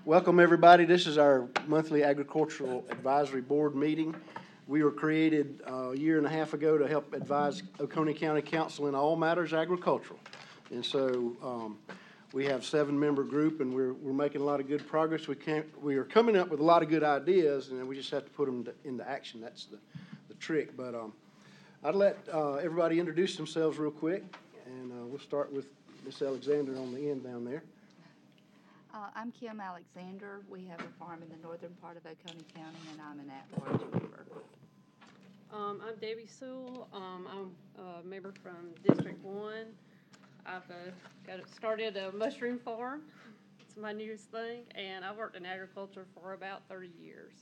Welcome, everybody. This is our monthly Agricultural Advisory Board meeting. We were created a year and a half ago to help advise Oconee County Council in all matters agricultural. And so we have 7-member group, and we're making a lot of good progress. We are coming up with a lot of good ideas, and we just have to put them into action. That's the trick. But I'd let everybody introduce themselves real quick, and we'll start with Miss Alexander on the end down there. I'm Kim Alexander. We have a farm in the northern part of Oconee County, and I'm an at-large member. I'm Debbie Sewell. I'm a member from District 1. I've started a mushroom farm. It's my newest thing, and I've worked in agriculture for about 30 years.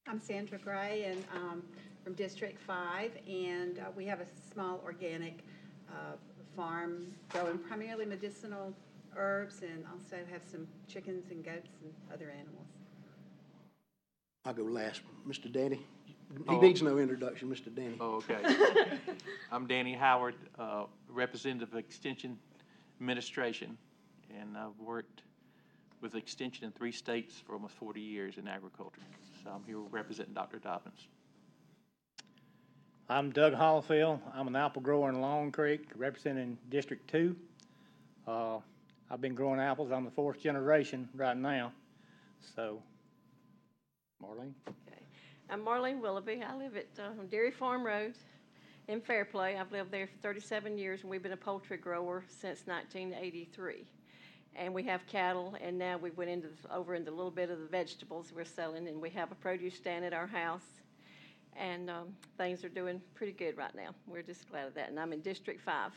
I'm Sandra Gray, and from District 5, and we have a small organic farm growing primarily medicinal herbs, and also have some chickens and goats and other animals. I'll go last. Mr. Danny. He needs no introduction, Mr. Danny. Oh, okay. I'm Danny Howard, representative of Extension Administration, and I've worked with Extension in 3 states for almost 40 years in agriculture. So I'm here representing Dr. Dobbins. I'm Doug Hollifield. I'm an apple grower in Long Creek, representing District 2. I've been growing apples. I'm the 4th generation right now. So, Marlene? Okay. I'm Marlene Willoughby. I live at Dairy Farm Road in Fairplay. I've lived there for 37 years, and we've been a poultry grower since 1983. And we have cattle, and now we went over into a little bit of the vegetables we're selling, and we have a produce stand at our house. And things are doing pretty good right now. We're just glad of that. And I'm in District 5.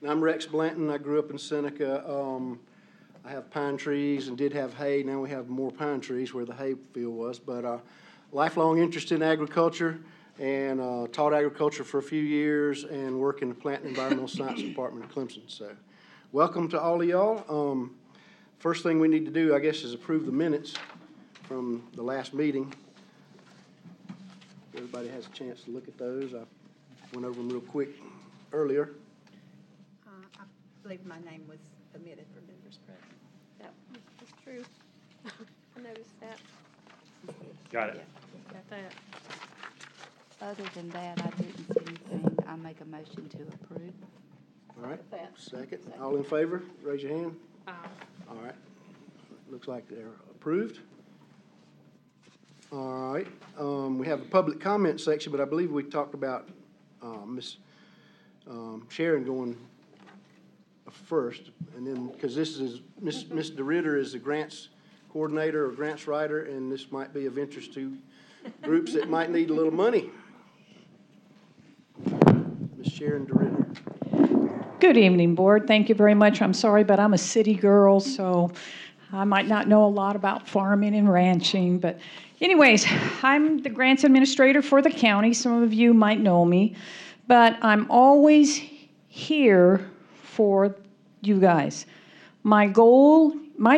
I'm Rex Blanton. I grew up in Seneca. I have pine trees and did have hay. Now we have more pine trees where the hay field was. But lifelong interest in agriculture, and taught agriculture for a few years and work in the Plant and Environmental Science Department at Clemson. So welcome to all of y'all. First thing we need to do, I guess, is approve the minutes from the last meeting. Everybody has a chance to look at those. I went over them real quick earlier. I believe my name was omitted for members present. Yep, that's true. I noticed that. Got it. Yeah, got that. Other than that, I didn't see anything. I make a motion to approve. All right, second. All in favor, raise your hand. Aye. All right, looks like they're approved. All right, we have a public comment section, but I believe we talked about Miss Sharon going first, and then, because this is, Miss DeRitter is the grants coordinator or grants writer, and this might be of interest to groups that might need a little money. Miss Sharon DeRitter. Good evening, Board. Thank you very much. I'm sorry, but I'm a city girl, so I might not know a lot about farming and ranching. But anyways, I'm the grants administrator for the county. Some of you might know me. But I'm always here for you guys. My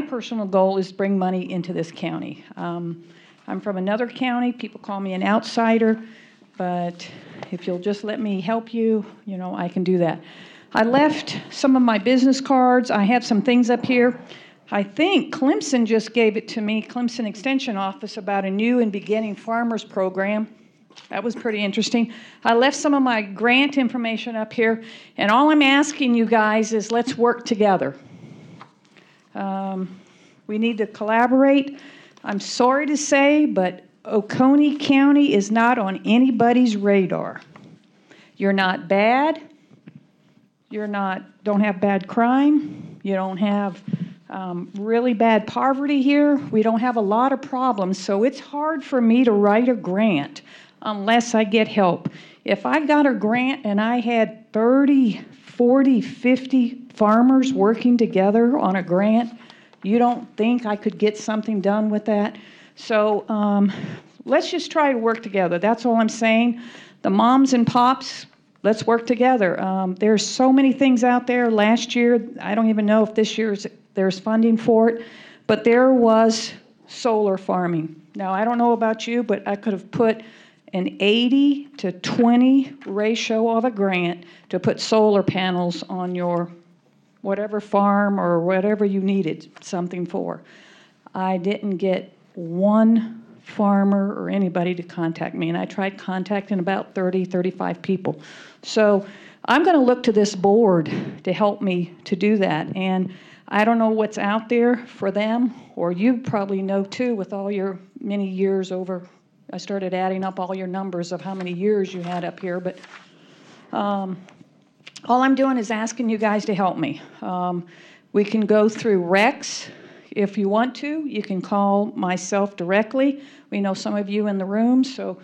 personal goal is to bring money into this county. I'm from another county. People call me an outsider. But if you'll just let me help you, I can do that. I left some of my business cards. I have some things up here. I think Clemson just gave it to me, Clemson Extension Office, about a new and beginning farmers program. That was pretty interesting. I left some of my grant information up here, and all I'm asking you guys is let's work together. We need to collaborate. I'm sorry to say, but Oconee County is not on anybody's radar. You're not bad. Don't have bad crime. You don't have really bad poverty here. We don't have a lot of problems, so it's hard for me to write a grant unless I get help. If I got a grant and I had 30, 40, 50 farmers working together on a grant, you don't think I could get something done with that? So let's just try to work together. That's all I'm saying. The moms and pops, let's work together. There's so many things out there. Last year, I don't even know if this year there's funding for it, but there was solar farming. Now, I don't know about you, but I could have put an 80-to-20 ratio of a grant to put solar panels on your whatever farm or whatever you needed something for. I didn't get one farmer or anybody to contact me, and I tried contacting about 30, 35 people. So I'm going to look to this board to help me to do that, and I don't know what's out there for them, or you probably know too with all your many years over. I started adding up all your numbers of how many years you had up here, but all I'm doing is asking you guys to help me. We can go through Rex if you want to. You can call myself directly. We know some of you in the room, so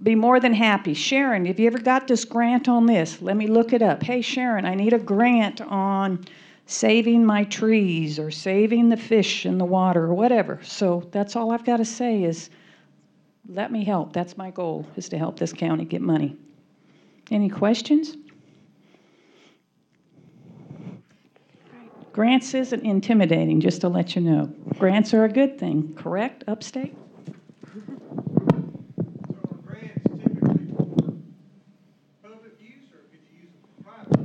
be more than happy. Sharon, have you ever got this grant on this? Let me look it up. Hey, Sharon, I need a grant on saving my trees or saving the fish in the water or whatever. So that's all I've got to say is let me help. That's my goal, is to help this county get money. Any questions? Grants isn't intimidating, just to let you know. Grants are a good thing, correct, Upstate? Grants typically for public use, or could you use them for private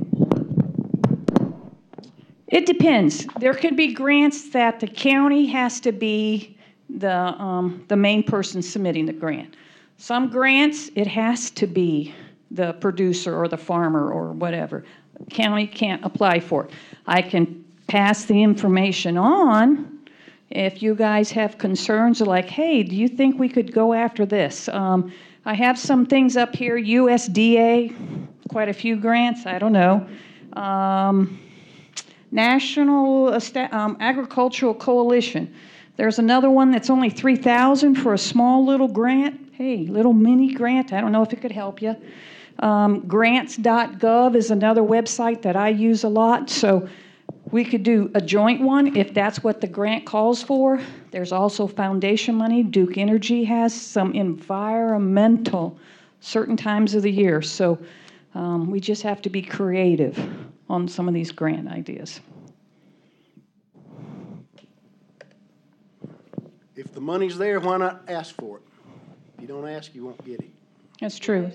use? It depends. There could be grants that the county has to be the main person submitting the grant. Some grants, it has to be the producer or the farmer or whatever. County can't apply for it. I can pass the information on if you guys have concerns like, hey, do you think we could go after this? I have some things up here, USDA, quite a few grants, I don't know. National Agricultural Coalition. There's another one that's only $3,000 for a small little grant. Hey, little mini grant. I don't know if it could help you. Grants.gov is another website that I use a lot. So we could do a joint one if that's what the grant calls for. There's also foundation money. Duke Energy has some environmental certain times of the year. So we just have to be creative on some of these grant ideas. If the money's there, why not ask for it? If you don't ask, you won't get it. That's true.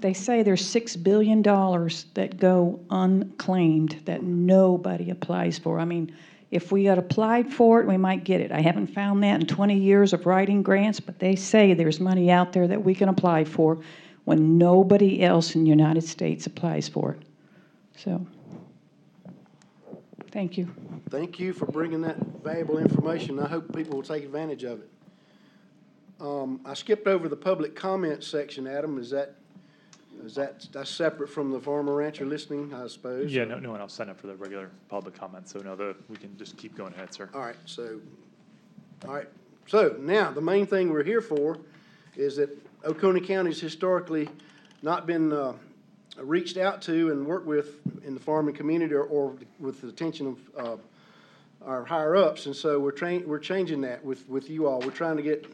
They say there's $6 billion that go unclaimed that nobody applies for. I mean, if we had applied for it, we might get it. I haven't found that in 20 years of writing grants, but they say there's money out there that we can apply for when nobody else in the United States applies for it. So, thank you. Thank you for bringing that valuable information. I hope people will take advantage of it. I skipped over the public comment section, Adam. That's separate from the farmer rancher listening, I suppose? Yeah, no one else signed up for the regular public comment, so no, we can just keep going ahead, sir. All right, so now the main thing we're here for is that Oconee County's historically not been reached out to and worked with in the farming community or with the attention of our higher ups, and so we're changing that with you all. We're trying to get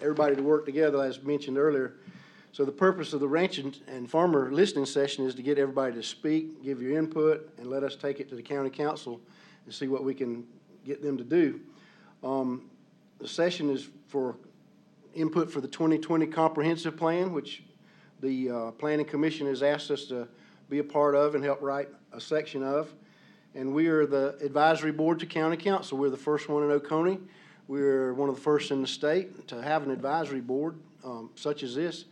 everybody to work together, as mentioned earlier. So the purpose of the ranch and farmer listening session is to get everybody to speak, give your input, and let us take it to the county council and see what we can get them to do. The session is for input for the 2020 comprehensive plan, which the Planning Commission has asked us to be a part of and help write a section of. And we are the advisory board to county council. We're the first one in Oconee. We're one of the first in the state to have an advisory board such as this.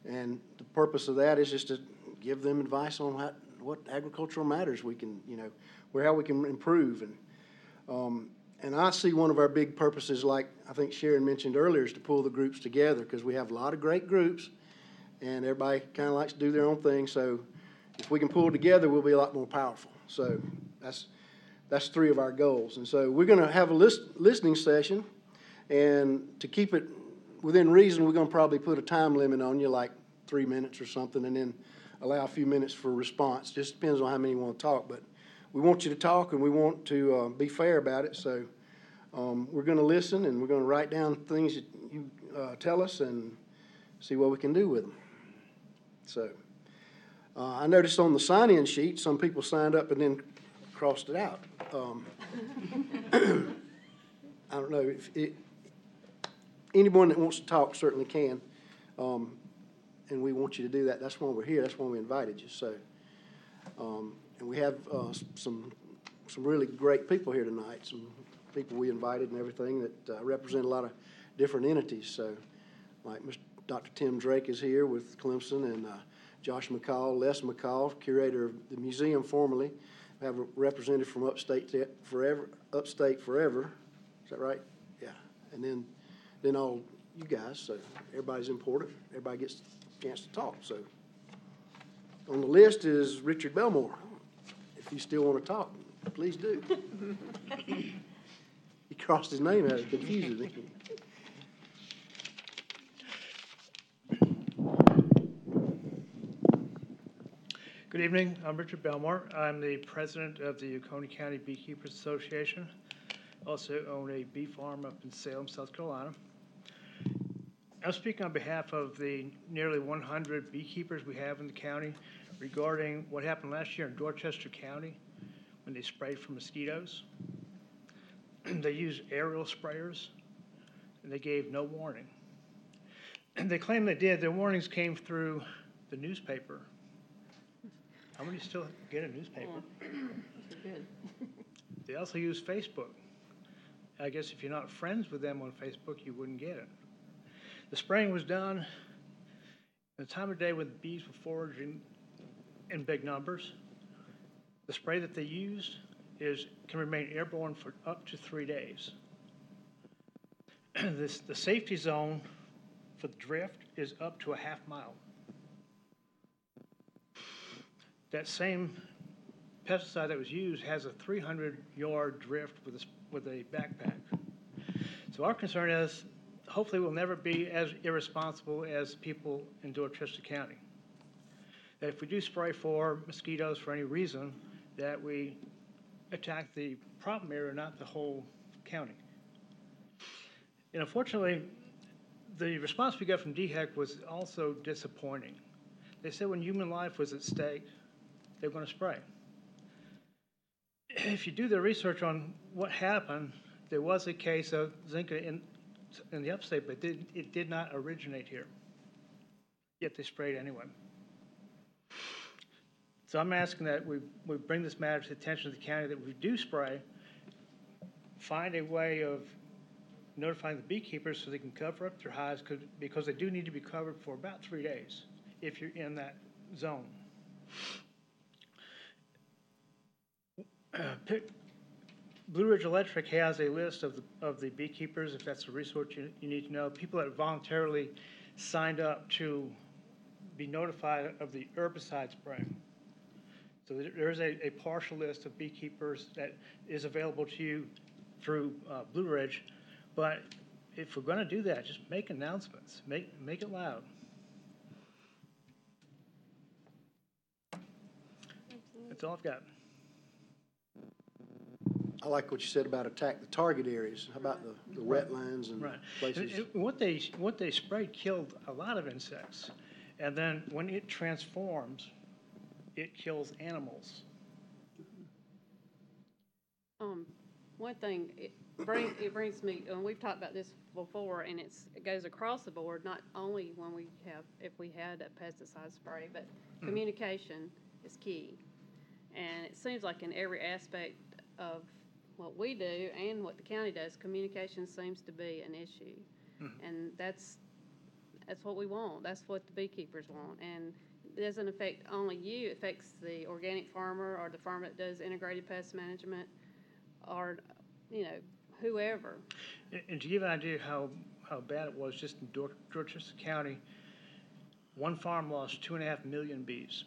And the purpose of that is just to give them advice on what agricultural matters we can, how we can improve. And I see one of our big purposes, like I think Sharon mentioned earlier, is to pull the groups together, because we have a lot of great groups and everybody kind of likes to do their own thing. So if we can pull together, we'll be a lot more powerful. So that's three of our goals. And so we're going to have a listening session, and to keep it within reason, we're going to probably put a time limit on you, like 3 minutes or something, and then allow a few minutes for response. Just depends on how many want to talk, but we want you to talk, and we want to be fair about it. So we're going to listen, and we're going to write down things that you tell us and see what we can do with them. So I noticed on the sign-in sheet, some people signed up and then crossed it out. I don't know if anyone that wants to talk certainly can, and we want you to do that. That's why we're here. That's why we invited you. So, and we have some some really great people here tonight, some people we invited and everything that represent a lot of different entities. So like Dr. Tim Drake is here with Clemson, and Josh McCall, Les McCall, curator of the museum formerly. We have a representative from Upstate Forever. Is that right? Yeah. And then all you guys, so everybody's important. Everybody gets a chance to talk. So on the list is Richard Belmore. If you still want to talk, please do. He crossed his name out, it confuses me. Good evening, I'm Richard Belmore. I'm the president of the Oconee County Beekeepers Association. Also own a bee farm up in Salem, South Carolina. I'm speaking on behalf of the nearly 100 beekeepers we have in the county regarding what happened last year in Dorchester County when they sprayed for mosquitoes. They used aerial sprayers, and they gave no warning. And they claim they did. Their warnings came through the newspaper. How many still get a newspaper? Good. They also use Facebook. I guess if you're not friends with them on Facebook, you wouldn't get it. The spraying was done at a time of day when the bees were foraging in big numbers. The spray that they used can remain airborne for up to 3 days. The safety zone for the drift is up to a half mile. That same pesticide that was used has a 300-yard drift with a backpack. So our concern is, hopefully we'll never be as irresponsible as people in Dorchester County. That if we do spray for mosquitoes for any reason, that we attack the problem area, not the whole county. And unfortunately, the response we got from DHEC was also disappointing. They said when human life was at stake, they were going to spray. If you do the research on what happened, there was a case of Zika in the upstate, but it did not originate here. Yet they sprayed anyway. So I'm asking that we bring this matter to the attention of the county, that we do spray, find a way of notifying the beekeepers so they can cover up their hives, because they do need to be covered for about 3 days if you're in that zone. Blue Ridge Electric has a list of the beekeepers, if that's a resource you need to know. People that voluntarily signed up to be notified of the herbicide spraying. So there is a partial list of beekeepers that is available to you through Blue Ridge. But if we're going to do that, just make announcements. Make it loud. That's all I've got. I like what you said about attack the target areas. How about the wetlands and places? And what they sprayed killed a lot of insects. And then when it transforms, it kills animals. One thing, it brings me, and we've talked about this before, and it goes across the board, not only when if we had a pesticide spray, but communication is key. And it seems like in every aspect of what we do and what the county does, communication seems to be an issue. And that's what we want. That's what the beekeepers want. And it doesn't affect only you. It affects the organic farmer or the farmer that does integrated pest management, or, whoever. And to give an idea how bad it was, just in Dorchester County, one farm lost 2.5 million bees.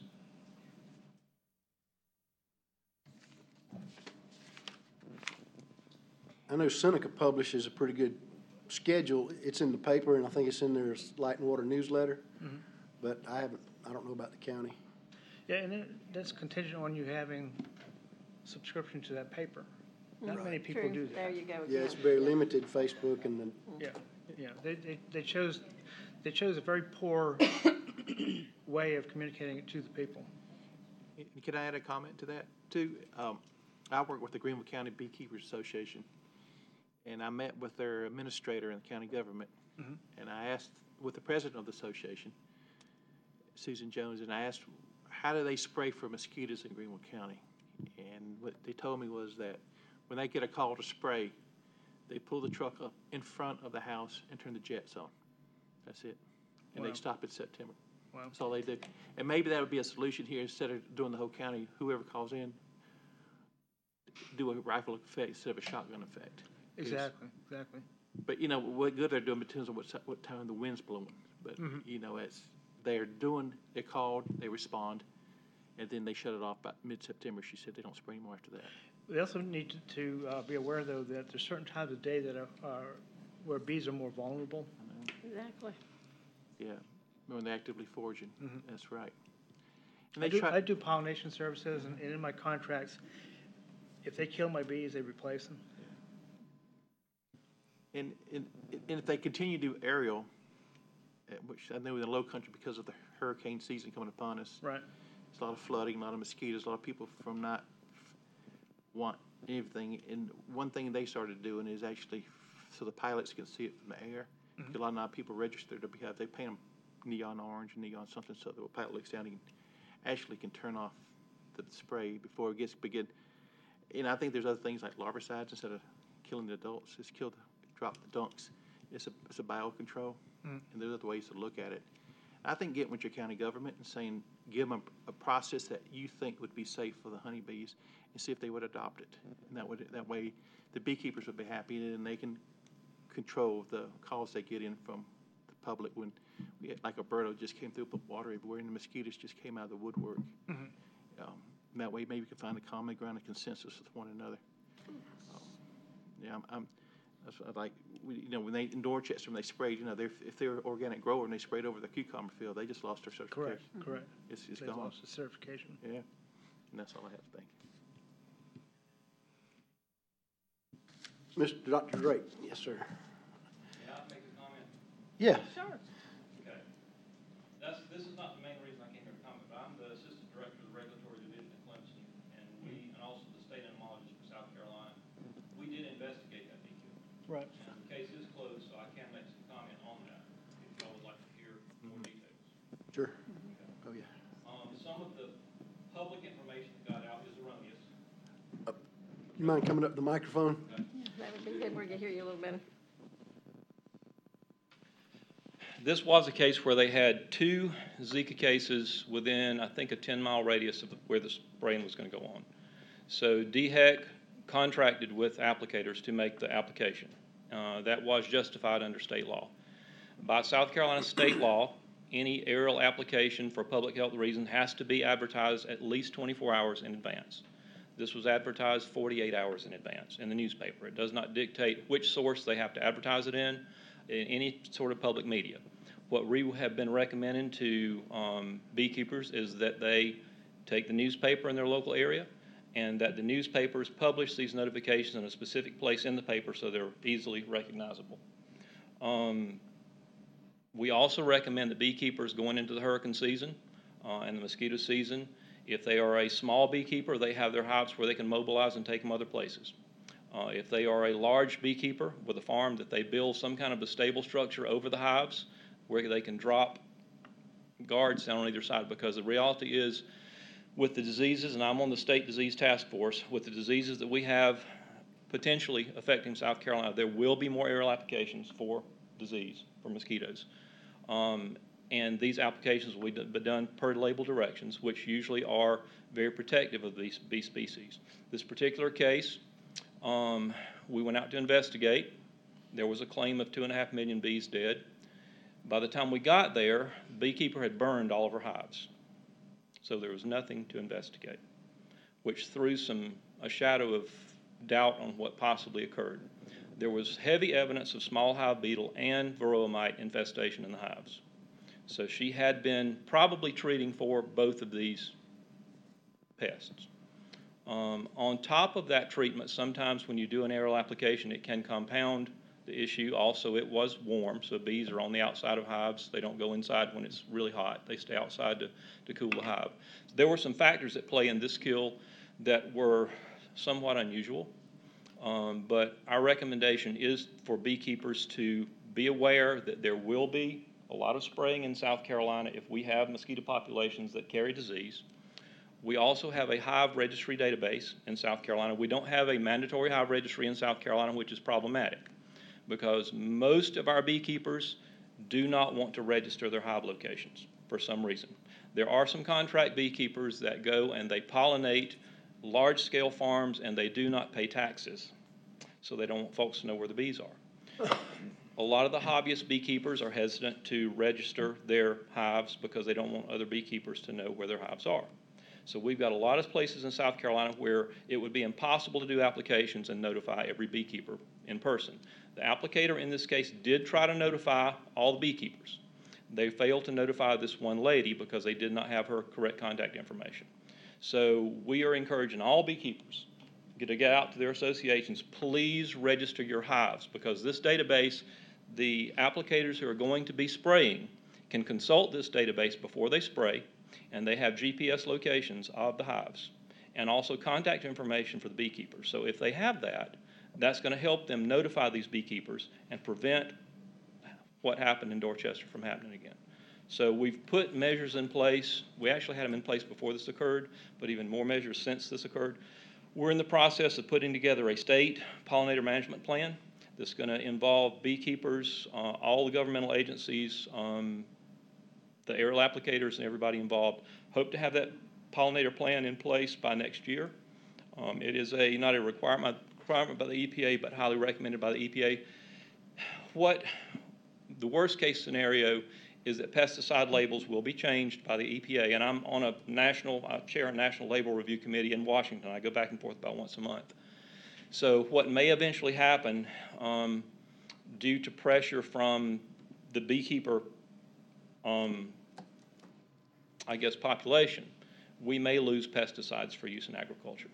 I know Seneca publishes a pretty good schedule. It's in the paper, and I think it's in their Light and Water newsletter. But I don't know about the county. Yeah, and that's contingent on you having subscription to that paper. Not many people do that. There you go again. Yeah, it's very limited, Facebook and then. Yeah. They chose a very poor way of communicating it to the people. Can I add a comment to that, too? I work with the Greenville County Beekeepers Association, and I met with their administrator in the county government, and I asked with the president of the association, Susan Jones, and I asked, how do they spray for mosquitoes in Greenville County? And what they told me was that when they get a call to spray, they pull the truck up in front of the house and turn the jets on. That's it. And Wow. they stop in September. Wow. That's all they do. And maybe that would be a solution here, instead of doing the whole county, whoever calls in, do a rifle effect instead of a shotgun effect. Exactly, exactly. But, you know, what good they're doing depends on what time the wind's blowing. But, you know, they're called, they respond, and then they shut it off by mid-September. She said they don't spray anymore after that. We also need to be aware, though, that there's certain times of day that are where bees are more vulnerable. Exactly. Yeah, when they're actively foraging. That's right. And I they I do pollination services, and in my contracts, if they kill my bees, they replace them. And if they continue to do aerial, which I know in the low country, because of the hurricane season coming upon us, Right. there's a lot of flooding, a lot of mosquitoes, a lot of people from not want anything. And one thing they started doing is actually, so the pilots can see it from the air. A lot of now people register to have, they paint them neon orange, neon something, so that when the pilot looks down, he actually can turn off the spray before it gets begin. And I think there's other things like larvicides, instead of killing the adults, it's drop the dunks. It's a biocontrol, and there's other ways to look at it. I think getting with your county government and saying, give them a process that you think would be safe for the honeybees, and see if they would adopt it. And that way the beekeepers would be happy, and they can control the calls they get in from the public when we had, like Alberto just came through, put water everywhere, and the mosquitoes just came out of the woodwork. And that way maybe we can find a common ground and consensus with one another. That's what I like. When they in Dorchester, when they sprayed, if they're an organic grower and they sprayed over the cucumber field, they just lost their certification. Correct. It's They've gone. lost the certification. Yeah, and that's all I have to think. Mr. Dr. Drake, yes, sir. May I make a comment? Yeah. Sure. Okay. This is not the main reason I came here to comment, but I'm the Assistant Director of the Regulatory Division at Clemson, and also the State Entomologist for South Carolina. We did investigate that beekeeper. Right. And the case is closed, so I can make some comment on that, if y'all would like to hear more details. Sure. Oh, yeah. Some of the public information that got out is erroneous. You mind coming up to the microphone? That would be good, we can hear you a little better. This was a case where they had 2 Zika cases within, I think, a 10-mile radius of where the spraying was going to go on. So DHEC contracted with applicators to make the application. That was justified under state law. By South Carolina state law, any aerial application for public health reason has to be advertised at least 24 hours in advance. This was advertised 48 hours in advance in the newspaper. It does not dictate which source they have to advertise it in any sort of public media. What we have been recommending to beekeepers is that they take the newspaper in their local area, and that the newspapers publish these notifications in a specific place in the paper so they're easily recognizable. We also recommend that beekeepers going into the hurricane season and the mosquito season, if they are a small beekeeper, they have their hives where they can mobilize and take them other places. If they are a large beekeeper with a farm, that they build some kind of a stable structure over the hives where they can drop guards down on either side, because the reality is with the diseases, and I'm on the state disease task force, with the diseases that we have potentially affecting South Carolina, there will be more aerial applications for disease, for mosquitoes. And these applications will be done per label directions, which usually are very protective of these bee species. This particular case, we went out to investigate. There was a claim of 2.5 million bees dead. By the time we got there, the beekeeper had burned all of her hives. So there was nothing to investigate, which threw a shadow of doubt on what possibly occurred. There was heavy evidence of small hive beetle and varroa mite infestation in the hives. So she had been probably treating for both of these pests. On top of that treatment, sometimes when you do an aerial application, it can compound the issue. Also, it was warm, so bees are on the outside of hives. They don't go inside when it's really hot. They stay outside to cool the hive. So there were some factors at play in this kill that were somewhat unusual. But our recommendation is for beekeepers to be aware that there will be a lot of spraying in South Carolina if we have mosquito populations that carry disease. We also have a hive registry database in South Carolina. We don't have a mandatory hive registry in South Carolina, which is problematic because most of our beekeepers do not want to register their hive locations for some reason. There are some contract beekeepers that go and they pollinate large-scale farms and they do not pay taxes, so they don't want folks to know where the bees are. A lot of the hobbyist beekeepers are hesitant to register their hives because they don't want other beekeepers to know where their hives are. So we've got a lot of places in South Carolina where it would be impossible to do applications and notify every beekeeper in person. The applicator in this case did try to notify all the beekeepers. They failed to notify this one lady because they did not have her correct contact information. So we are encouraging all beekeepers to get out to their associations. Please register your hives because this database, the applicators who are going to be spraying can consult this database before they spray, and they have GPS locations of the hives and also contact information for the beekeepers. So if they have that, that's going to help them notify these beekeepers and prevent what happened in Dorchester from happening again. So we've put measures in place. We actually had them in place before this occurred, but even more measures since this occurred. We're in the process of putting together a state pollinator management plan that's going to involve beekeepers, all the governmental agencies, the aerial applicators, and everybody involved. Hope to have that pollinator plan in place by next year. It is not a requirement by the EPA, but highly recommended by the EPA. What the worst case scenario is that pesticide labels will be changed by the EPA, and I'm on I chair a national label review committee in Washington. I go back and forth about once a month. So what may eventually happen due to pressure from the beekeeper population, we may lose pesticides for use in agriculture.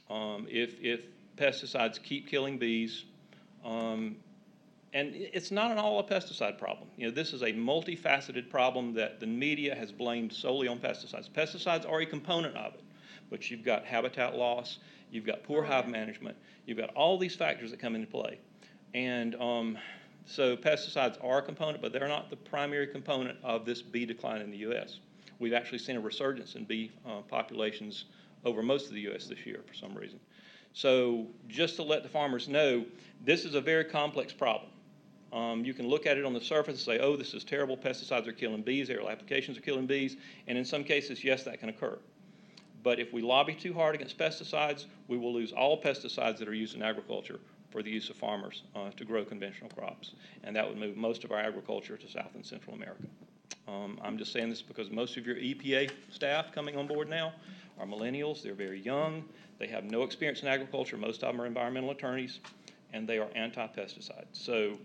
If pesticides keep killing bees, and it's not all a pesticide problem. You know, this is a multifaceted problem that the media has blamed solely on pesticides. Pesticides are a component of it, but you've got habitat loss, you've got poor hive management, you've got all these factors that come into play. And so pesticides are a component, but they're not the primary component of this bee decline in the U.S. We've actually seen a resurgence in bee populations over most of the U.S. this year for some reason. So just to let the farmers know, this is a very complex problem. You can look at it on the surface and say, oh, this is terrible, pesticides are killing bees, aerial applications are killing bees, and in some cases, yes, that can occur. But if we lobby too hard against pesticides, we will lose all pesticides that are used in agriculture for the use of farmers to grow conventional crops, and that would move most of our agriculture to South and Central America. I'm just saying this because most of your EPA staff coming on board now are millennials. They're very young. They have no experience in agriculture. Most of them are environmental attorneys, and they are anti-pesticide. So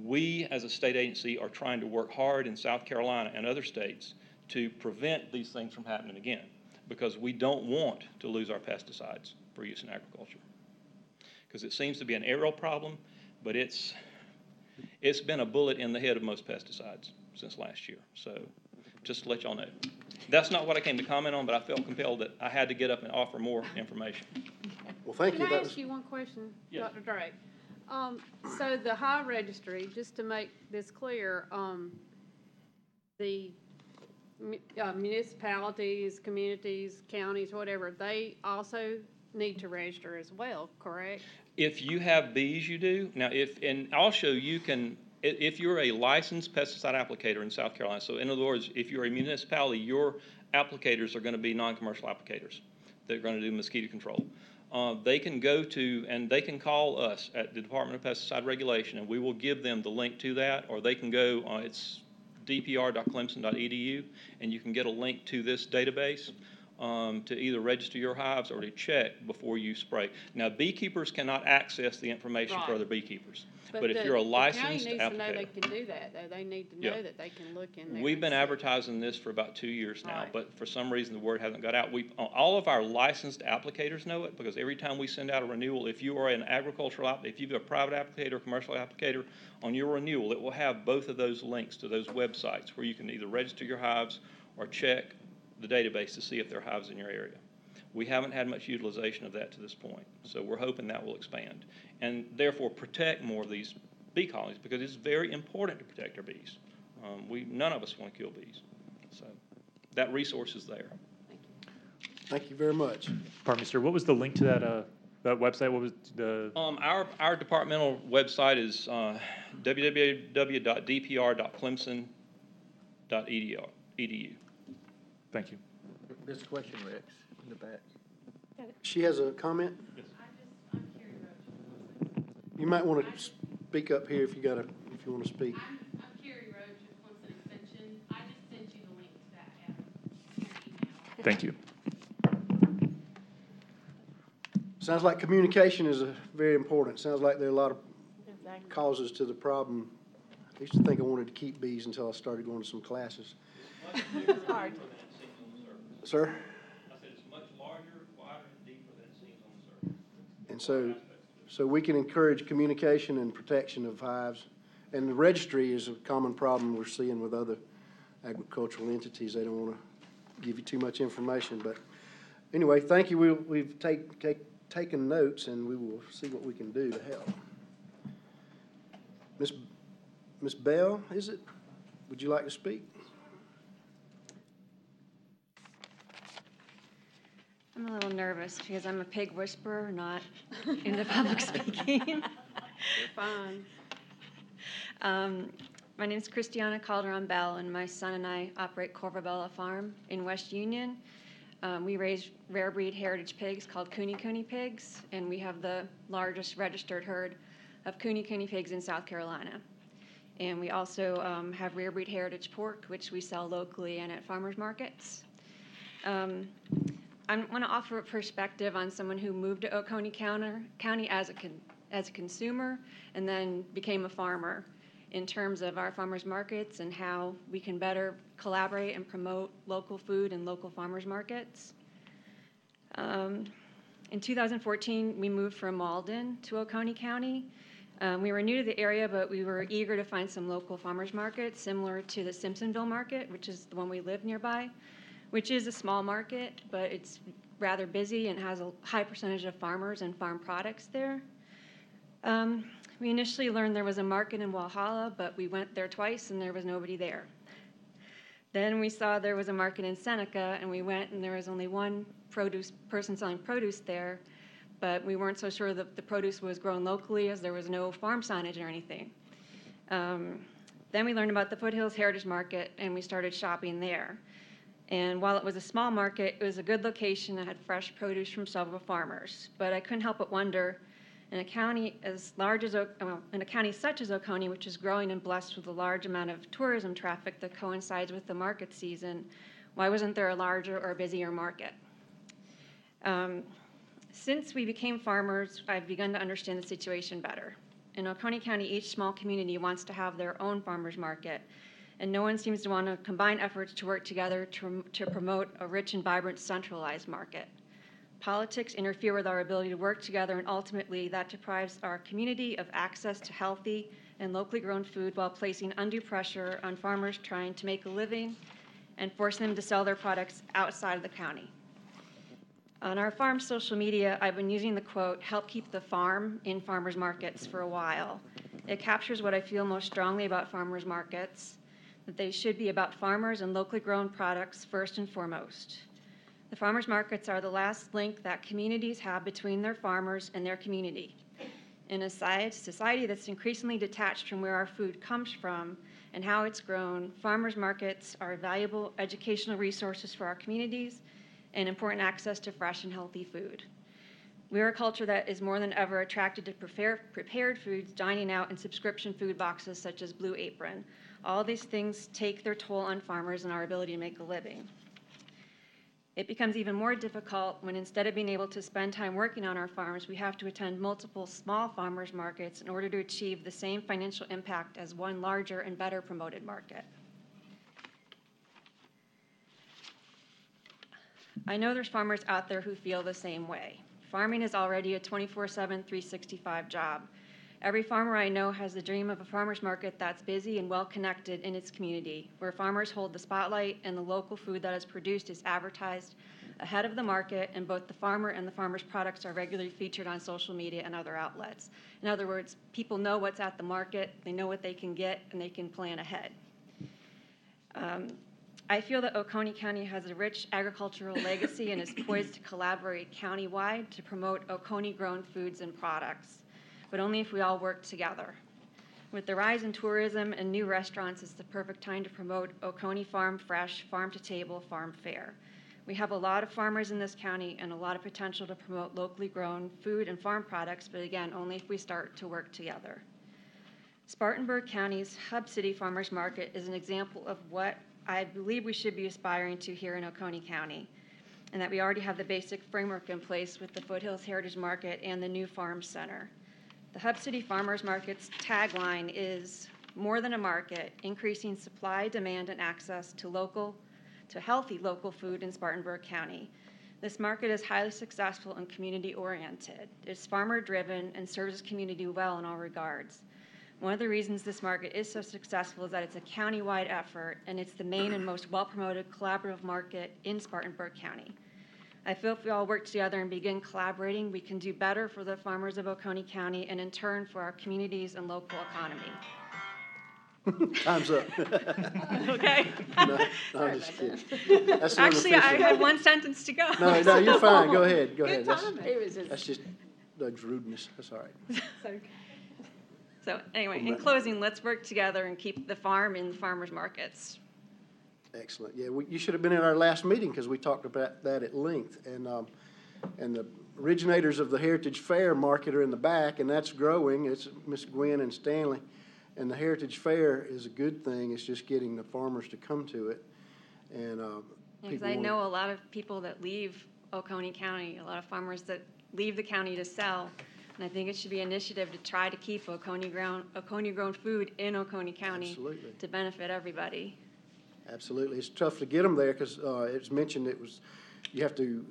we, as a state agency, are trying to work hard in South Carolina and other states to prevent these things from happening again, because we don't want to lose our pesticides for use in agriculture. Because it seems to be an aerial problem, but it's been a bullet in the head of most pesticides since last year. So just to let y'all know. That's not what I came to comment on, but I felt compelled that I had to get up and offer more information. Well, thank you. Can I ask you one question, Yes. Dr. Drake? So the hive registry, just to make this clear, the municipalities, communities, counties, whatever, they also need to register as well, correct? If you have bees, you do. Now, and also if you're a licensed pesticide applicator in South Carolina, so in other words, if you're a municipality, your applicators are going to be non-commercial applicators. They're going to do mosquito control. They can go to, and they can call us at the Department of Pesticide Regulation, and we will give them the link to that, or they can go, it's dpr.clemson.edu, and you can get a link to this database to either register your hives or to check before you spray. Now, beekeepers cannot access the information for Right. other beekeepers. But if you're a licensed the county needs to know they applicator. can do that, though. They need to know Yeah. that they can look in there. We've been and see. advertising this for about 2 years now, Right. but for some reason the word hasn't got out. All of our licensed applicators know it, because every time we send out a renewal, if you are an agricultural, if you're a private applicator or commercial applicator, on your renewal, it will have both of those links to those websites where you can either register your hives or check the database to see if there are hives in your area. We haven't had much utilization of that to this point, so we're hoping that will expand and therefore protect more of these bee colonies, because it's very important to protect our bees. None of us want to kill bees, so that resource is there. Thank you very much. Pardon me, sir, what was the link to that website? What was the, Our departmental website is www.dpr.clemson.edu. thank you. There's a question, Rex, in the back. She has a comment? You might want to speak up here if you want to speak. I'm Carrie Roach with Clemson Extension. I just sent you the link to that app in your email. Thank you. Sounds like communication is very important. Sounds like there are a lot of Exactly. causes to the problem. I used to think I wanted to keep bees until I started going to some classes. It's hard. Sir? I said it's much larger, wider, and deeper than it seems on the surface. And so we can encourage communication and protection of hives. And the registry is a common problem we're seeing with other agricultural entities. They don't want to give you too much information. But anyway, thank you. We've taken notes, and we will see what we can do to help. Miss Bell, is it? Would you like to speak? I'm a little nervous because I'm a pig whisperer, not into public speaking. You're fine. My name is Christiana Calderon Bell, and my son and I operate Corvabella Farm in West Union. We raise rare breed heritage pigs called Kune pigs, and we have the largest registered herd of Kune pigs in South Carolina. And we also have rare breed heritage pork, which we sell locally and at farmers markets. I want to offer a perspective on someone who moved to Oconee County as a consumer and then became a farmer in terms of our farmers markets and how we can better collaborate and promote local food and local farmers markets. In 2014, we moved from Malden to Oconee County. We were new to the area, but we were eager to find some local farmers markets similar to the Simpsonville market, which is the one we live nearby, which is a small market, but it's rather busy and has a high percentage of farmers and farm products there. We initially learned there was a market in Walhalla, but we went there twice and there was nobody there. Then we saw there was a market in Seneca, and we went and there was only one person selling produce there, but we weren't so sure that the produce was grown locally as there was no farm signage or anything. Then we learned about the Foothills Heritage Market, and we started shopping there. And while it was a small market, it was a good location that had fresh produce from several farmers. But I couldn't help but wonder, in a county as large as, in a county such as Oconee, which is growing and blessed with a large amount of tourism traffic that coincides with the market season, why wasn't there a larger or busier market? Since we became farmers, I've begun to understand the situation better. In Oconee County, each small community wants to have their own farmers market, and no one seems to want to combine efforts to work together to promote a rich and vibrant centralized market. Politics interfere with our ability to work together, and ultimately that deprives our community of access to healthy and locally grown food while placing undue pressure on farmers trying to make a living and forcing them to sell their products outside of the county. On our farm social media, I've been using the quote, "Help keep the farm in farmers markets," for a while. It captures what I feel most strongly about farmers markets, that they should be about farmers and locally grown products first and foremost. The farmers markets are the last link that communities have between their farmers and their community. In a society that's increasingly detached from where our food comes from and how it's grown, farmers markets are valuable educational resources for our communities and important access to fresh and healthy food. We are a culture that is more than ever attracted to prepared foods, dining out, and subscription food boxes such as Blue Apron. All these things take their toll on farmers and our ability to make a living. It becomes even more difficult when instead of being able to spend time working on our farms, we have to attend multiple small farmers markets in order to achieve the same financial impact as one larger and better promoted market. I know there's farmers out there who feel the same way. Farming is already a 24/7, 365 job. Every farmer I know has the dream of a farmer's market that's busy and well-connected in its community, where farmers hold the spotlight and the local food that is produced is advertised ahead of the market, and both the farmer and the farmer's products are regularly featured on social media and other outlets. In other words, people know what's at the market, they know what they can get, and they can plan ahead. I feel that Oconee County has a rich agricultural legacy and is poised to collaborate countywide to promote Oconee-grown foods and products, but only if we all work together. With the rise in tourism and new restaurants, it's the perfect time to promote Oconee Farm Fresh, Farm to Table, Farm Fare. We have a lot of farmers in this county and a lot of potential to promote locally grown food and farm products, but again, only if we start to work together. Spartanburg County's Hub City Farmers Market is an example of what I believe we should be aspiring to here in Oconee County, and that we already have the basic framework in place with the Foothills Heritage Market and the new Farm Center. The Hub City Farmers Market's tagline is more than a market, increasing supply, demand, and access to healthy local food in Spartanburg County. This market is highly successful and community-oriented. It's farmer-driven and serves the community well in all regards. One of the reasons this market is so successful is that it's a county-wide effort, and it's the main and most well-promoted collaborative market in Spartanburg County. I feel if we all work together and begin collaborating, we can do better for the farmers of Oconee County and in turn for our communities and local economy. Time's up. Okay. No, I'm just kidding. That's an Actually, I unofficial- had one sentence to go. No, you're fine. Go ahead. Go ahead. It That's just Doug's rudeness. That's all right. So anyway, in closing, let's work together and keep the farm in farmers markets. Excellent. Yeah, you should have been in our last meeting because we talked about that at length. And the originators of the Heritage Fair Market are in the back, and that's growing. It's Miss Gwen and Stanley. And the Heritage Fair is a good thing. It's just getting the farmers to come to it. And Because I know a lot of people that leave Oconee County, a lot of farmers that leave the county to sell. And I think it should be an initiative to try to keep Oconee-grown food in Oconee County. Absolutely. To benefit everybody. Absolutely. It's tough to get them there because it's mentioned you have to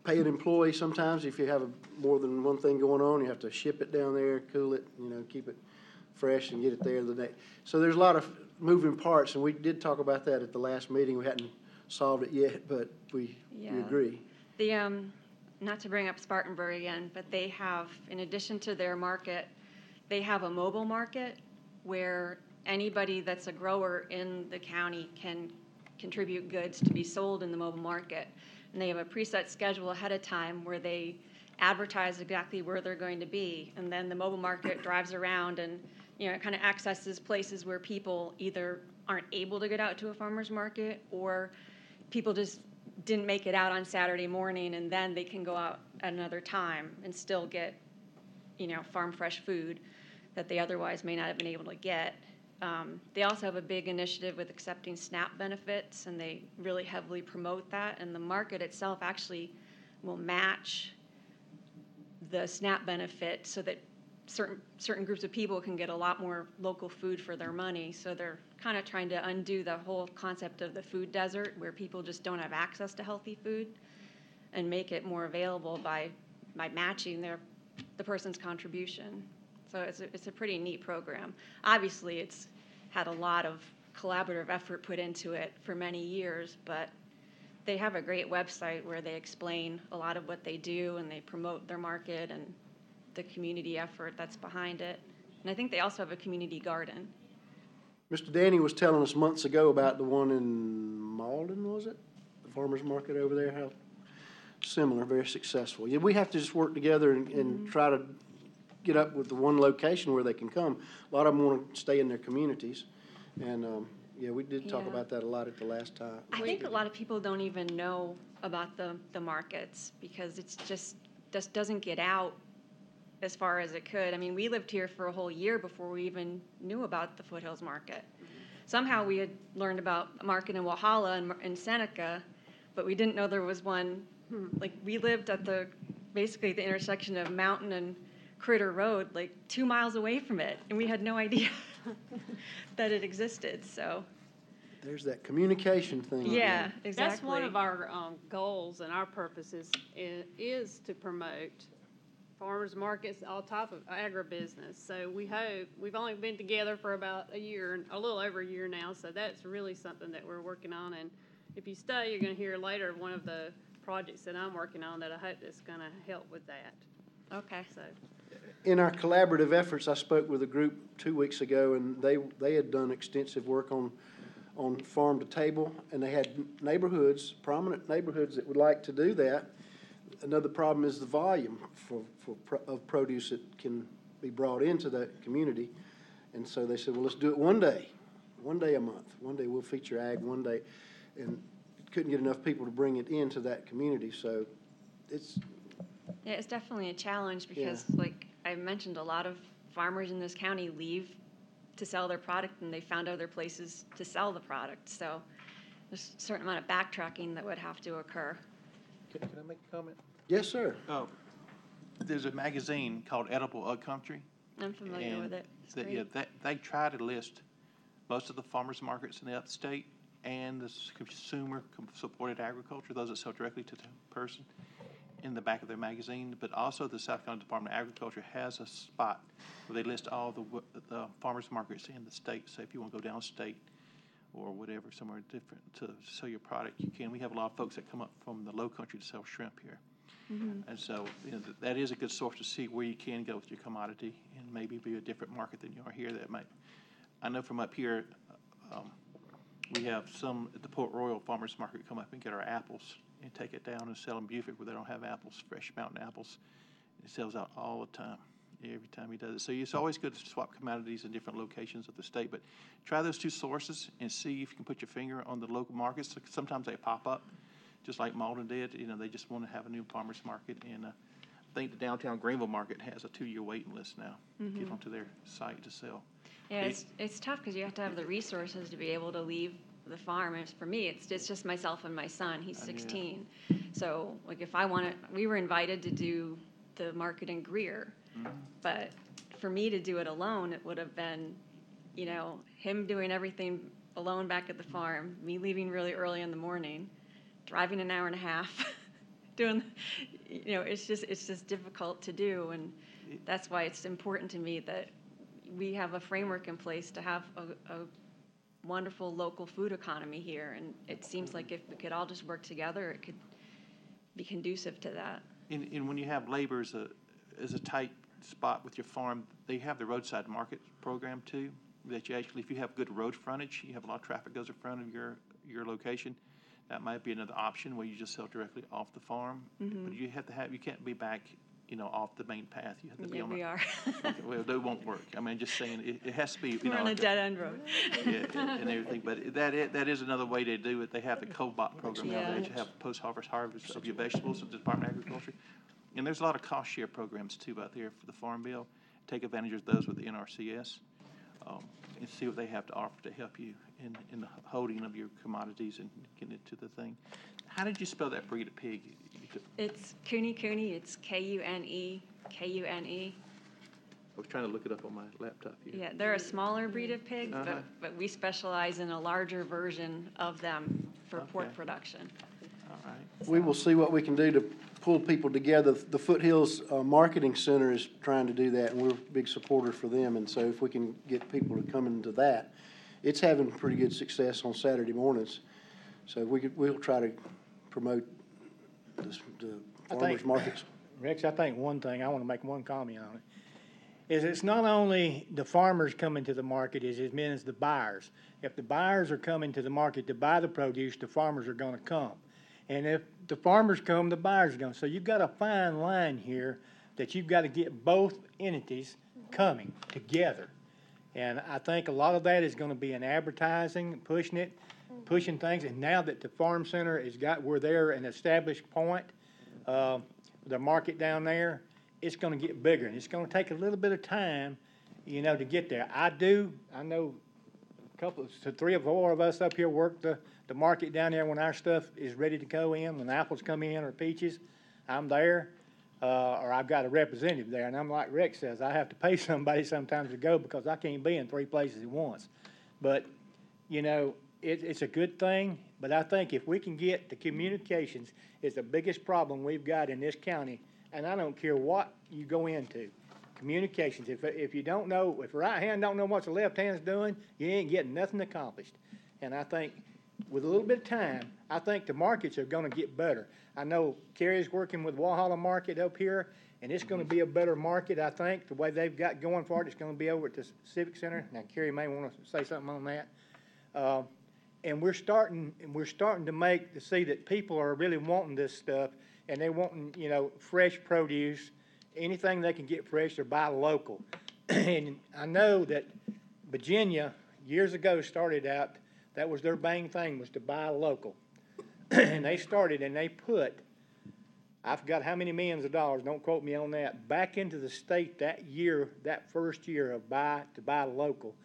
pay an employee sometimes if you have more than one thing going on. You have to ship it down there, cool it, keep it fresh and get it there the day. So there's a lot of moving parts, and we did talk about that at the last meeting. We hadn't solved it yet, but we agree. Not to bring up Spartanburg again, but they have, in addition to their market, they have a mobile market where anybody that's a grower in the county can contribute goods to be sold in the mobile market. And they have a preset schedule ahead of time where they advertise exactly where they're going to be. And then the mobile market drives around and, it kind of accesses places where people either aren't able to get out to a farmer's market or people just didn't make it out on Saturday morning, and then they can go out at another time and still get, farm fresh food that they otherwise may not have been able to get. They also have a big initiative with accepting SNAP benefits, and they really heavily promote that. And the market itself actually will match the SNAP benefit so that certain groups of people can get a lot more local food for their money. So they're kind of trying to undo the whole concept of the food desert where people just don't have access to healthy food and make it more available by matching the person's contribution. So it's a pretty neat program. Obviously, it's had a lot of collaborative effort put into it for many years, but they have a great website where they explain a lot of what they do and they promote their market and the community effort that's behind it. And I think they also have a community garden. Mr. Danny was telling us months ago about the one in Malden, was it? The farmer's market over there, how similar, very successful. Yeah, we have to just work together and try to get up with the one location where they can come. A lot of them want to stay in their communities. And, we did talk about that a lot at the last time. I think a lot of people don't even know about the markets because it's just doesn't get out as far as it could. I mean, we lived here for a whole year before we even knew about the Foothills Market. Somehow we had learned about a market in Walhalla and Seneca, but we didn't know there was one. Like, we lived at basically the intersection of Mountain and Critter Road, like 2 miles away from it, and we had no idea that it existed, so. There's that communication thing. Yeah, exactly. That's one of our goals and our purposes is to promote farmers markets, all type of agribusiness. So we hope, we've only been together for about a year, a little over a year now, so that's really something that we're working on. And if you stay, you're going to hear later of one of the projects that I'm working on that I hope that's going to help with that. Okay. So. In our collaborative efforts, I spoke with a group 2 weeks ago, and they had done extensive work on on farm to table, and they had neighborhoods, prominent neighborhoods that would like to do that. Another problem is the volume of produce that can be brought into that community. And so they said, well, let's do it one day a month. One day we'll feature ag one day. And couldn't get enough people to bring it into that community, so it's. Yeah, it's definitely a challenge because, like I mentioned, a lot of farmers in this county leave to sell their product and they found other places to sell the product. So there's a certain amount of backtracking that would have to occur. Can I make a comment? Yes, sir. Oh, there's a magazine called Edible Upcountry. I'm familiar and with it. It's that- great. Yeah, they try to list most of the farmers markets in the upstate and the consumer-supported agriculture, those that sell directly to the person, in the back of their magazine. But also the South Carolina Department of Agriculture has a spot where they list all the farmers markets in the state. So if you want to go downstate or whatever, somewhere different to sell your product, you can. We have a lot of folks that come up from the low country to sell shrimp here. And so, that is a good source to see where you can go with your commodity and maybe be a different market than you are here. That might, I know from up here, we have some at the Port Royal Farmers Market come up and get our apples and take it down and sell in Beaufort where they don't have apples, fresh mountain apples. It sells out all the time, every time he does it. So it's always good to swap commodities in different locations of the state. But try those two sources and see if you can put your finger on the local markets. Sometimes they pop up, just like Malden did. They just want to have a new farmers market. And I think the downtown Greenville market has a 2-year waiting list now. Get onto their site to sell. Yeah, it's tough because you have to have the resources to be able to leave the farm. And for me, it's just myself and my son. He's 16. So, like, if I wanted, we were invited to do the market in Greer. But for me to do it alone, it would have been, him doing everything alone back at the farm, me leaving really early in the morning, driving an hour and a half, doing, it's just difficult to do. And that's why it's important to me that we have a framework in place to have a wonderful local food economy here. And it seems like if we could all just work together, it could be conducive to that. And when you have labor as a tight spot with your farm, they have the roadside market program too, that you actually, if you have good road frontage, you have a lot of traffic goes in front of your location, that might be another option where you just sell directly off the farm. But you can't be back, off the main path. You have to be on we are. Well, that won't work. I mean, just saying, it has to be, We're on a dead-end road. Yeah, and everything, but that is another way to do it. They have the COBOT program now, Yeah. that you have post-harvest harvest of your vegetables at the Department of Agriculture. And there's a lot of cost share programs too out there for the Farm Bill. Take advantage of those with the NRCS, and see what they have to offer to help you in the holding of your commodities and getting it to the thing. How did you spell that breed of pig? It's Kune Kune. It's Kune, Kune. I was trying to look it up on my laptop here. Yeah, they're a smaller breed of pig, Uh-huh. but we specialize in a larger version of them for pork Okay. production. All right. We will see what we can do to pull people together. The Foothills Marketing Center is trying to do that, and we're big supporters for them. And so if we can get people to come into that, it's having pretty good success on Saturday mornings. So we'll try to promote the farmers markets. Rex, I think one thing, I want to make one comment on it, is it's not only the farmers coming to the market, it means the buyers. If the buyers are coming to the market to buy the produce, the farmers are going to come. And if the farmers come, the buyers are going. So you've got a fine line here that you've got to get both entities coming together. And I think a lot of that is going to be in advertising, pushing things. And now that the farm center we're there an established point, the market down there, it's going to get bigger. And it's going to take a little bit of time, to get there. I know three or four of us up here work the market down there when our stuff is ready to go in. When apples come in or peaches, I'm there, or I've got a representative there. And I'm like Rick says, I have to pay somebody sometimes to go because I can't be in 3 places at once. But, it's a good thing. But I think if we can get the communications, it's the biggest problem we've got in this county. And I don't care what you go into. Communications. If you don't know, if the right hand don't know what the left hand's doing, you ain't getting nothing accomplished. And I think with a little bit of time, I think the markets are going to get better. I know Kerry's working with Walhalla Market up here, and it's going to be a better market, I think, the way they've got going for it. It's going to be over at the Civic Center. Now, Kerry may want to say something on that. and we're starting to see that people are really wanting this stuff, and they're wanting, you know, fresh produce, anything they can get fresh or buy local. And I know that Virginia, years ago, started out, that was their main thing, was to buy local. And they started, and they put, I forgot how many millions of dollars, don't quote me on that, back into the state that year, that first year of to buy local.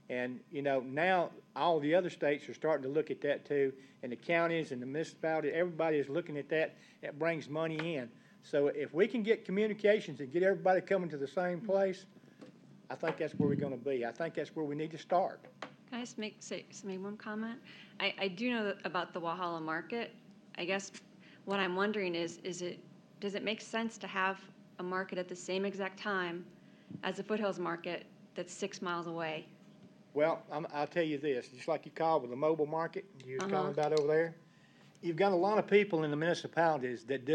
And, you know, now all the other states are starting to look at that too, and the counties and the municipalities, everybody is looking at that. That brings money in. So if we can get communications and get everybody coming to the same place, I think that's where we're gonna be. I think that's where we need to start. Can I just make one comment? I do know about the Walhalla Market. I guess what I'm wondering is does it make sense to have a market at the same exact time as the Foothills Market that's 6 miles away? Well, I'll tell you this, just like you called with the mobile market, you was talking about over there, you've got a lot of people in the municipalities that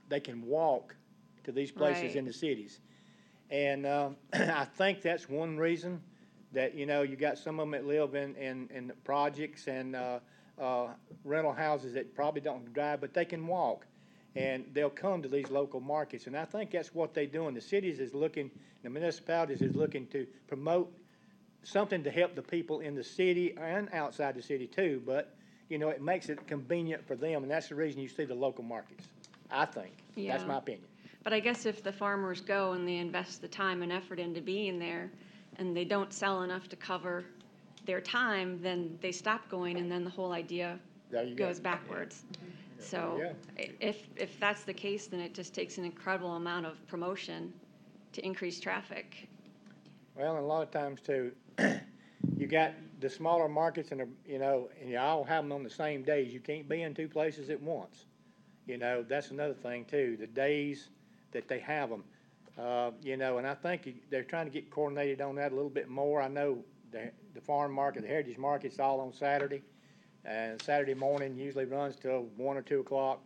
they can walk to these places in the cities. And I think that's one reason that, you know, you got some of them that live in projects and rental houses that probably don't drive, but they can walk. And they'll come to these local markets. And I think that's what they're doing. The cities is looking, the municipalities is looking to promote something to help the people in the city and outside the city too, but, you know, it makes it convenient for them, and that's the reason you see the local markets, I think. Yeah. That's my opinion. But I guess if the farmers go and they invest the time and effort into being there, and they don't sell enough to cover their time, then they stop going, and then the whole idea goes backwards. So if that's the case, then it just takes an incredible amount of promotion to increase traffic. Well, and a lot of times too, you got the smaller markets and, you know, and you all have them on the same days. You can't be in two places at once. You know, that's another thing too, the days that they have them. You know, and I think they're trying to get coordinated on that a little bit more. I know the farm market, the heritage market's all on Saturday. And Saturday morning usually runs till 1 or 2 o'clock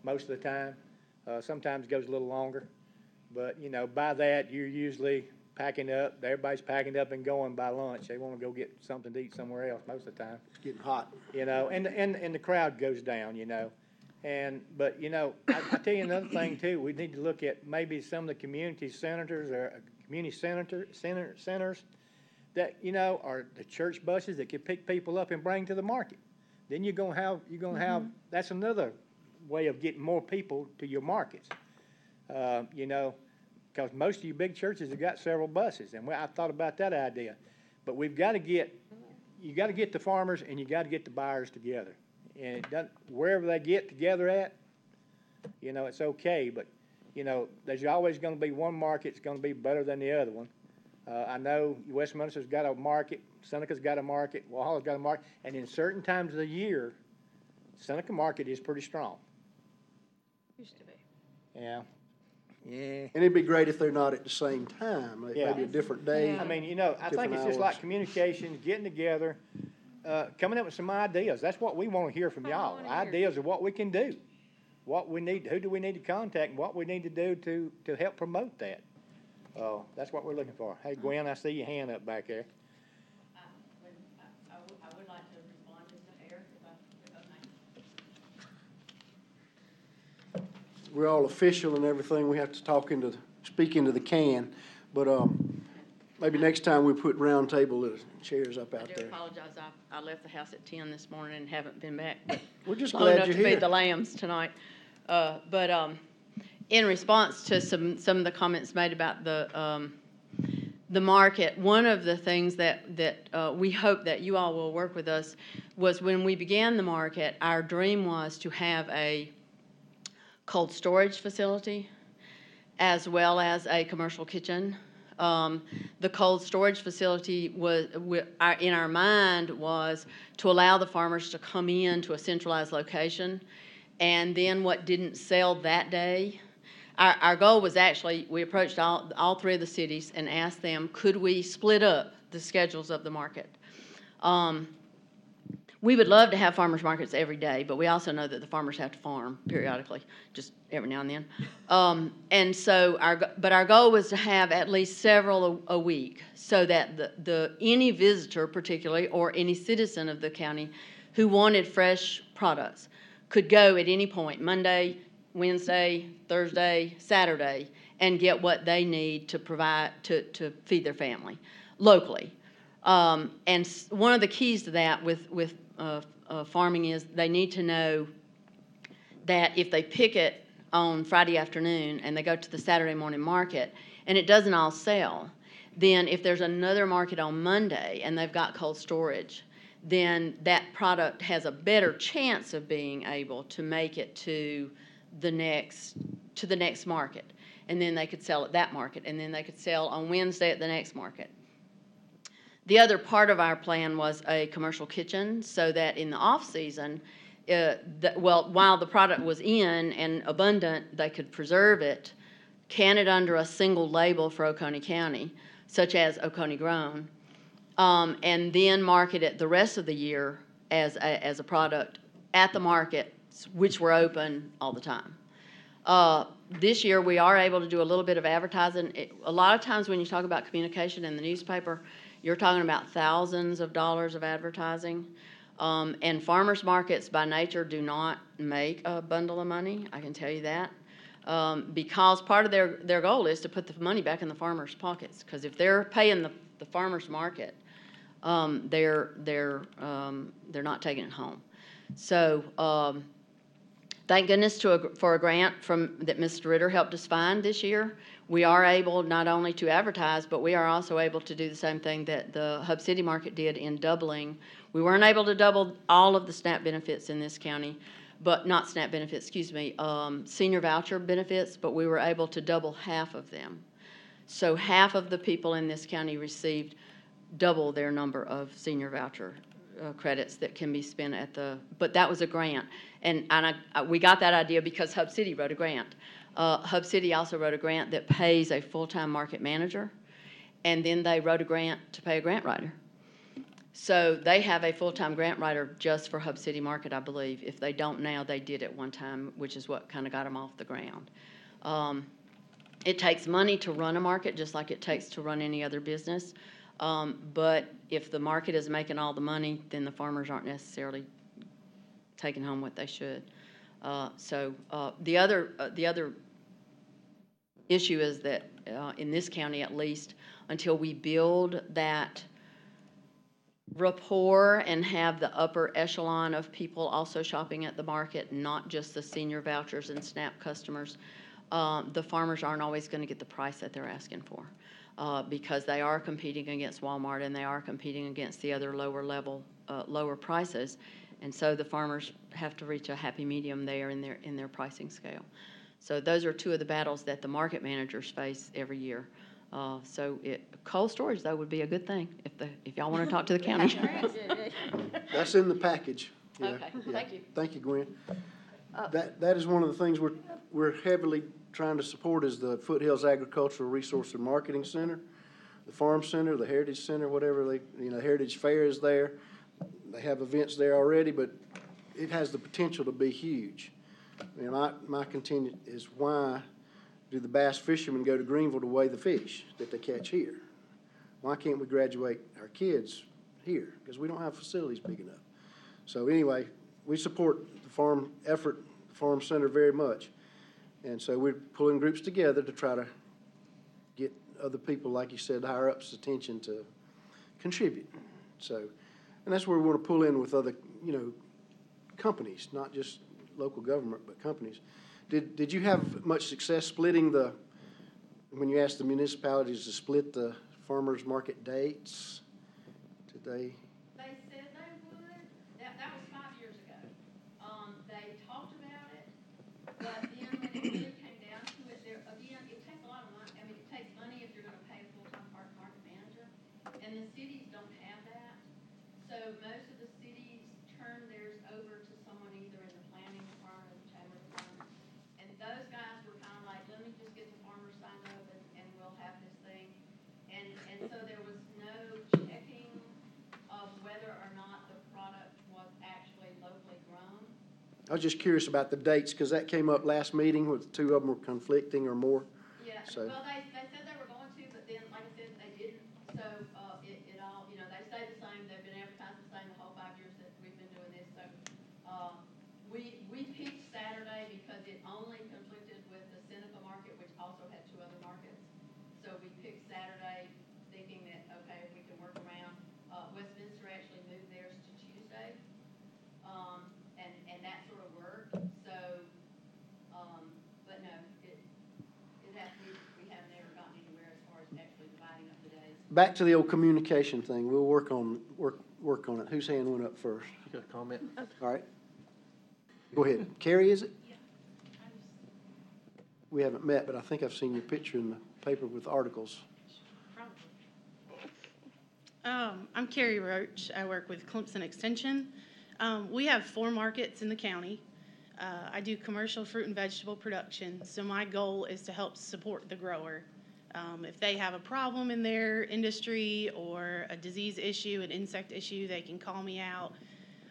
most of the time. Sometimes it goes a little longer. But, you know, by that, you're usually packing up. Everybody's packing up and going by lunch. They want to go get something to eat somewhere else most of the time. It's getting hot. You know, and the crowd goes down, you know. But, you know, I tell you another thing, too. We need to look at maybe some of the community senators or community centers that, you know, are the church buses that can pick people up and bring to the market. Then you're going to have, that's another way of getting more people to your markets. You know, because most of you big churches have got several buses, and I thought about that idea. But you got to get the farmers and you got to get the buyers together. And it doesn't, wherever they get together at, you know, it's okay. But, you know, there's always going to be one market that's going to be better than the other one. I know Westminster's got a market, Seneca's got a market, Walhalla's got a market, and in certain times of the year, Seneca market is pretty strong. Used to be. Yeah. Yeah. And it'd be great if they're not at the same time, like maybe a different day. I mean, you know, I think it's just like communication, getting together, coming up with some ideas. That's what we want to hear from y'all. Ideas of what we can do, what we need, who do we need to contact, and what we need to do to help promote that. That's what we're looking for. Hey, Gwen, I see your hand up back there. I would like to respond to Eric if I may. We're all official and everything. We have to speak into the can. But maybe next time we put round table chairs up out I do there. apologize. I left the house at 10 this morning and haven't been back. We're just long glad enough you're to here. feed the lambs tonight. But in response to some of the comments made about the market, one of the things that we hope that you all will work with us was when we began the market, our dream was to have a cold storage facility as well as a commercial kitchen. The cold storage facility was, in our mind, was to allow the farmers to come in to a centralized location, and then what didn't sell that day. Our goal was actually, we approached all three of the cities and asked them, could we split up the schedules of the market? We would love to have farmers markets every day, but we also know that the farmers have to farm periodically, just every now and then. And so our goal was to have at least several a week, so that any visitor particularly, or any citizen of the county who wanted fresh products could go at any point, Monday, Wednesday, Thursday, Saturday, and get what they need to provide, to feed their family locally. One of the keys to that with farming is they need to know that if they pick it on Friday afternoon and they go to the Saturday morning market and it doesn't all sell, then if there's another market on Monday and they've got cold storage, then that product has a better chance of being able to make it to the next market. And then they could sell at that market, and then they could sell on Wednesday at the next market. The other part of our plan was a commercial kitchen, so that in the off-season, while the product was in and abundant, they could preserve it, can it under a single label for Oconee County, such as Oconee Grown, and then market it the rest of the year as a product at the markets, which were open all the time. This year, we are able to do a little bit of advertising. A lot of times when you talk about communication in the newspaper, you're talking about thousands of dollars of advertising. And farmers markets by nature do not make a bundle of money, I can tell you that. Because part of their goal is to put the money back in the farmers' pockets. Because if they're paying the farmers market, they're not taking it home. So thank goodness for a grant that Mr. Ritter helped us find this year. We are able not only to advertise, but we are also able to do the same thing that the Hub City Market did in doubling. We weren't able to double all of the SNAP benefits in this county, but not SNAP benefits, excuse me, senior voucher benefits, but we were able to double half of them. So half of the people in this county received double their number of senior voucher credits that can be spent but that was a grant. And we got that idea because Hub City wrote a grant. Hub City also wrote a grant that pays a full-time market manager, and then they wrote a grant to pay a grant writer. So they have a full-time grant writer just for Hub City Market, I believe. If they don't now, they did at one time, which is what kind of got them off the ground. It takes money to run a market, just like it takes to run any other business. But if the market is making all the money, then the farmers aren't necessarily taking home what they should. The other issue is that in this county, at least, until we build that rapport and have the upper echelon of people also shopping at the market, not just the senior vouchers and SNAP customers, the farmers aren't always going to get the price that they're asking for. Because they are competing against Walmart and they are competing against the other lower prices, and so the farmers have to reach a happy medium there in their pricing scale. So those are two of the battles that the market managers face every year. Cold storage though would be a good thing if y'all want to talk to the county. That's in the package. Yeah, Okay, yeah. thank you. Thank you, Gwen. That is one of the things we're heavily trying to support is the Foothills Agricultural Resource and Marketing Center, the Farm Center, the Heritage Center, whatever Heritage Fair is there. They have events there already, but it has the potential to be huge. And my contention is, why do the bass fishermen go to Greenville to weigh the fish that they catch here? Why can't we graduate our kids here? Because we don't have facilities big enough. So anyway, we support the farm effort, the Farm Center very much. And so we're pulling groups together to try to get other people, like you said, higher up's attention to contribute. So, and that's where we want to pull in with other, companies, not just local government, but companies. Did you have much success splitting when you asked the municipalities to split the farmers market dates? Did they? They said they would. That was 5 years ago. They talked about it, but then when it really came down to it, again, it takes a lot of money. I mean, it takes money if you're going to pay a full-time market manager, and the cities don't have that. So most of the cities turn theirs over to someone either in the planning department or the chamber department, and those guys were kind of like, let me just get the farmers signed up and we'll have this thing. And so there was no checking of whether or not the product was actually locally grown. I was just curious about the dates, because that came up last meeting with two of them were conflicting or more. Yeah, So. well, they said they were going to, but then, like I said, they didn't. So it all, they stay the same. They've been advertised the same the whole 5 years that we've been doing this. back to the old communication thing. We'll work on it. Whose hand went up first? You got a comment? All right. Go ahead. Carrie, is it? We haven't met, but I think I've seen your picture in the paper with articles. I'm Carrie Roach. I work with Clemson Extension. We have 4 markets in the county. I do commercial fruit and vegetable production, so my goal is to help support the grower. If they have a problem in their industry or a disease issue, an insect issue, they can call me out.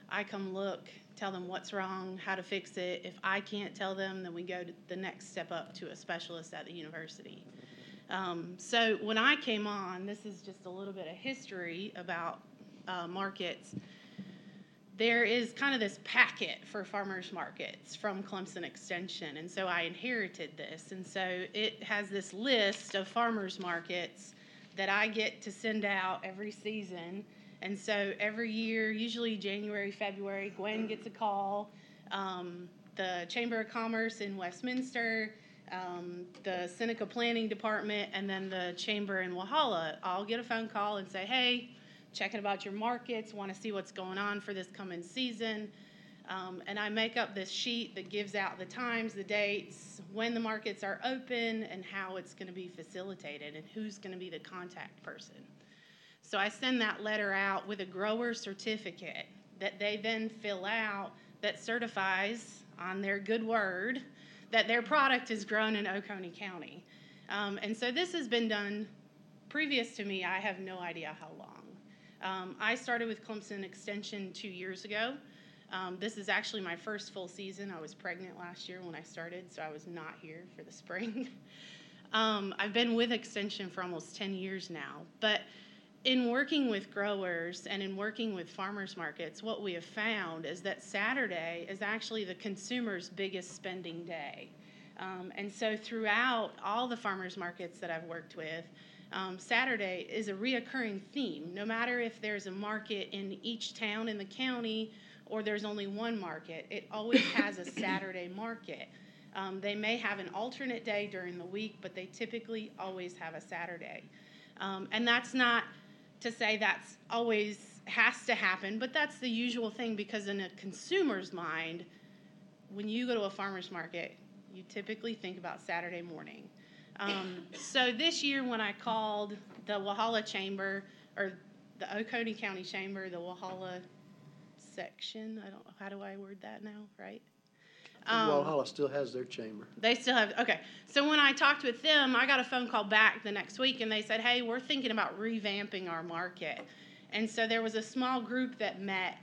I come look, tell them what's wrong, how to fix it. If I can't tell them, then we go to the next step up to a specialist at the university. So when I came on, this is just a little bit of history about markets. There is kind of this packet for farmers markets from Clemson Extension, and so I inherited this. And so it has this list of farmers markets that I get to send out every season. And so every year, usually January, February, Gwen gets a call. The Chamber of Commerce in Westminster, the Seneca Planning Department, and then the Chamber in Walhalla all get a phone call and say, hey, checking about your markets, want to see what's going on for this coming season. And I make up this sheet that gives out the times, the dates, when the markets are open, and how it's going to be facilitated, and who's going to be the contact person. So I send that letter out with a grower certificate that they then fill out that certifies on their good word that their product is grown in Oconee County. And so this has been done previous to me. I have no idea how long. I started with Clemson Extension 2 years ago. This is actually my first full season. I was pregnant last year when I started, so I was not here for the spring. I've been with Extension for almost 10 years now. But in working with growers and in working with farmers markets, what we have found is that Saturday is actually the consumer's biggest spending day. And so throughout all the farmers markets that I've worked with, Saturday is a reoccurring theme. No matter if there's a market in each town in the county or there's only one market, it always has a Saturday market. They may have an alternate day during the week, but they typically always have a Saturday. And that's not to say that's always has to happen, but that's the usual thing, because in a consumer's mind, when you go to a farmer's market, you typically think about Saturday morning. So this year when I called the Walhalla Chamber, or the Oconee County Chamber, the Walhalla section, I don't know, how do I word that now, right? Walhalla still has their chamber. They still have, okay. So when I talked with them, I got a phone call back the next week, and they said, hey, we're thinking about revamping our market. And so there was a small group that met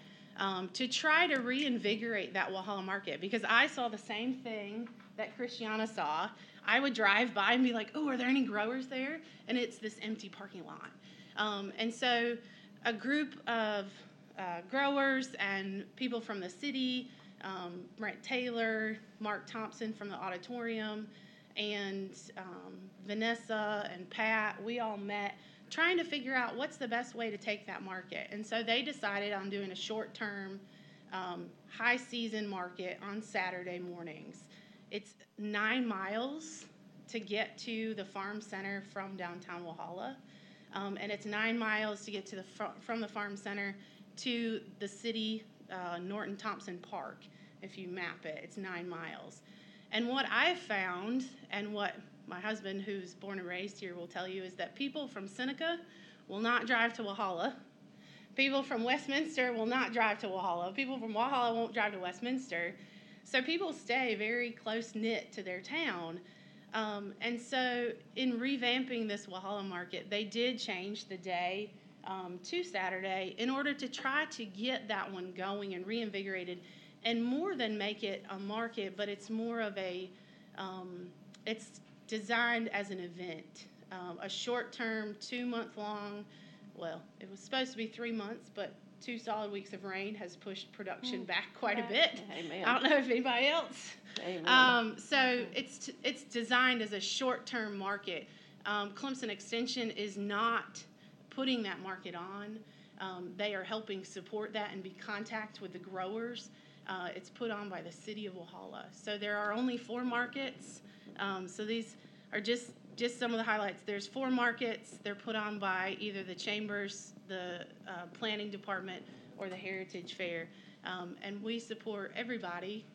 to try to reinvigorate that Walhalla market, because I saw the same thing that Christiana saw. I would drive by and be like, oh, are there any growers there? And it's this empty parking lot. And so a group of growers and people from the city, Brent Taylor, Mark Thompson from the auditorium, and Vanessa and Pat, we all met trying to figure out what's the best way to take that market. And so they decided on doing a short-term, high-season market on Saturday mornings. It's 9 miles to get to the farm center from downtown Walhalla, and it's 9 miles to get to from the farm center to the city Norton Thompson Park. If you map it, it's 9 miles. And what I've found, and what my husband, who's born and raised here, will tell you, is that people from Seneca will not drive to Walhalla. People from Westminster will not drive to Walhalla. People from Walhalla won't drive to Westminster. So people stay very close-knit to their town. And so in revamping this Walhalla market, they did change the day to Saturday in order to try to get that one going and reinvigorated, and more than make it a market, but it's more of a, it's designed as an event, a short-term, 2-month-long, well, it was supposed to be 3 months, but 2 solid weeks of rain has pushed production back quite a bit. Amen. I don't know if anybody else. Amen. So it's designed as a short-term market. Clemson Extension is not putting that market on. They are helping support that and be in contact with the growers. It's put on by the city of Walhalla. So there are only 4 markets. So these are just just some of the highlights. There's 4 markets. They're put on by either the chambers, the planning department, or the Heritage Fair. And we support everybody.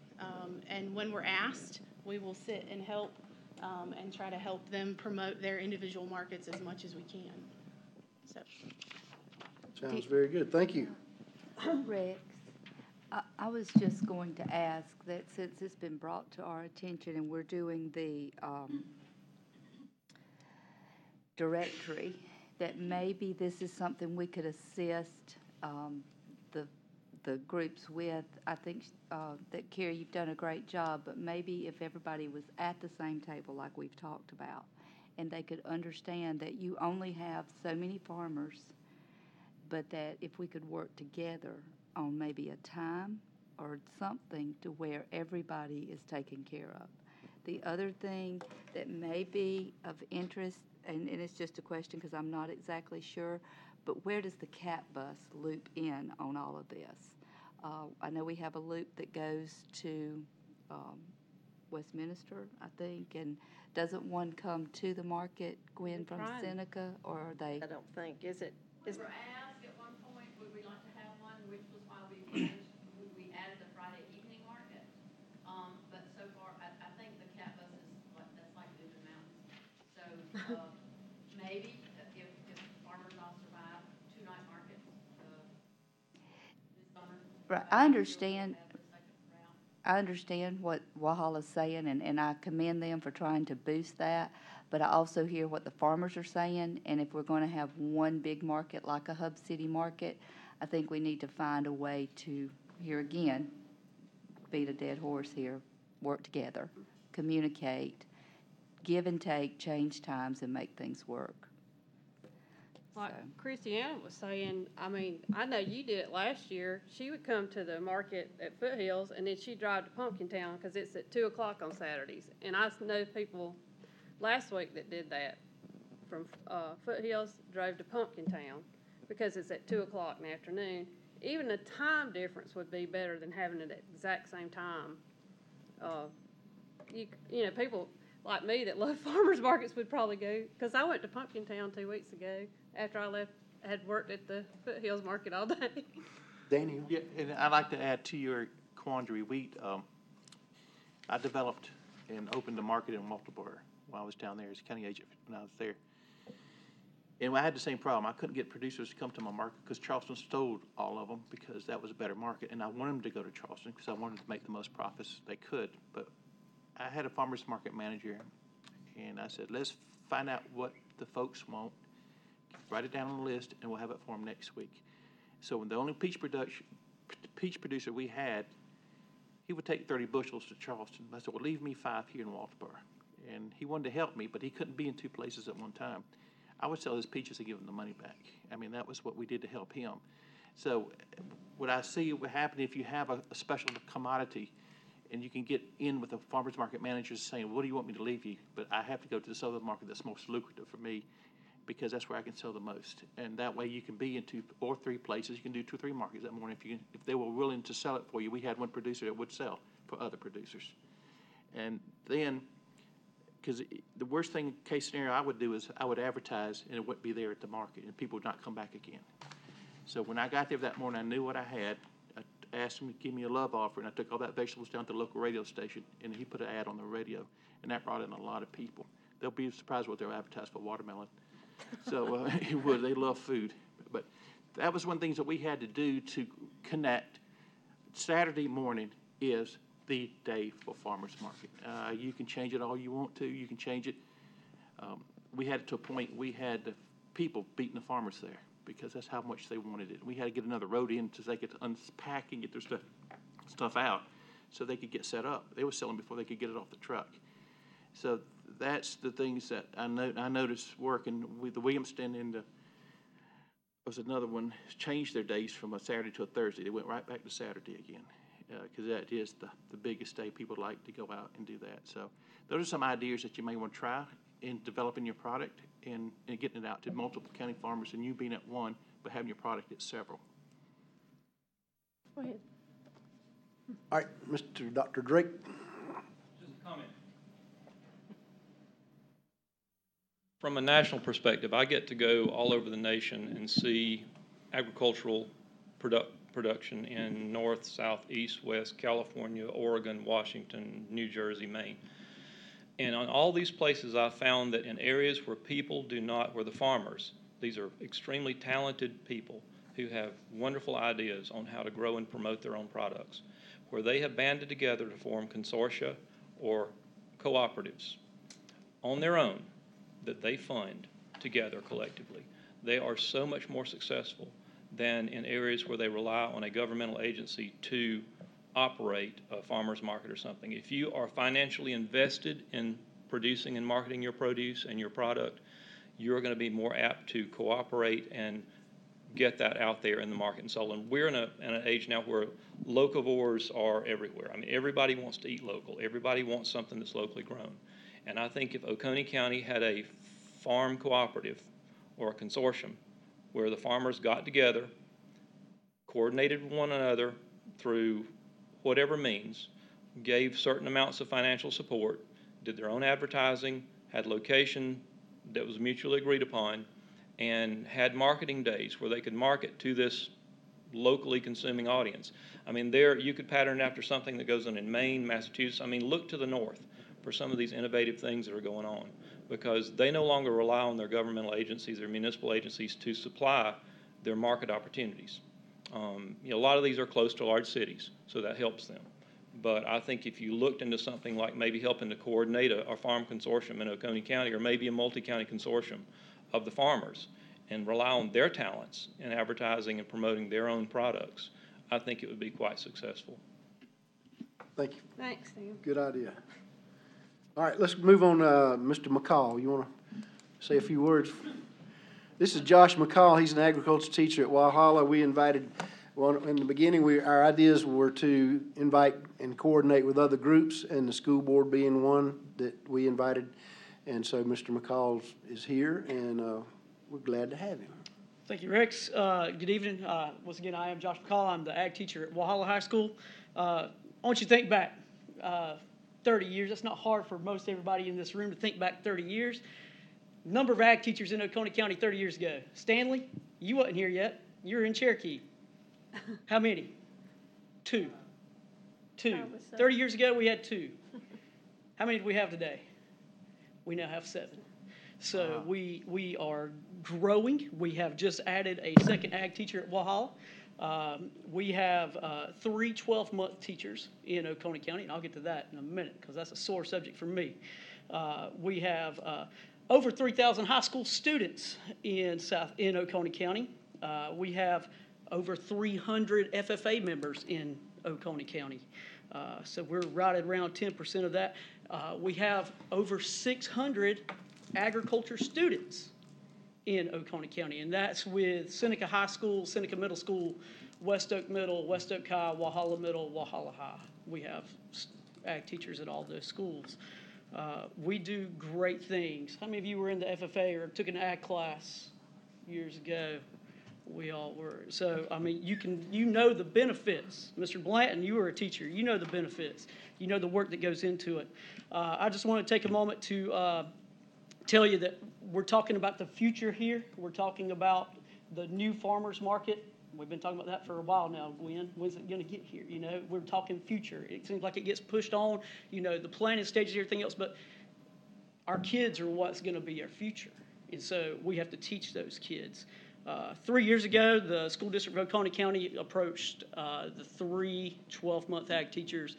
And when we're asked, we will sit and help and try to help them promote their individual markets as much as we can. So. Sounds very good. Thank you. Rex, I was just going to ask that since it's been brought to our attention and we're doing the directory, that maybe this is something we could assist the groups with. I think that, Carrie, you've done a great job, but maybe if everybody was at the same table like we've talked about, and they could understand that you only have so many farmers, but that if we could work together on maybe a time or something to where everybody is taken care of. The other thing that may be of interest, and it's just a question because I'm not exactly sure, but where does the CAT bus loop in on all of this? I know we have a loop that goes to Westminster, I think, and doesn't one come to the market, Gwen, from trying. Seneca, or are they? I don't think, is it? We were asked at one point, would we like to have one, which was why we added the Friday evening market. But so far, I think the cat bus is, that's like moving mountains. So, maybe if farmers all survive 2-night markets, this summer. Right, I understand what Wahala's saying, and I commend them for trying to boost that, but I also hear what the farmers are saying, and if we're going to have one big market like a Hub City market, I think we need to find a way to, here again, beat a dead horse here, work together, communicate, give and take, change times, and make things work. Like Christiana was saying, I mean, I know you did it last year. She would come to the market at Foothills, and then she'd drive to Pumpkin Town because it's at 2 o'clock on Saturdays. And I know people last week that did that from Foothills, drove to Pumpkin Town because it's at 2 o'clock in the afternoon. Even the time difference would be better than having it at the exact same time. You know, people like me that love farmers markets would probably go, because I went to Pumpkin Town 2 weeks ago after I had worked at the Foothills Market all day. Danny? Yeah, and I'd like to add to your quandary. I developed and opened a market in Walterboro while I was down there as a county agent when I was there. And I had the same problem. I couldn't get producers to come to my market because Charleston stole all of them because that was a better market. And I wanted them to go to Charleston because I wanted to make the most profits they could. But I had a farmer's market manager, and I said, let's find out what the folks want, write it down on the list, and we'll have it for them next week. So when the only peach producer we had, he would take 30 bushels to Charleston. I said, well, leave me 5 here in Walterboro. And he wanted to help me, but he couldn't be in 2 places at one time. I would sell his peaches and give him the money back. I mean, that was what we did to help him. So what I see would happen if you have a special commodity and you can get in with the farmer's market managers saying, what do you want me to leave you? But I have to go to this other market that's most lucrative for me because that's where I can sell the most. And that way you can be in 2 or 3 places. You can do 2 or 3 markets that morning if they were willing to sell it for you. We had one producer that would sell for other producers. And then, because the worst thing, case scenario I would do is I would advertise and it wouldn't be there at the market and people would not come back again. So when I got there that morning, I knew what I had. I asked him to give me a love offer, and I took all that vegetables down to the local radio station, and he put an ad on the radio, and that brought in a lot of people. They'll be surprised what they're advertised for watermelon. So it would. They love food. But that was one of the things that we had to do to connect. Saturday morning is the day for farmers market. You can change it all you want to. You can change it. We had it to a point we had the people beating the farmers there because that's how much they wanted it. We had to get another road in so they could unpack and get their stuff out so they could get set up. They were selling before they could get it off the truck. So that's the things that I noticed working with the Williamston and was another one, changed their days from a Saturday to a Thursday. They went right back to Saturday again because that is the biggest day people like to go out and do that. So those are some ideas that you may want to try in developing your product and getting it out to multiple county farmers and you being at one, but having your product at several. Go ahead. All right, Dr. Drake. Just a comment. From a national perspective, I get to go all over the nation and see agricultural production in North, South, East, West, California, Oregon, Washington, New Jersey, Maine. And on all these places, I found that in areas where people do not, where the farmers, these are extremely talented people who have wonderful ideas on how to grow and promote their own products, where they have banded together to form consortia or cooperatives on their own that they fund together collectively. They are so much more successful than in areas where they rely on a governmental agency to operate a farmer's market or something. If you are financially invested in producing and marketing your produce and your product, you're going to be more apt to cooperate and get that out there in the market and so on. We're in an age now where locavores are everywhere. I mean, everybody wants to eat local. Everybody wants something that's locally grown. And I think if Oconee County had a farm cooperative or a consortium where the farmers got together, coordinated with one another through whatever means, gave certain amounts of financial support, did their own advertising, had location that was mutually agreed upon, and had marketing days where they could market to this locally consuming audience. I mean, there you could pattern after something that goes on in Maine, Massachusetts. I mean, look to the north for some of these innovative things that are going on, because they no longer rely on their governmental agencies, their municipal agencies to supply their market opportunities. You know, a lot of these are close to large cities, so that helps them. But I think if you looked into something like maybe helping to coordinate a farm consortium in Oconee County, or maybe a multi-county consortium of the farmers, and rely on their talents in advertising and promoting their own products, I think it would be quite successful. Thank you. Thanks, Sam. Good idea. All right, let's move on. Mr. McCall, you want to say a few words? This is Josh McCall. He's an agriculture teacher at Walhalla. We invited, well, in the beginning, our ideas were to invite and coordinate with other groups, and the school board being one that we invited. And so Mr. McCall is here, and we're glad to have him. Thank you, Rex. Good evening. Once again, I am Josh McCall. I'm the ag teacher at Walhalla High School. I want you to think back 30 years. That's not hard for most everybody in this room to think back 30 years. Number of ag teachers in Oconee County 30 years ago. Stanley, you wasn't here yet. You were in Cherokee. How many? Two. 30 years ago, we had 2. How many do we have today? We now have 7. So we are growing. We have just added a second ag teacher at Walhalla. We have 3 12-month teachers in Oconee County, and I'll get to that in a minute because that's a sore subject for me. We have over 3,000 high school students in Oconee County. We have over 300 FFA members in Oconee County. So we're right at around 10% of that. We have over 600 agriculture students in Oconee County, and that's with Seneca High School, Seneca Middle School, West Oak Middle, West Oak High, Walhalla Middle, Walhalla High. We have ag teachers at all those schools. We do great things. How many of you were in the FFA or took an ag class years ago? We all were. So, I mean, you know the benefits. Mr. Blanton, you were a teacher. You know the benefits. You know the work that goes into it. I just want to take a moment to tell you that we're talking about the future here. We're talking about the new farmers market. We've been talking about that for a while now, Gwen. When's it going to get here? You know, we're talking future. It seems like it gets pushed on, you know, the planning stages, everything else, but our kids are what's going to be our future. And so we have to teach those kids. 3 years ago, the school district of Oconee County approached the 3 12-month ag teachers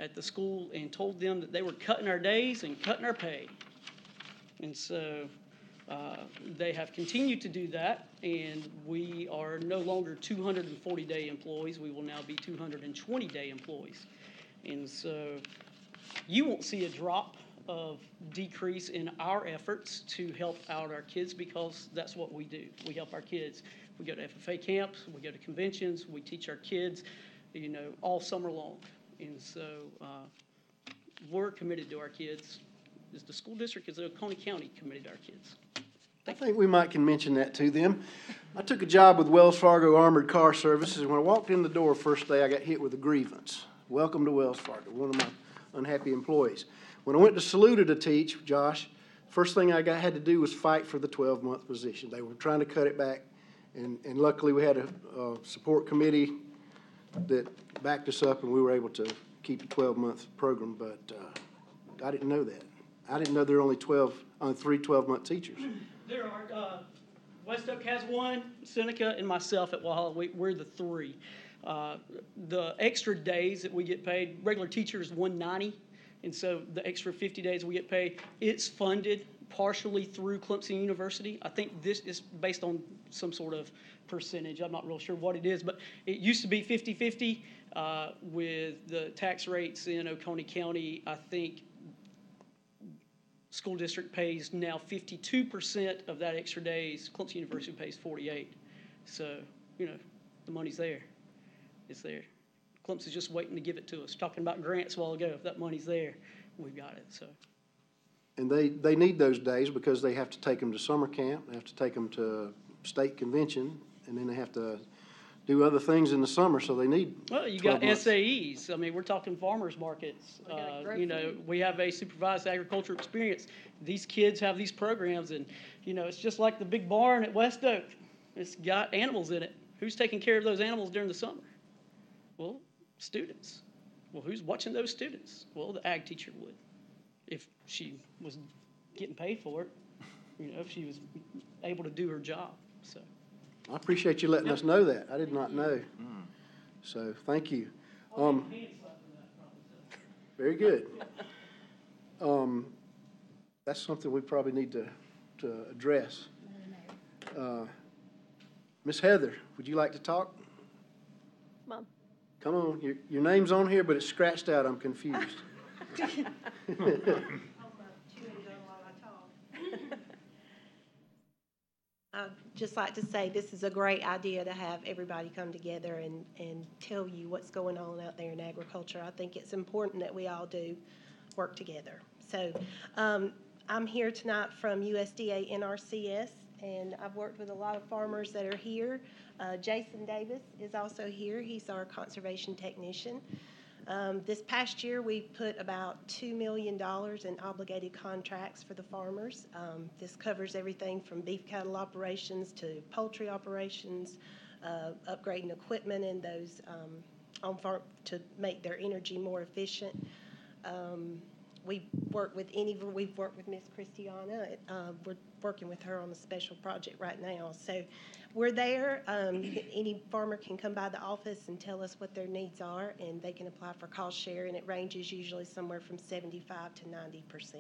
at the school and told them that they were cutting our days and cutting our pay. And so they have continued to do that, and we are no longer 240-day employees. We will now be 220-day employees. And so you won't see a drop of decrease in our efforts to help out our kids, because that's what we do. We help our kids. We go to FFA camps, we go to conventions, we teach our kids, you know, all summer long. And so we're committed to our kids. Is the school district, is Oconee County committed to our kids? I think we might can mention that to them. I took a job with Wells Fargo Armored Car Services, and when I walked in the door first day, I got hit with a grievance. Welcome to Wells Fargo, one of my unhappy employees. When I went to Saluda to teach, Josh, first thing had to do was fight for the 12-month position. They were trying to cut it back, and luckily we had a support committee that backed us up, and we were able to keep a 12-month program, but I didn't know that. I didn't know there were only 3 12-month teachers. There are, West Oak has one, Seneca and myself at Walhalla, we're the 3. The extra days that we get paid, regular teacher is $190, and so the extra 50 days we get paid, it's funded partially through Clemson University. I think this is based on some sort of percentage. I'm not real sure what it is, but it used to be 50-50 with the tax rates in Oconee County. I think school district pays now 52% of that extra days. Clemson University pays 48%. So, you know, the money's there. It's there. Clemson's just waiting to give it to us. Talking about grants a while ago. If that money's there, we've got it. So. And they need those days because they have to take them to summer camp, they have to take them to state convention, and then they have to do other things in the summer, so they need. Well, you 12 got months. SAEs. I mean, we're talking farmers markets. You know, we have a supervised agriculture experience. These kids have these programs, and, you know, it's just like the big barn at West Oak. It's got animals in it. Who's taking care of those animals during the summer? Well, students. Well, who's watching those students? Well, the ag teacher would, if she was getting paid for it, you know, if she was able to do her job, so. I appreciate you letting us know that. I did not know. So, thank you. Very good. That's something we probably need to address. Ms. Heather, would you like to talk? Mom. Come on, your name's on here, but it's scratched out. I'm confused. I'd just like to say this is a great idea to have everybody come together and tell you what's going on out there in agriculture. I think it's important that we all do work together. So I'm here tonight from USDA NRCS, and I've worked with a lot of farmers that are here. Jason Davis is also here. He's our conservation technician. This past year, we put about $2 million in obligated contracts for the farmers. This covers everything from beef cattle operations to poultry operations, upgrading equipment in those on farm to make their energy more efficient. We've worked with Miss Christiana. We're working with her on a special project right now. So we're there. Any farmer can come by the office and tell us what their needs are, and they can apply for cost share, and it ranges usually somewhere from 75 to 90%.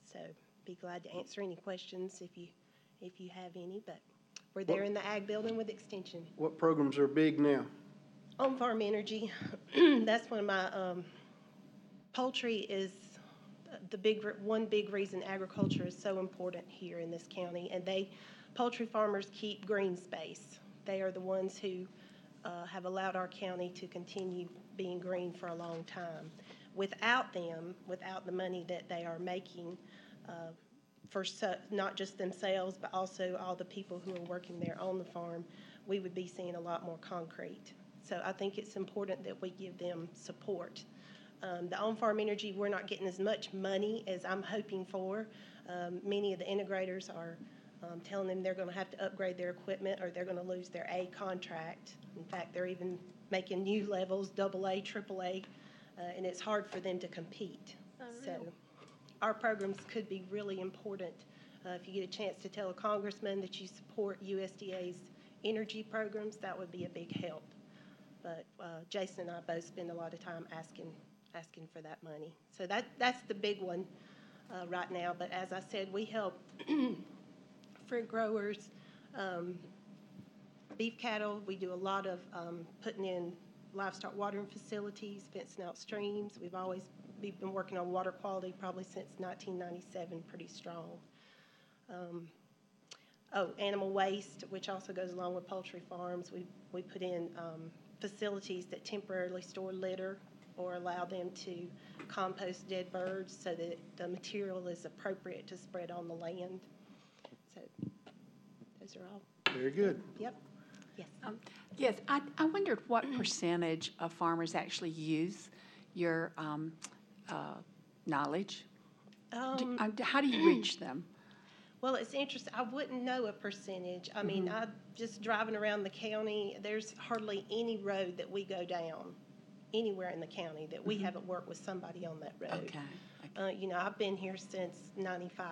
So be glad to answer any questions if you have any, but we're there in the Ag Building with Extension. What programs are big now? On-farm energy, that's one of my, poultry is one big reason agriculture is so important here in this county, and poultry farmers keep green space. They are the ones who have allowed our county to continue being green for a long time. Without them, without the money that they are making for not just themselves, but also all the people who are working there on the farm, we would be seeing a lot more concrete. So I think it's important that we give them support. The on-farm energy, we're not getting as much money as I'm hoping for. Many of the integrators are telling them they're going to have to upgrade their equipment or they're going to lose their A contract. In fact, they're even making new levels, AA, AAA, and it's hard for them to compete. So our programs could be really important. If you get a chance to tell a congressman that you support USDA's energy programs, that would be a big help. But Jason and I both spend a lot of time asking for that money. So that's the big one right now. But as I said, we help fruit growers, beef cattle. We do a lot of putting in livestock watering facilities, fencing out streams. We've been working on water quality probably since 1997, pretty strong. Animal waste, which also goes along with poultry farms. We put in facilities that temporarily store litter or allow them to compost dead birds so that the material is appropriate to spread on the land. So those are all. Very good. Yep. Yes. Yes, I wondered what percentage of farmers actually use your knowledge. How do you reach them? Well, it's interesting. I wouldn't know a percentage. I mean, I just driving around the county, there's hardly any road that we go down anywhere in the county that we haven't worked with somebody on that road. Okay. You know, I've been here since '95.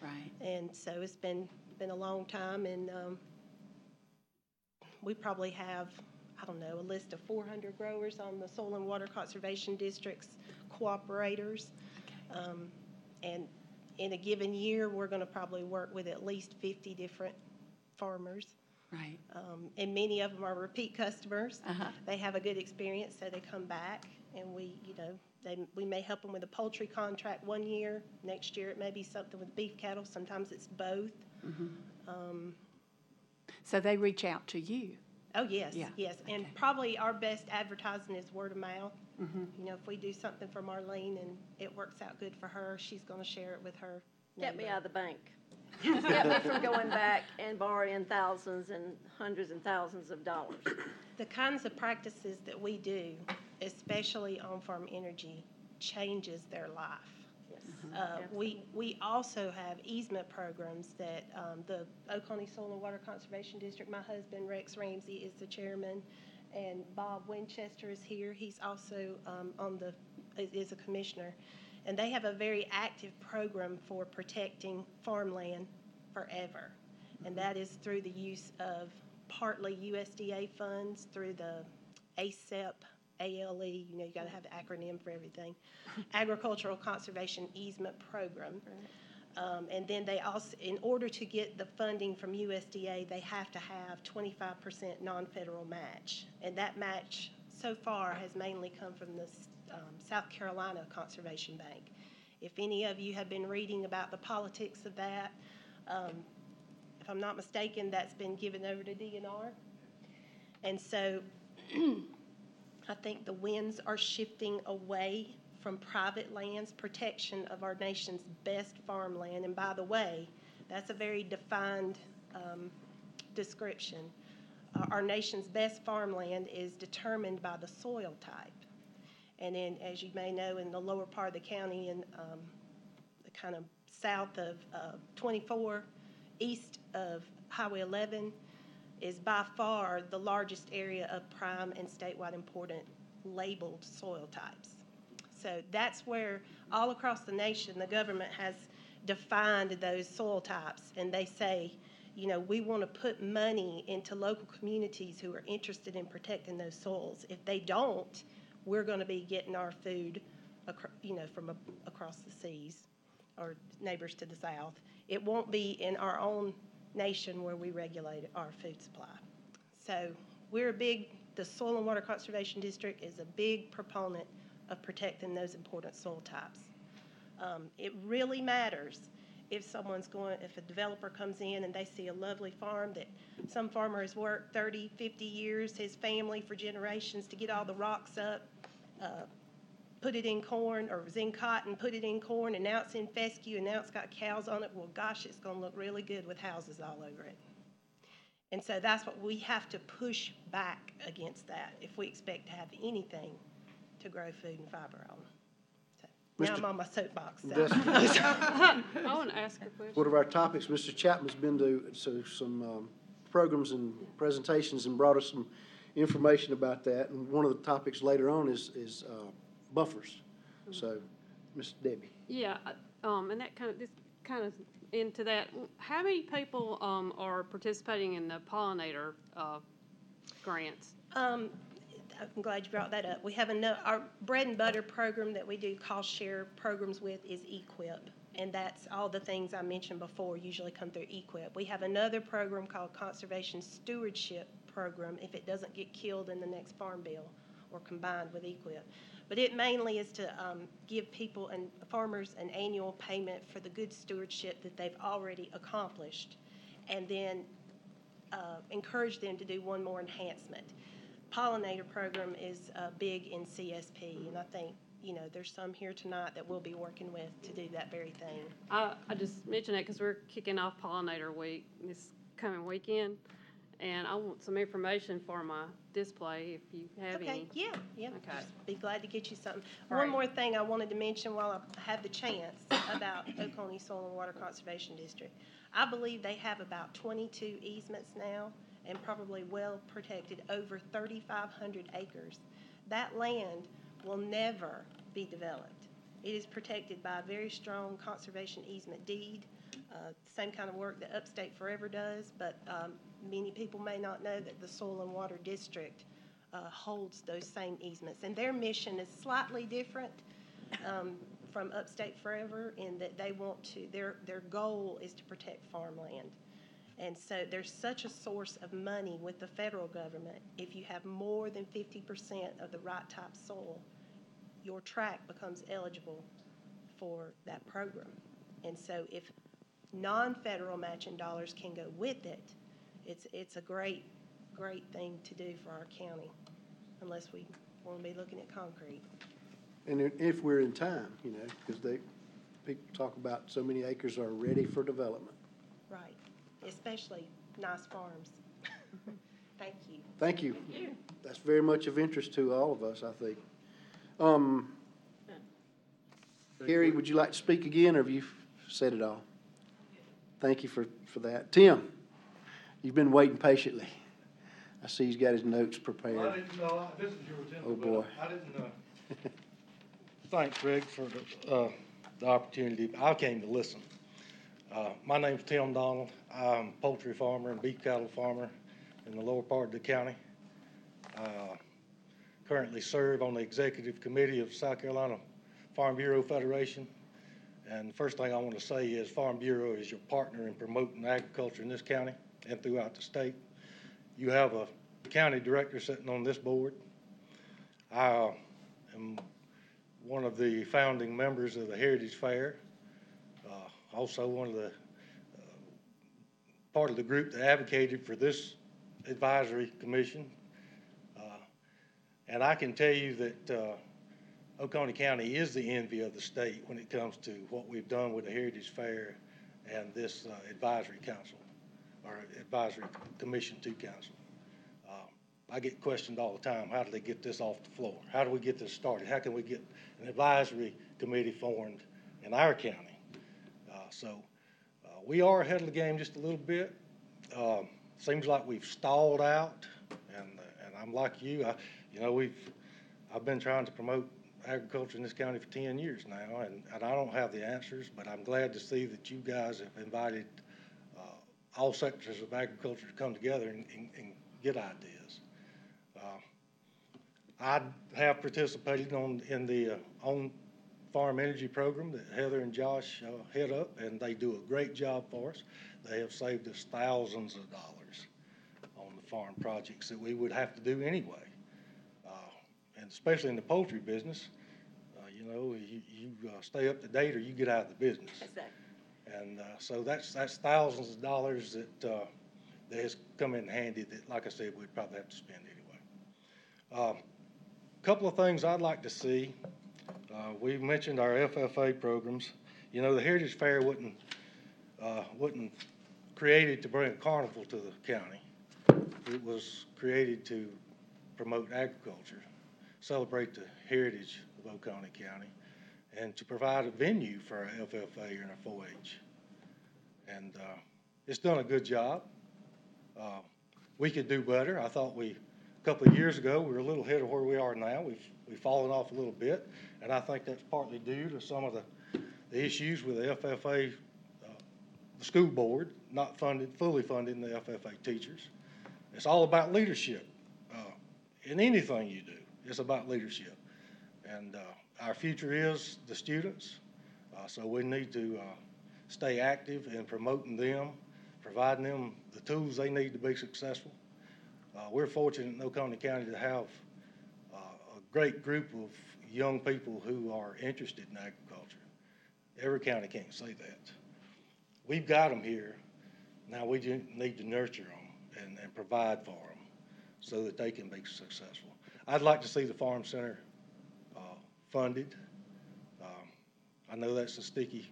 Right. And so it's been a long time, and we probably have, I don't know, a list of 400 growers on the Soil and Water Conservation District's cooperators. And in a given year, we're going to probably work with at least 50 different farmers. Right. And many of them are repeat customers. They have a good experience, so they come back, and we, you know, we may help them with a poultry contract one year. Next year, it may be something with beef cattle. Sometimes it's both. So they reach out to you? Oh, yes, Yeah. yes. And probably our best advertising is word of mouth. You know, if we do something for Marlene and it works out good for her, she's going to share it with her Get me neighbor. out of the bank. Get me from going back and borrowing thousands and hundreds and thousands of dollars. The kinds of practices that we do, especially on farm energy, changes their life. We also have easement programs that the Oconee Soil and Water Conservation District, my husband Rex Ramsey is the chairman, and Bob Winchester is here. He's also is a commissioner. And they have a very active program for protecting farmland forever. And that is through the use of partly USDA funds, through the ASEP, ALE, you know, you got to have the acronym for everything, Agricultural Conservation Easement Program. And then they also, in order to get the funding from USDA, they have to have 25% non-federal match. And that match so far has mainly come from the South Carolina Conservation Bank. If any of you have been reading about the politics of that, if I'm not mistaken, that's been given over to DNR. And so I think the winds are shifting away from private lands, protection of our nation's best farmland. And by the way, that's a very defined description. Our nation's best farmland is determined by the soil type. And then, as you may know, in the lower part of the county, in the kind of south of 24, east of Highway 11, is by far the largest area of prime and statewide important labeled soil types. So that's where all across the nation, the government has defined those soil types, and they say, you know, we want to put money into local communities who are interested in protecting those soils. If they don't, we're going to be getting our food, you know, from across the seas or neighbors to the south. It won't be in our own nation where we regulate our food supply. So the Soil and Water Conservation District is a big proponent of protecting those important soil types. It really matters if a developer comes in and they see a lovely farm that some farmer has worked 30, 50 years, his family for generations to get all the rocks up, put it in corn, or it was in cotton, put it in corn, and now it's in fescue, and now it's got cows on it. Well, gosh, it's going to look really good with houses all over it. And so that's what we have to push back against that if we expect to have anything to grow food and fiber on. So now I'm on my soapbox. So. I want to ask a question. One of our topics, Mr. Chapman's been to some programs and presentations and brought us some information about that. And one of the topics later on is buffers. So, Ms. Debbie. Yeah, and that kind of into that. How many people are participating in the pollinator grants? I'm glad you brought that up. We have our bread and butter program that we do cost share programs with is EQIP, and that's all the things I mentioned before usually come through EQIP. We have another program called Conservation Stewardship Program if it doesn't get killed in the next farm bill or combined with EQIP. But it mainly is to give people and farmers an annual payment for the good stewardship that they've already accomplished, and then encourage them to do one more enhancement. Pollinator program is big in CSP, and I think, you know, there's some here tonight that we'll be working with to do that very thing. I just mentioned that because we're kicking off Pollinator Week this coming weekend, and I want some information for my display, if you have Okay, any. yeah, yeah. Okay. Just be glad to get you something. All One right. more thing I wanted to mention while I have the chance about Oconee Soil and Water Conservation District. I believe they have about 22 easements now and probably well protected, over 3,500 acres. That land will never be developed. It is protected by a very strong conservation easement deed. Same kind of work that Upstate Forever does, but many people may not know that the Soil and Water District holds those same easements. And their mission is slightly different from Upstate Forever in that they want to, their goal is to protect farmland. And so there's such a source of money with the federal government. If you have more than 50% of the right type soil, your tract becomes eligible for that program. And so if non-federal matching dollars can go with it, it's a great thing to do for our county, unless we want to be looking at concrete. And if we're in time, you know, because people talk about so many acres are ready for development. Right, especially nice farms. Thank you. Thank you. Thank you. That's very much of interest to all of us, I think. Gary, would you like to speak again, or have you said it all? Thank you for that. Tim, you've been waiting patiently. I see he's got his notes prepared. Well, I didn't know, this is your attempt. Oh, boy. I didn't, thanks, Greg, for the opportunity. I came to listen. My name's Tim Donald. I'm a poultry farmer and beef cattle farmer in the lower part of the county. Currently serve on the executive committee of South Carolina Farm Bureau Federation. And the first thing I want to say is Farm Bureau is your partner in promoting agriculture in this county and throughout the state. You have a county director sitting on this board. I am one of the founding members of the Heritage Fair, also one of the part of the group that advocated for this advisory commission. And I can tell you that Oconee County is the envy of the state when it comes to what we've done with the Heritage Fair and this advisory council, or advisory commission to council. I get questioned all the time, how do they get this off the floor? How do we get this started? How can we get an advisory committee formed in our county? So we are ahead of the game just a little bit. Seems like we've stalled out, and I'm like you. I've been trying to promote agriculture in this county for 10 years now, and I don't have the answers, but I'm glad to see that you guys have invited all sectors of agriculture to come together and get ideas. I have participated in the on-farm energy program that Heather and Josh head up, and they do a great job for us. They have saved us thousands of dollars on the farm projects that we would have to do anyway. And especially in the poultry business, you stay up to date or you get out of the business. Exactly. And so that's thousands of dollars that has come in handy that, like I said, we'd probably have to spend anyway. Couple of things I'd like to see. We mentioned our FFA programs. You know, the Heritage Fair wasn't created to bring a carnival to the county. It was created to promote agriculture, celebrate the heritage of Oconee County, and to provide a venue for our FFA and our 4-H. And it's done a good job. We could do better. I thought a couple of years ago, we were a little ahead of where we are now. We've fallen off a little bit, and I think that's partly due to some of the issues with the FFA, the school board not fully funding the FFA teachers. It's all about leadership. In anything you do, it's about leadership. And our future is the students, so we need to stay active in promoting them, providing them the tools they need to be successful. We're fortunate in Oconee County to have a great group of young people who are interested in agriculture. Every county can't say that. We've got them here. Now we just need to nurture them and provide for them so that they can be successful. I'd like to see the Farm Center funded. I know that's a sticky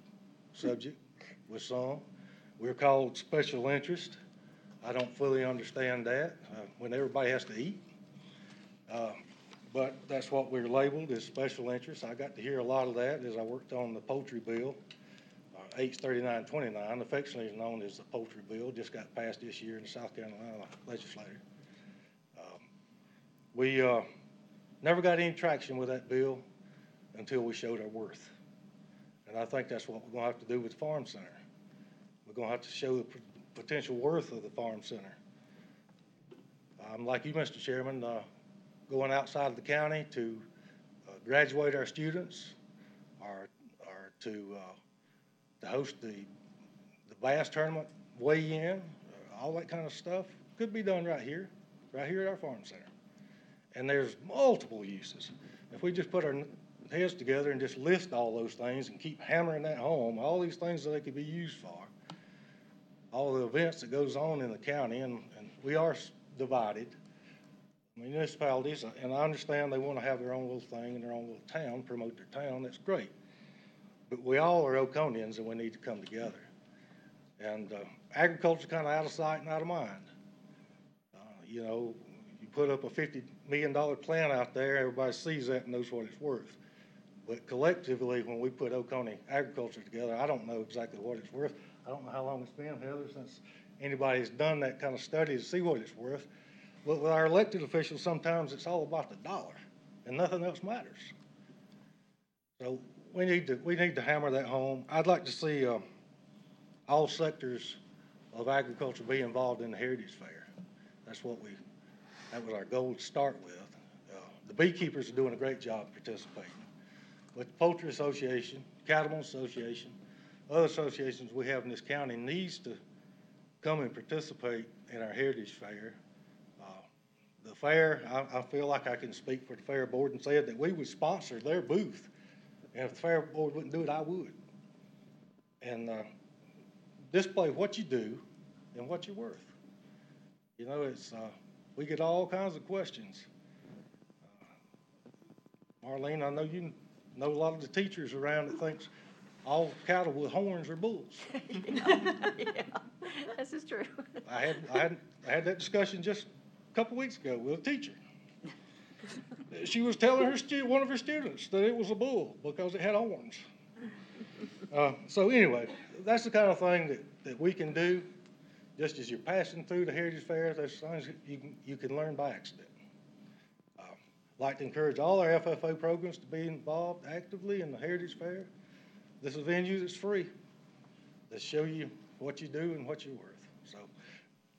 subject with some. We're called special interest. I don't fully understand that, when everybody has to eat. But that's what we're labeled as special interests. I got to hear a lot of that as I worked on the poultry bill, H3929, affectionately known as the poultry bill, just got passed this year in the South Carolina legislature. We never got any traction with that bill until we showed our worth. And I think that's what we're going to have to do with the Farm Center. We're going to have to show the potential worth of the Farm Center. Like you, Mr. Chairman, going outside of the county to graduate our students or to host the bass tournament weigh-in, all that kind of stuff could be done right here at our Farm Center. And there's multiple uses. If we just put our heads together and just list all those things and keep hammering that home, all these things that they could be used for, all the events that goes on in the county, and we are divided. Municipalities, and I understand they want to have their own little thing in their own little town, promote their town, that's great. But we all are Oconians and we need to come together. And agriculture kind of out of sight and out of mind. You know, you put up a $50 million plan out there, everybody sees that and knows what it's worth. But collectively, when we put Oconee agriculture together, I don't know exactly what it's worth. I don't know how long it's been, Heather, since anybody's done that kind of study to see what it's worth. But with our elected officials, sometimes it's all about the dollar, and nothing else matters. So we need to hammer that home. I'd like to see all sectors of agriculture be involved in the Heritage Fair. That was our goal to start with. The beekeepers are doing a great job participating. With the Poultry Association, Cattlemen's Association, other associations we have in this county needs to come and participate in our Heritage Fair. The fair, I feel like I can speak for the fair board and say that we would sponsor their booth. And if the fair board wouldn't do it, I would. And display what you do and what you're worth. You know, we get all kinds of questions. Marlene, I know you know a lot of the teachers around that thinks all cattle with horns are bulls. Yeah, this is true. I had that discussion just a couple weeks ago with a teacher. She was telling one of her students that it was a bull because it had horns. So anyway, that's the kind of thing that we can do. Just as you're passing through the Heritage Fair, there's things that you can learn by accident. I'd like to encourage all our FFO programs to be involved actively in the Heritage Fair. This is a venue that's free, that show you what you do and what you're worth. So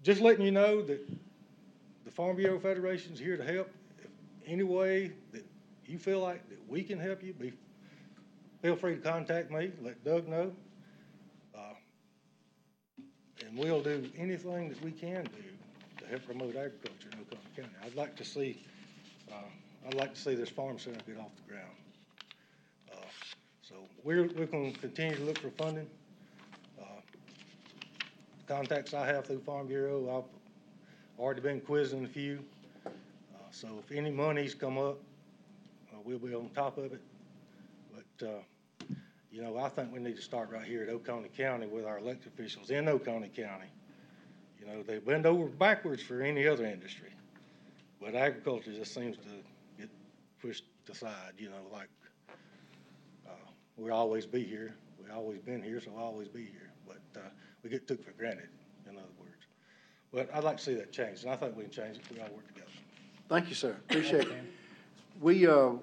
just letting you know that the Farm Bureau Federation is here to help. If any way that you feel like that we can help you, feel free to contact me, let Doug know. And we'll do anything that we can do to help promote agriculture in Oconee County. I'd like to see this farm center get off the ground. So we're going to continue to look for funding. The contacts I have through Farm Bureau, I've already been quizzing a few. So if any monies come up, we'll be on top of it. But you know, I think we need to start right here at Oconee County with our elected officials in Oconee County. You know, they bend over backwards for any other industry, but agriculture just seems to get pushed aside, you know, like we'll always be here. We've always been here, so we'll always be here. But we get took for granted, in other words. But I'd like to see that change, and I think we can change it if we all work together. Thank you, sir. Appreciate it. We are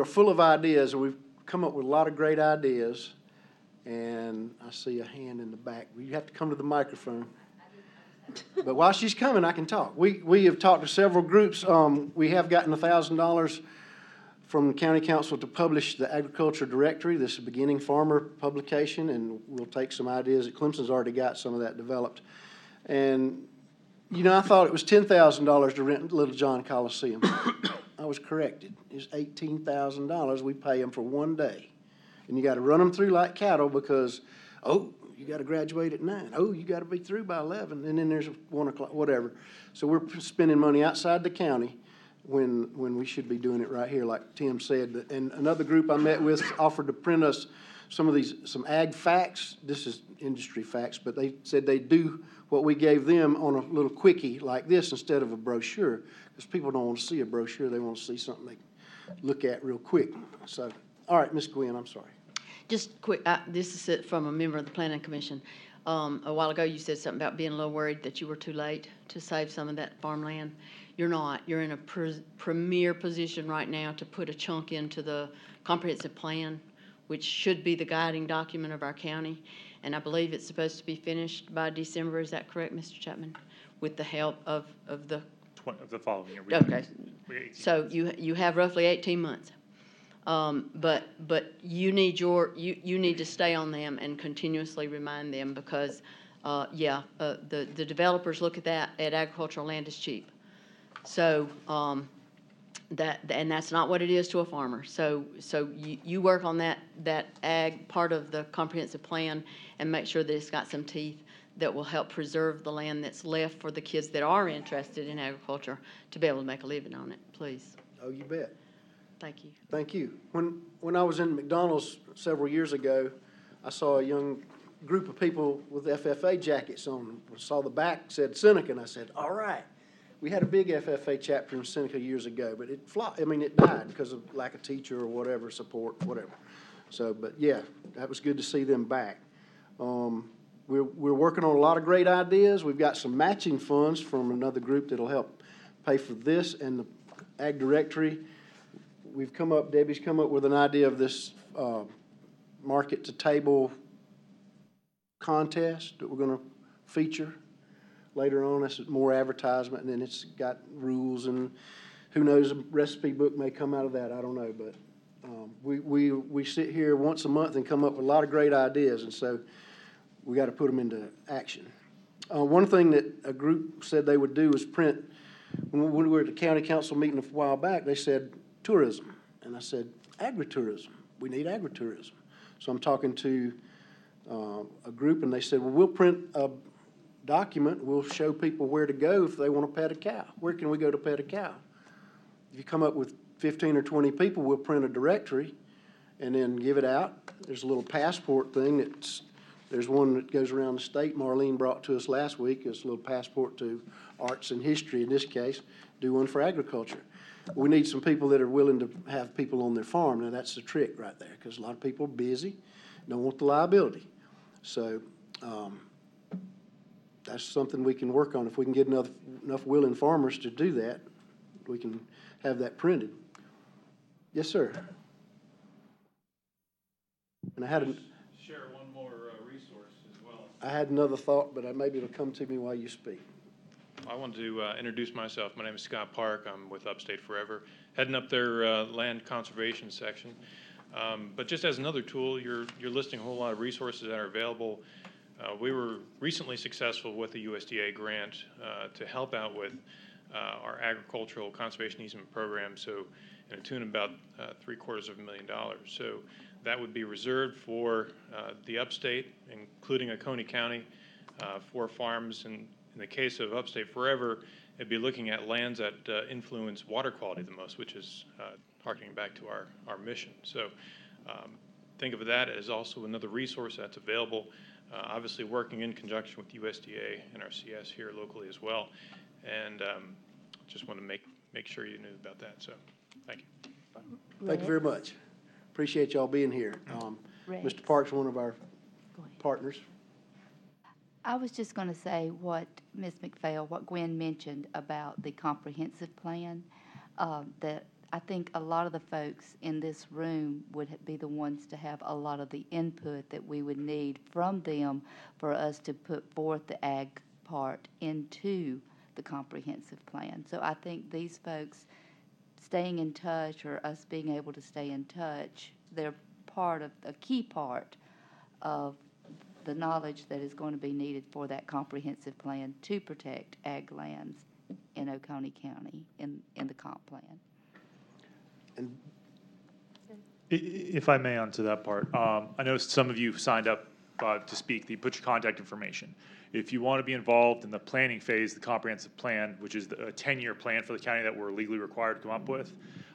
full of ideas, and we've come up with a lot of great ideas. And I see a hand in the back. You have to come to the microphone. But while she's coming, I can talk. We have talked to several groups. We have gotten $1,000 from the county council to publish the agriculture directory. This is a beginning farmer publication, and we'll take some ideas. Clemson's already got some of that developed. And, you know, I thought it was $10,000 to rent Little John Coliseum. I was corrected. It's $18,000 we pay them for one day. And you got to run them through like cattle because, oh, you got to graduate at 9. Oh, you got to be through by 11. And then there's 1 o'clock, whatever. So we're spending money outside the county when we should be doing it right here, like Tim said. And another group I met with offered to print us some ag facts. This is industry facts, but they said they do what we gave them on a little quickie like this instead of a brochure, because people don't want to see a brochure. They want to see something they can look at real quick. So, all right, Ms. Gwen, I'm sorry. Just quick, this is it from a member of the Planning Commission. A while ago, you said something about being a little worried that you were too late to save some of that farmland. You're not. You're in a premier position right now to put a chunk into the comprehensive plan, which should be the guiding document of our county. And I believe it's supposed to be finished by December. Is that correct, Mr. Chapman? With the help of the... Of the following year. Okay. So you have roughly 18 months. But you need you need to stay on them and continuously remind them, because, the developers look at that, at agricultural land as cheap. So, and that's not what it is to a farmer. So you work on that ag part of the comprehensive plan and make sure that it's got some teeth that will help preserve the land that's left for the kids that are interested in agriculture to be able to make a living on it, please. Oh, you bet. Thank you. Thank you. When I was in McDonald's several years ago, I saw a young group of people with FFA jackets on. I saw the back said Seneca, and I said, all right. We had a big FFA chapter in Seneca years ago, but it died because of lack of teacher or whatever, support, whatever. So, but yeah, that was good to see them back. We're working on a lot of great ideas. We've got some matching funds from another group that'll help pay for this and the Ag Directory. Debbie's come up with an idea of this market to table contest that we're going to feature later on. That's more advertisement, and then it's got rules, and who knows, a recipe book may come out of that. I don't know, but we sit here once a month and come up with a lot of great ideas, and so we got to put them into action. One thing that a group said they would do is print. When we were at the county council meeting a while back, they said tourism, and I said agritourism. We need agritourism. So I'm talking to a group, and they said, well, we'll print a document. We'll show people where to go if they want to pet a cow. Where can we go to pet a cow? If you come up with 15 or 20 people, we'll print a directory and then give it out. There's a little passport thing there's one that goes around the state. Marlene brought to us last week. It's a little passport to arts and history in this case. Do one for agriculture. We need some people that are willing to have people on their farm. Now, that's the trick right there, because a lot of people are busy, don't want the liability. So that's something we can work on. If we can get enough willing farmers to do that, we can have that printed. Yes, sir. And I had share one more resource as well. I had another thought, but maybe it'll come to me while you speak. I want to introduce myself. My name is Scott Park. I'm with Upstate Forever, heading up their land conservation section. But just as another tool, you're listing a whole lot of resources that are available. We were recently successful with the USDA grant to help out with our agricultural conservation easement program, so in a tune of about $750,000. So that would be reserved for the upstate, including Oconee County, for farms. And in the case of Upstate Forever, it'd be looking at lands that influence water quality the most, which is harkening back to our mission. So think of that as also another resource that's available, obviously working in conjunction with USDA and our CS here locally as well. And just want to make sure you knew about that. So thank you. Thank you very much. Appreciate y'all being here. Mr. Park's one of our partners. I was just going to say what Ms. McPhail, what Gwen mentioned about the comprehensive plan, that I think a lot of the folks in this room would be the ones to have a lot of the input that we would need from them for us to put forth the ag part into the comprehensive plan. So I think these folks staying in touch, or us being able to stay in touch, they're a key part of the knowledge that is going to be needed for that comprehensive plan to protect ag lands in Oconee County in the comp plan. And if I may, onto that part, I know some of you signed up to speak. You put your contact information. If you want to be involved in the planning phase, the comprehensive plan, which is a 10-year plan for the county that we're legally required to come up with,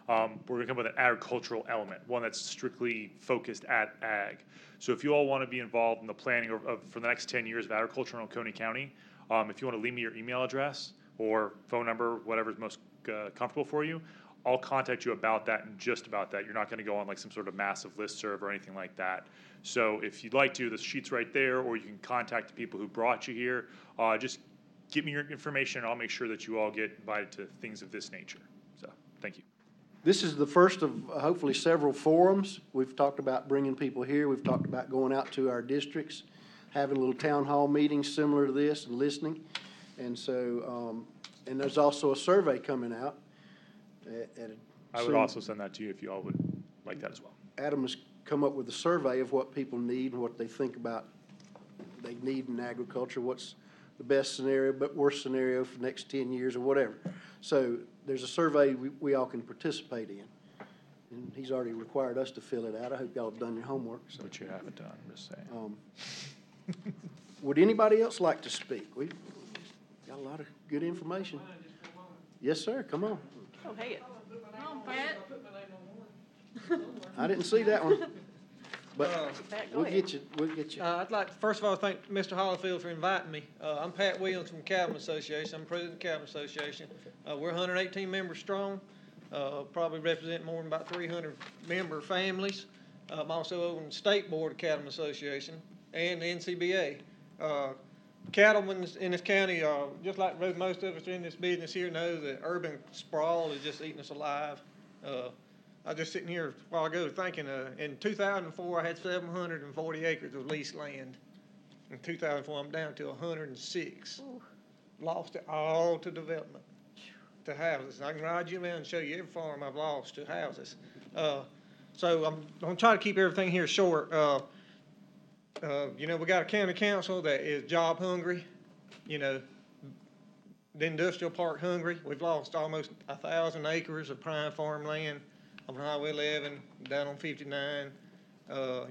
we're gonna come with an agricultural element, one that's strictly focused at ag. So if you all want to be involved in the planning for the next 10 years of agriculture in Oconee County, if you want to leave me your email address or phone number, whatever's most comfortable for you, I'll contact you about that and just about that. You're not going to go on like some sort of massive listserv or anything like that. So if you'd like to, the sheet's right there, or you can contact the people who brought you here. Just give me your information, and I'll make sure that you all get invited to things of this nature. So, thank you. This is the first of hopefully several forums. We've talked about bringing people here. We've talked about going out to our districts, having little town hall meetings similar to this and listening. And so, and there's also a survey coming out. I would also send that to you if you all would like that as well. Adam has come up with a survey of what people need and what they think about they need in agriculture, what's the best scenario, but worst scenario for the next 10 years or whatever. So there's a survey we all can participate in. And he's already required us to fill it out. I hope y'all have done your homework. So. But you haven't done, I'm just saying. Would anybody else like to speak? We've got a lot of good information. Yes, sir. Come on. Oh, hey. I didn't see that one. But Pat, go we'll ahead. get you. We'll get you. I'd like to, first of all, thank Mr. Hollifield for inviting me. I'm Pat Williams from Cattlemen Association. I'm president of the Cattlemen Association. We're 118 members strong, probably represent more than about 300 member families. I'm also on the state board of Cattlemen Association and the NCBA. Cattlemen in this county, just like most of us in this business here know, that urban sprawl is just eating us alive. I was just sitting here a while ago thinking, in 2004, I had 740 acres of leased land. In 2004, I'm down to 106. Ooh. Lost it all to development, to houses. I can ride you around and show you every farm I've lost to houses. So I'm going to try to keep everything here short. You know, we got a county council that is job hungry, you know, the industrial park hungry. We've lost almost 1,000 acres of prime farmland on Highway 11, down on 59,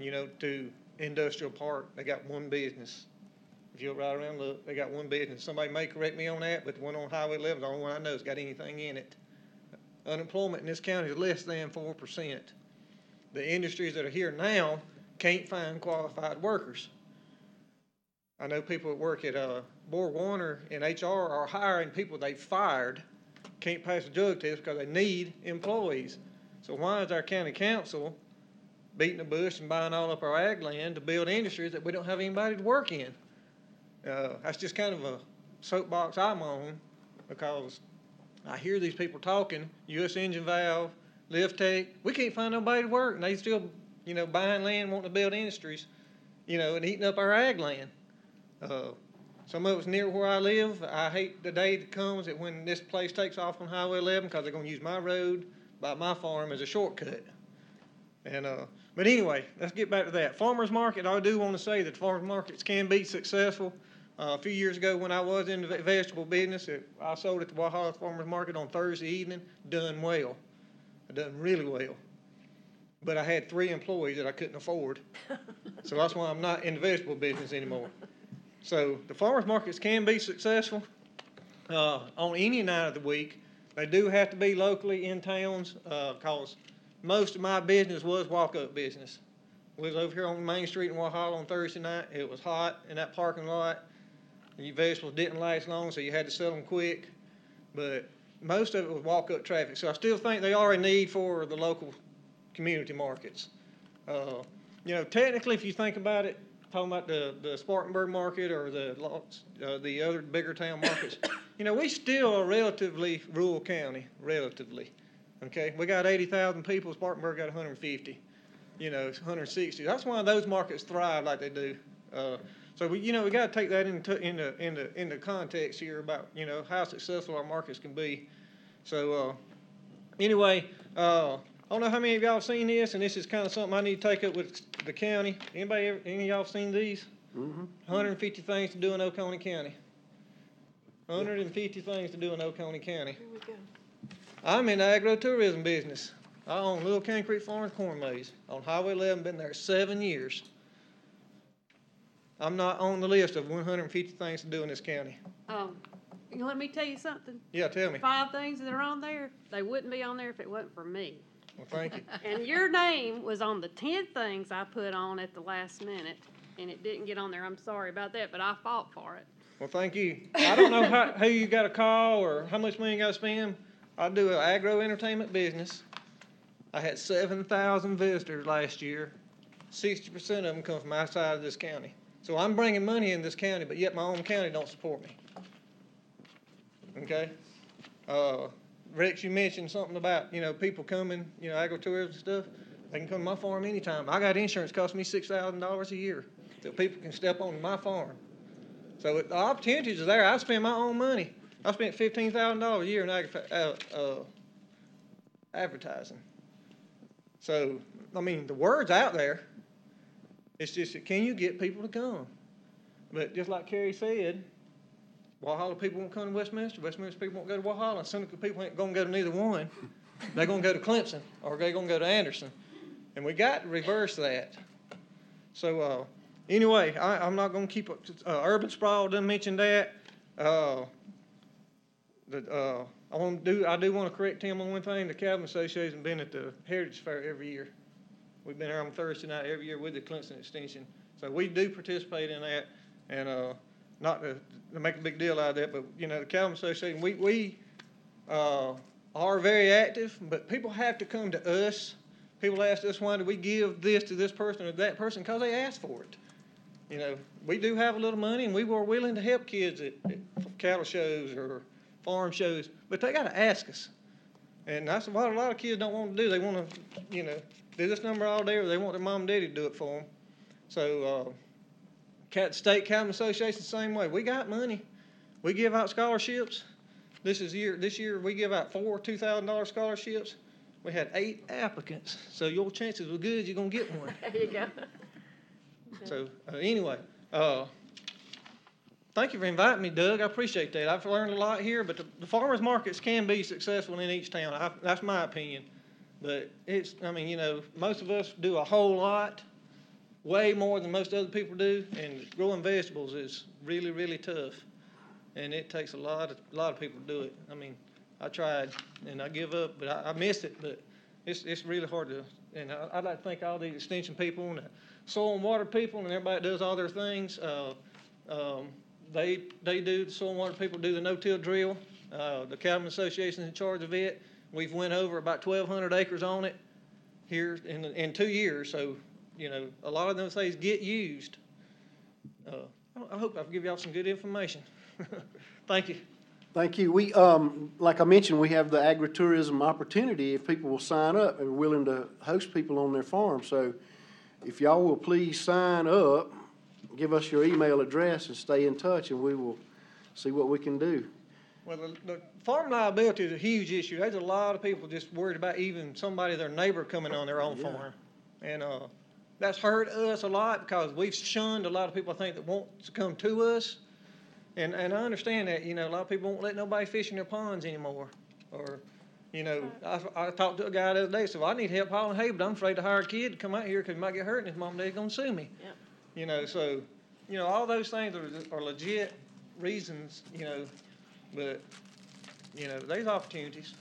you know, to industrial park. They got one business. If you'll ride around and look, they got one business. Somebody may correct me on that, but the one on Highway 11 is the only one I know has got anything in it. Unemployment in this county is less than 4%. The industries that are here now can't find qualified workers. I know people that work at BorgWarner and HR are hiring people they fired, can't pass the drug test because they need employees. So why is our county council beating the bush and buying all up our ag land to build industries that we don't have anybody to work in? That's just kind of a soapbox I'm on, because I hear these people talking, U.S. Engine Valve, Liftech, we can't find nobody to work, and they still, you know, buying land, wanting to build industries, you know, and eating up our ag land. Some of it's near where I live. I hate the day that comes that when this place takes off on Highway 11, because they're going to use my road by my farm as a shortcut. And but anyway, let's get back to that. Farmers market, I do want to say that farmers markets can be successful. A few years ago when I was in the vegetable business, I sold at the Walhalla Farmers Market on Thursday evening, done well. I done really well. But I had 3 employees that I couldn't afford. So that's why I'm not in the vegetable business anymore. So the farmers markets can be successful on any night of the week. They do have to be locally in towns, because most of my business was walk-up business. We was over here on Main Street in Walhalla on Thursday night. It was hot in that parking lot. Your vegetables didn't last long, so you had to sell them quick. But most of it was walk-up traffic. So I still think they are a need for the local community markets. You know, technically, if you think about it, talking about the Spartanburg market or the other bigger town markets, you know, we still are a relatively rural county, relatively. Okay, we got 80,000 people. Spartanburg got 150. You know, it's 160. That's why those markets thrive like they do. So we, you know, we got to take that into context here about, you know, how successful our markets can be. So anyway, I don't know how many of y'all have seen this, and this is kind of something I need to take up with the county. Any of y'all seen these? Mm-hmm. 150 things to do in Oconee County. 150 things to do in Oconee County. Here we go. I'm in the agro-tourism business. I own Little Cane Creek Farm and Corn Maze on Highway 11, been there 7 years. I'm not on the list of 150 things to do in this county. let me tell you something. Yeah, tell me. 5 things that are on there, they wouldn't be on there if it wasn't for me. Well, thank you. And your name was on the 10 things I put on at the last minute, and it didn't get on there. I'm sorry about that, but I fought for it. Well, thank you. I don't know who you got to call or how much money you got to spend. I do an agro entertainment business. I had 7,000 visitors last year. 60% of them come from outside of this county. So I'm bringing money in this county, but yet my own county don't support me. Okay? Rex, you mentioned something about, people coming, agritourism and stuff. They can come to my farm anytime. I got insurance cost me $6,000 a year that people can step on my farm. So the opportunities are there. I spend my own money. I spent $15,000 a year in advertising. So, I mean, the word's out there. It's just that can you get people to come? But just like Kerry said, Walhalla people won't come to Westminster. Westminster people won't go to Walhalla. And Seneca people ain't going to go to neither one. They're going to go to Clemson or they're going to go to Anderson. And we got to reverse that. So, anyway, I'm not going to keep up. Urban sprawl, didn't mention that. I do want to correct him on one thing. The Cattlemen Association been at the Heritage Fair every year. We've been there on Thursday night every year with the Clemson Extension. So we do participate in that, and not to make a big deal out of that, but the Cattlemen Association, we are very active, but people have to come to us. People ask us, why do we give this to this person or that person? Because they asked for it. We do have a little money, and we were willing to help kids at cattle shows or farm shows, but they got to ask us. And that's what a lot of kids don't want to do. They want to, do this number all day, or they want their mom and daddy to do it for them. So, State Cattlemen Association, the same way. We got money. We give out scholarships. This year we give out 4 $2,000 scholarships. We had 8 applicants. So your chances were good you're going to get one. There you go. So, anyway, thank you for inviting me, Doug. I appreciate that. I've learned a lot here, but the farmers markets can be successful in each town. That's my opinion. But most of us do a whole lot, way more than most other people do, and growing vegetables is really, really tough. And it takes a lot of people to do it. I tried, and I give up, but I missed it. But it's really hard to, and I'd like to thank all the extension people and the soil and water people and everybody that does all their things. They do, the soil and water people do the no-till drill. The Cattlemen Association is in charge of it. We've went over about 1,200 acres on it here in 2 years. So, a lot of those things get used. I hope I've given y'all some good information. Thank you. Thank you. We, like I mentioned, we have the agritourism opportunity if people will sign up and are willing to host people on their farm. So if y'all will please sign up, give us your email address and stay in touch, and we will see what we can do. Well, the farm liability is a huge issue. There's a lot of people just worried about even somebody, their neighbor, coming on their own farm. And that's hurt us a lot because we've shunned a lot of people, I think, that want to come to us. And I understand that, a lot of people won't let nobody fish in their ponds anymore. Or, I talked to a guy the other day, said, well, I need help hauling hay, but I'm afraid to hire a kid to come out here because he might get hurt and his mom and dad's going to sue me. Yep. So, all those things are legit reasons, but, there's opportunities.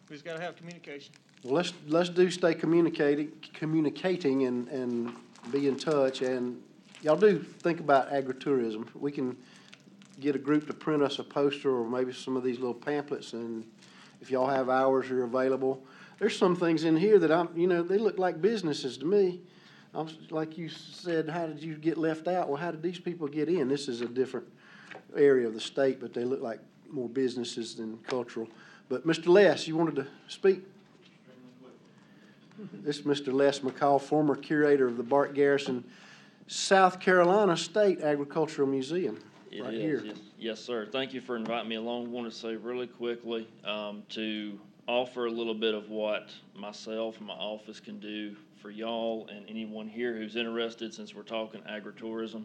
We just got to have communication. Well, let's do stay communicating and be in touch. And y'all do think about agritourism. We can get a group to print us a poster or maybe some of these little pamphlets, and if y'all have hours you're available. There's some things in here that they look like businesses to me. Like you said, how did you get left out? Well, how did these people get in? This is a different area of the state, but they look like more businesses than cultural. But Mr. Les, you wanted to speak? This is Mr. Les McCall, former curator of the Bart Garrison South Carolina State Agricultural Museum. Right here. Yes, sir. Thank you for inviting me along. I want to say really quickly to offer a little bit of what myself and my office can do for y'all and anyone here who's interested, since we're talking agritourism.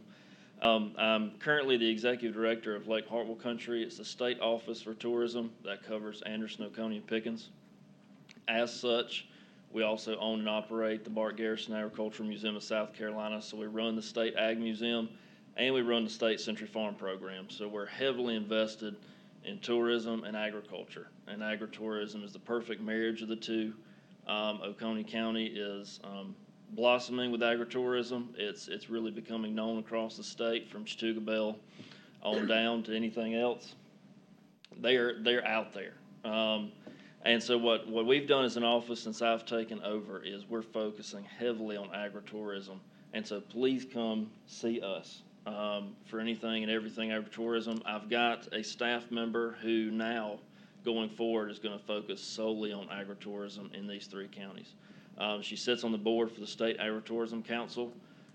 I'm currently the executive director of Lake Hartwell Country. It's the state office for tourism that covers Anderson, Oconee, and Pickens. As such, we also own and operate the Bart Garrison Agricultural Museum of South Carolina. So we run the State Ag Museum and we run the State Century Farm program. So we're heavily invested in tourism and agriculture, and agritourism is the perfect marriage of the two. Oconee County is blossoming with agritourism. It's really becoming known across the state, from Chattooga Belle on down to anything else. They're out there. And so what we've done as an office since I've taken over is we're focusing heavily on agritourism. And so please come see us for anything and everything agritourism. I've got a staff member who now, going forward, is going to focus solely on agritourism in these 3 counties. She sits on the board for the State Agritourism Council,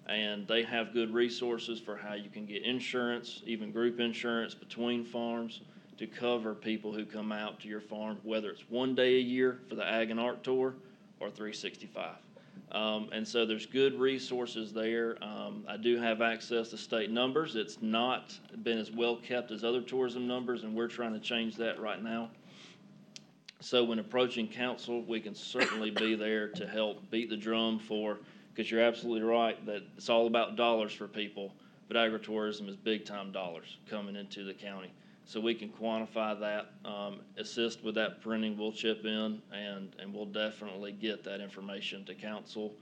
and they have good resources for how you can get insurance, even group insurance between farms, to cover people who come out to your farm, whether it's 1 day a year for the Ag and Art Tour or 365. And so there's good resources there. I do have access to state numbers. It's not been as well kept as other tourism numbers, and we're trying to change that right now. So when approaching council, we can certainly be there to help beat the drum for, because you're absolutely right that it's all about dollars for people, but agritourism is big time dollars coming into the county. So we can quantify that, assist with that printing, we'll chip in, and we'll definitely get that information to council.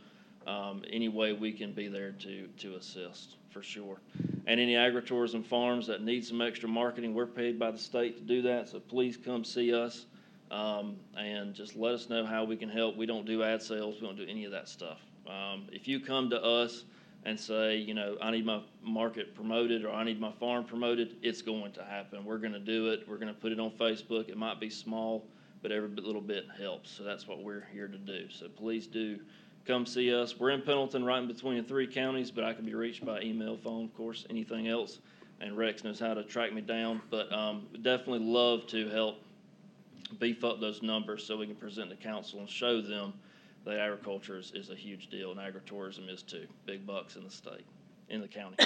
Any way we can be there to assist, for sure. And any agritourism farms that need some extra marketing, we're paid by the state to do that, so please come see us. And just let us know how we can help. We don't do ad sales. We don't do any of that stuff. If you come to us and say, you know, I need my market promoted or I need my farm promoted, it's going to happen. We're going to do it. We're going to put it on Facebook. It might be small, but every little bit helps. So that's what we're here to do. So please do come see us. We're in Pendleton, right in between the 3 counties, but I can be reached by email, phone, of course, anything else. And Rex knows how to track me down. But definitely love to help beef up those numbers so we can present to council and show them that agriculture is a huge deal, and agritourism is too. Big bucks in the state, in the county.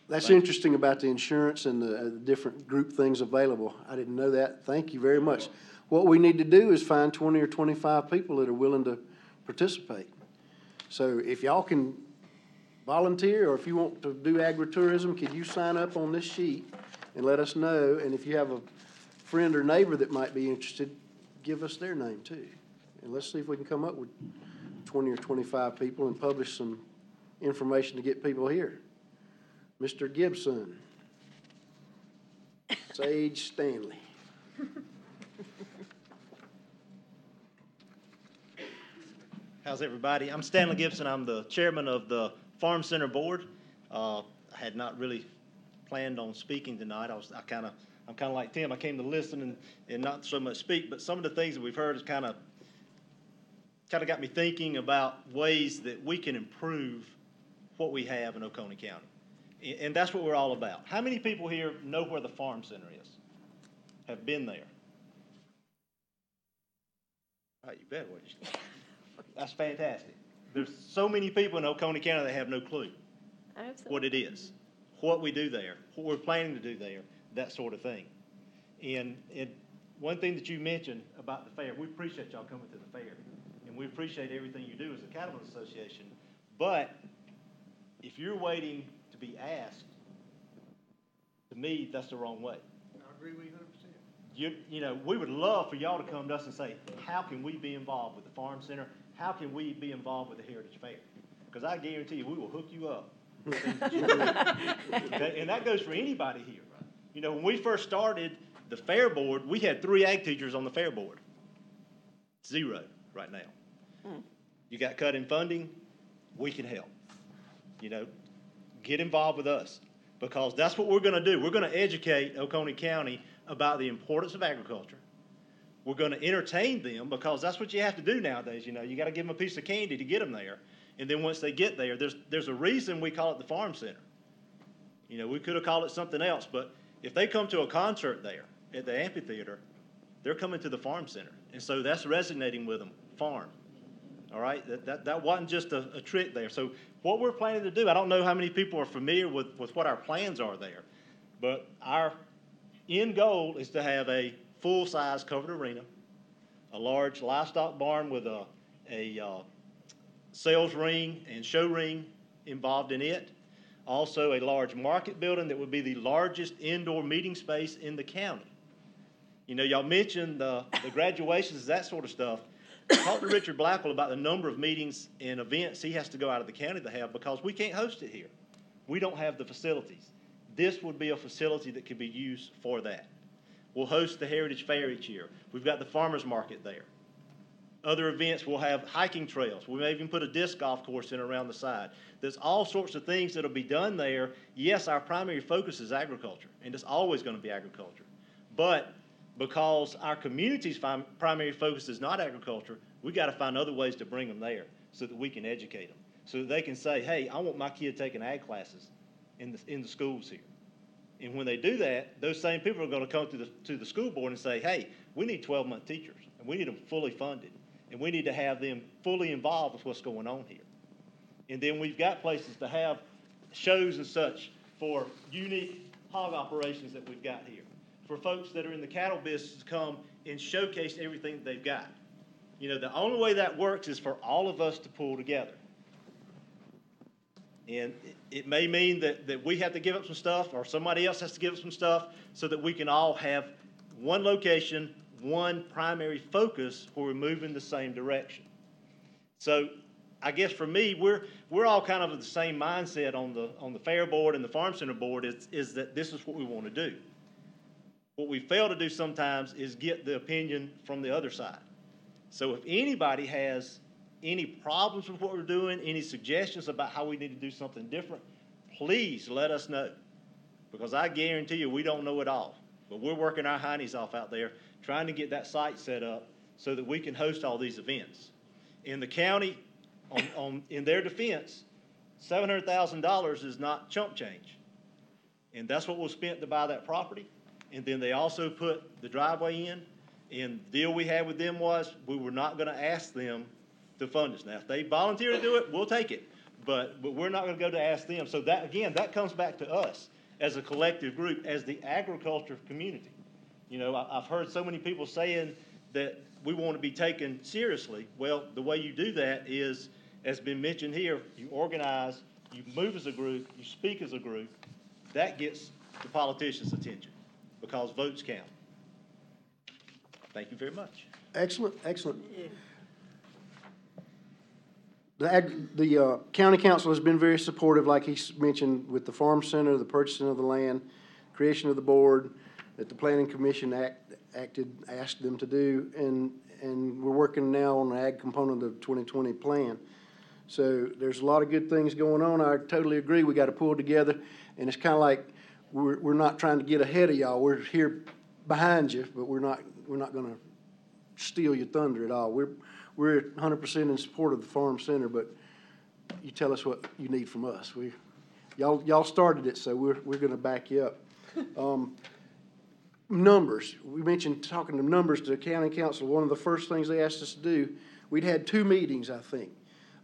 That's interesting about the insurance and the different group things available. I didn't know that. Thank you very much. What we need to do is find 20 or 25 people that are willing to participate. So if y'all can volunteer, or if you want to do agritourism, could you sign up on this sheet and let us know? And if you have a friend or neighbor that might be interested, give us their name too. And let's see if we can come up with 20 or 25 people and publish some information to get people here. Mr. Gibson. Sage Stanley. How's everybody? I'm Stanley Gibson. I'm the chairman of the Farm Center Board. I had not really planned on speaking tonight. I'm kind of like Tim. I came to listen and not so much speak, but some of the things that we've heard has kind of got me thinking about ways that we can improve what we have in Oconee County. And that's what we're all about. How many people here know where the Farm Center is? Have been there? All right, you bet. That's fantastic. There's so many people in Oconee County that have no clue what it is, what we do there, what we're planning to do there, that sort of thing. And one thing that you mentioned about the fair, we appreciate y'all coming to the fair, and we appreciate everything you do as a Cattlemen's Association. But if you're waiting to be asked, to me, that's the wrong way. I agree with you 100%. You know, we would love for y'all to come to us and say, how can we be involved with the Farm Center? How can we be involved with the Heritage Fair? Because I guarantee you, we will hook you up. And that goes for anybody here. You know, when we first started the fair board, we had 3 ag teachers on the fair board. 0 right now. You got cut in funding, we can help. You know, get involved with us, because that's what we're going to do. We're going to educate Oconee County about the importance of agriculture. We're going to entertain them, because that's what you have to do nowadays. You know, you got to give them a piece of candy to get them there. And then once they get there, there's a reason we call it the Farm Center. You know, we could have called it something else, but if they come to a concert there at the amphitheater, they're coming to the Farm Center. And so that's resonating with them, farm. All right? That wasn't just a trick there. So what we're planning to do, I don't know how many people are familiar with what our plans are there, but our end goal is to have a full-size covered arena, a large livestock barn with a sales ring and show ring involved in it, Also, a large market building that would be the largest indoor meeting space in the county. You know, y'all mentioned the graduations, that sort of stuff. Talk to Richard Blackwell about the number of meetings and events he has to go out of the county to have because we can't host it here. We don't have the facilities. This would be a facility that could be used for that. We'll host the Heritage Fair each year. We've got the farmers market there. Other events, we'll have hiking trails. We may even put a disc golf course in around the side. There's all sorts of things that'll be done there. Yes, our primary focus is agriculture, and it's always going to be agriculture. But because our community's primary focus is not agriculture, we got to find other ways to bring them there so that we can educate them, so that they can say, hey, I want my kid taking ag classes in the schools here. And when they do that, those same people are going to come to the school board and say, hey, we need 12-month teachers, and we need them fully funded, and we need to have them fully involved with what's going on here. And then we've got places to have shows and such for unique hog operations that we've got here, for folks that are in the cattle business to come and showcase everything that they've got. You know, the only way that works is for all of us to pull together. And it may mean that we have to give up some stuff or somebody else has to give up some stuff so that we can all have one location, one primary focus where we're moving the same direction. So I guess for me, we're all kind of the same mindset on the fair board and the farm center board is that this is what we want to do. What we fail to do sometimes is get the opinion from the other side. So if anybody has any problems with what we're doing, any suggestions about how we need to do something different, please let us know. Because I guarantee you we don't know it all. But we're working our heinies off out there trying to get that site set up so that we can host all these events. In the county, in their defense, $700,000 is not chump change. And that's what was spent to buy that property. And then they also put the driveway in. And the deal we had with them was we were not going to ask them to fund us. Now, if they volunteer to do it, we'll take it. But we're not going to go to ask them. So that, again, that comes back to us as a collective group, as the agriculture community. You know, I've heard so many people saying that we want to be taken seriously. Well, the way you do that is, as been mentioned here, you organize, you move as a group, you speak as a group. That gets the politicians' attention because votes count. Thank you very much. Excellent, excellent. The county council has been very supportive, like he mentioned, with the farm center, the purchasing of the land, creation of the board, that the planning commission asked them to do, and we're working now on the ag component of the 2020 plan. So there's a lot of good things going on. I totally agree. We got to pull together, and it's kind of like we're not trying to get ahead of y'all. We're here behind you, but we're not going to steal your thunder at all. We're 100% in support of the farm center, but you tell us what you need from us. Y'all started it, so we're going to back you up. Numbers. We mentioned talking to numbers to the county council. One of the first things they asked us to do, we'd had 2 meetings, I think,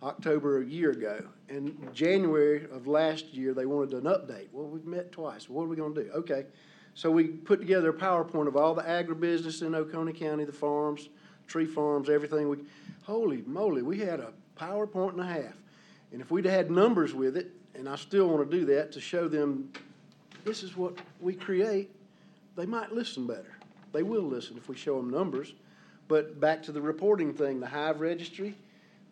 October a year ago. In January of last year, they wanted an update. Well, we've met twice. What are we going to do? Okay. So we put together a PowerPoint of all the agribusiness in Oconee County, the farms, tree farms, everything. Holy moly, we had a PowerPoint and a half. And if we'd had numbers with it, and I still want to do that to show them this is what we create, they might listen better. They will listen if we show them numbers. But back to the reporting thing, the hive registry,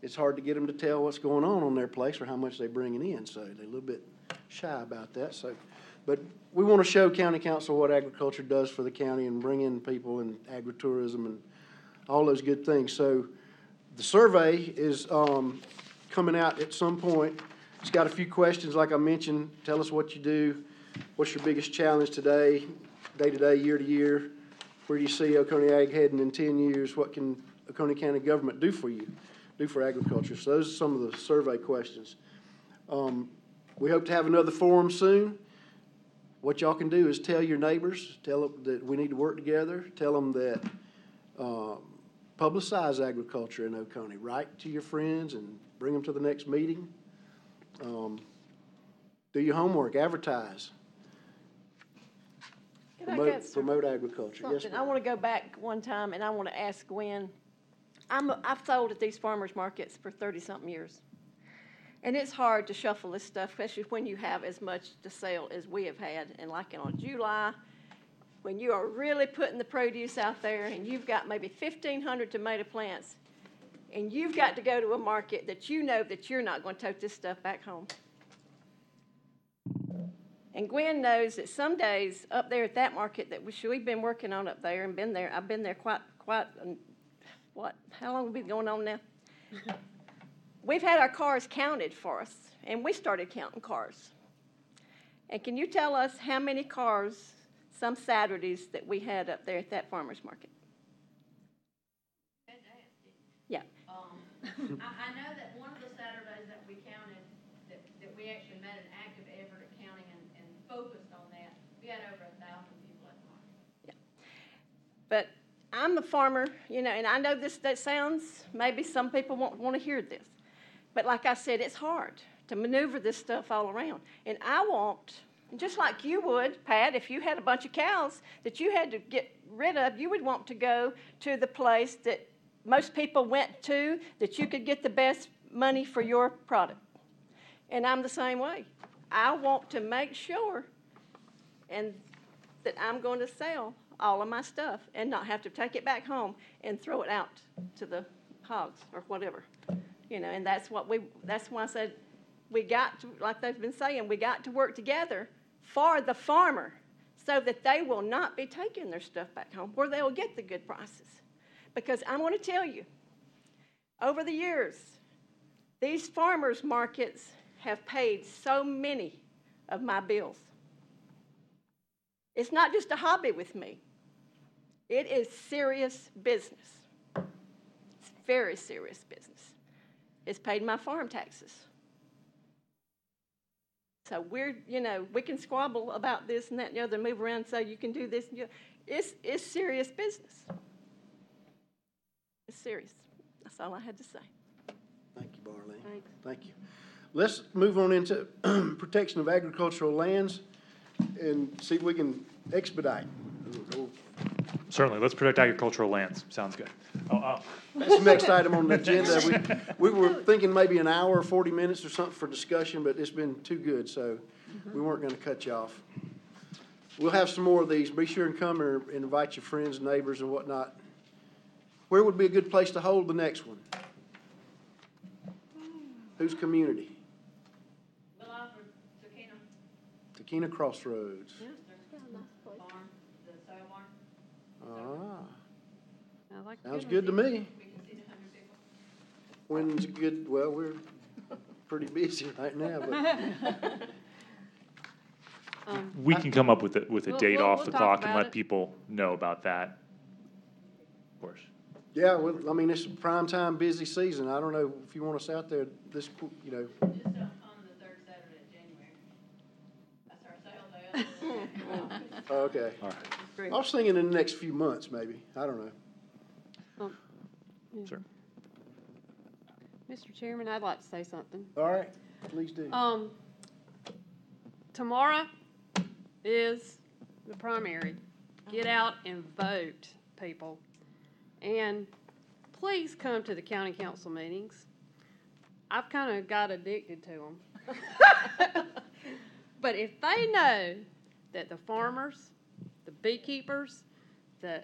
it's hard to get them to tell what's going on their place or how much they're bringing in. So they're a little bit shy about that. But we want to show county council what agriculture does for the county and bring in people and agritourism and all those good things. So the survey is coming out at some point. It's got a few questions, like I mentioned. Tell us what you do. What's your biggest challenge today, day-to-day, year-to-year? Where do you see Oconee Ag heading in 10 years? What can Oconee County government do for you, do for agriculture? So those are some of the survey questions. We hope to have another forum soon. What y'all can do is tell your neighbors, tell them that we need to work together, tell them that publicize agriculture in Oconee. Write to your friends and bring them to the next meeting. Do your homework, advertise. Promote agriculture. Yes, I want to go back one time and I want to ask Gwen. I've sold at these farmers markets for 30-something years. And it's hard to shuffle this stuff, especially when you have as much to sell as we have had. And like in on July, when you are really putting the produce out there and you've got maybe 1,500 tomato plants, and you've got to go to a market that you know that you're not going to take this stuff back home. And Gwen knows that some days up there at that market that we've been working on up there and been there, I've been there quite, how long have we been going on now? We've had our cars counted for us, and we started counting cars. And can you tell us how many cars some Saturdays that we had up there at that farmer's market? Yeah. I know that one of the Saturdays that we counted, that we actually met an active effort at counting and focused on that, we had over 1,000 people at the market. Yeah. But I'm a farmer, you know, and I know that sounds, maybe some people won't want to hear this. But like I said, it's hard to maneuver this stuff all around. And I want, just like you would, Pat, if you had a bunch of cows that you had to get rid of, you would want to go to the place that most people went to, that you could get the best money for your product. And I'm the same way. I want to make sure and that I'm going to sell all of my stuff and not have to take it back home and throw it out to the hogs or whatever. You know, and that's why I said we got to, like they've been saying, we got to work together for the farmer so that they will not be taking their stuff back home where they will get the good prices. Because I'm going to tell you, over the years, these farmers markets have paid so many of my bills. It's not just a hobby with me. It is serious business. It's very serious business. It's paid my farm taxes. So we can squabble about this and that and the other, move around and say you can do this. And it's serious business. It's serious. That's all I had to say. Thank you, Marlene. Thanks. Thank you. Let's move on into protection of agricultural lands and see if we can expedite. Certainly, let's protect agricultural lands. Sounds good. That's the next item on the agenda. We were thinking maybe an hour or 40 minutes or something for discussion, but it's been too good, so we weren't going to cut you off. We'll have some more of these. Be sure and come and invite your friends, neighbors, and whatnot. Where would be a good place to hold the next one? Whose community? Takena Crossroads. Yeah. Farm, the sale barn. Sounds good to me. When's good? Well, we're pretty busy right now, but We can come up with a date off the talk clock and about let it. people know about that. Of course. yeah, well, I mean, it's a prime time busy season. I don't know if you want us out there this, Just don't come the third Saturday of January. That's our sale day. Okay. All right. I was thinking in the next few months, maybe. I don't know. Sure. Mr. Chairman, I'd like to say something. All right, please do. Tomorrow is the primary. Get out and vote, people. And please come to the county council meetings. I've kind of got addicted to them. But if they know that the farmers, the beekeepers, the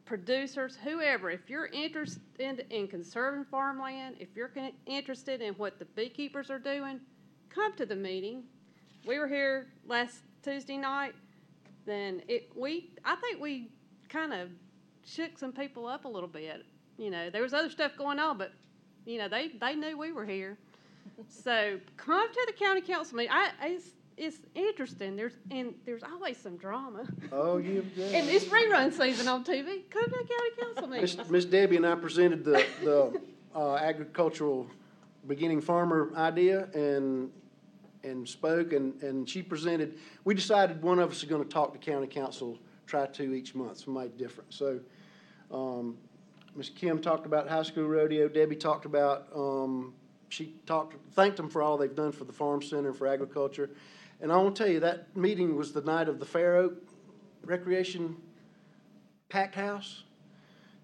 producers, whoever, if you're interested in conserving farmland, if you're interested in what the beekeepers are doing, come to the meeting. We were here last Tuesday night, then I think we kind of shook some people up a little bit. You know, there was other stuff going on, but, you know, they knew we were here. So come to the county council meeting. It's interesting. There's always some drama. Oh, yeah. And it's rerun season on TV. Come to the county council meeting. Miss Debbie and I presented the agricultural beginning farmer idea and spoke, and she presented. We decided one of us is going to talk to county council, try to each month, somebody different. So Ms. Kim talked about high school rodeo. Debbie talked about, thanked them for all they've done for the farm center and for agriculture. And I want to tell you, that meeting was the night of the Fair Oak Recreation packed house,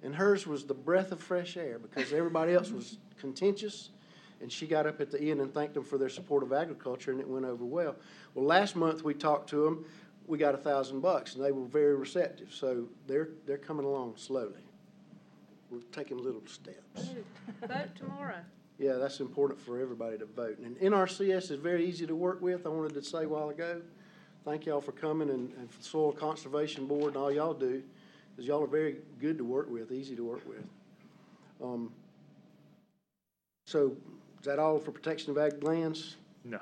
and hers was the breath of fresh air because everybody else was contentious, And she got up at the end and thanked them for their support of agriculture, and it went over well. Well, last month we talked to them, we got $1,000, and they were very receptive. So they're coming along slowly. We're taking little steps. Vote tomorrow. Yeah, that's important for everybody to vote. And NRCS is very easy to work with. I wanted to say a while ago, thank y'all for coming, and for the Soil Conservation Board and all y'all do, because y'all are very good to work with, easy to work with. So is that all for protection of ag lands? No.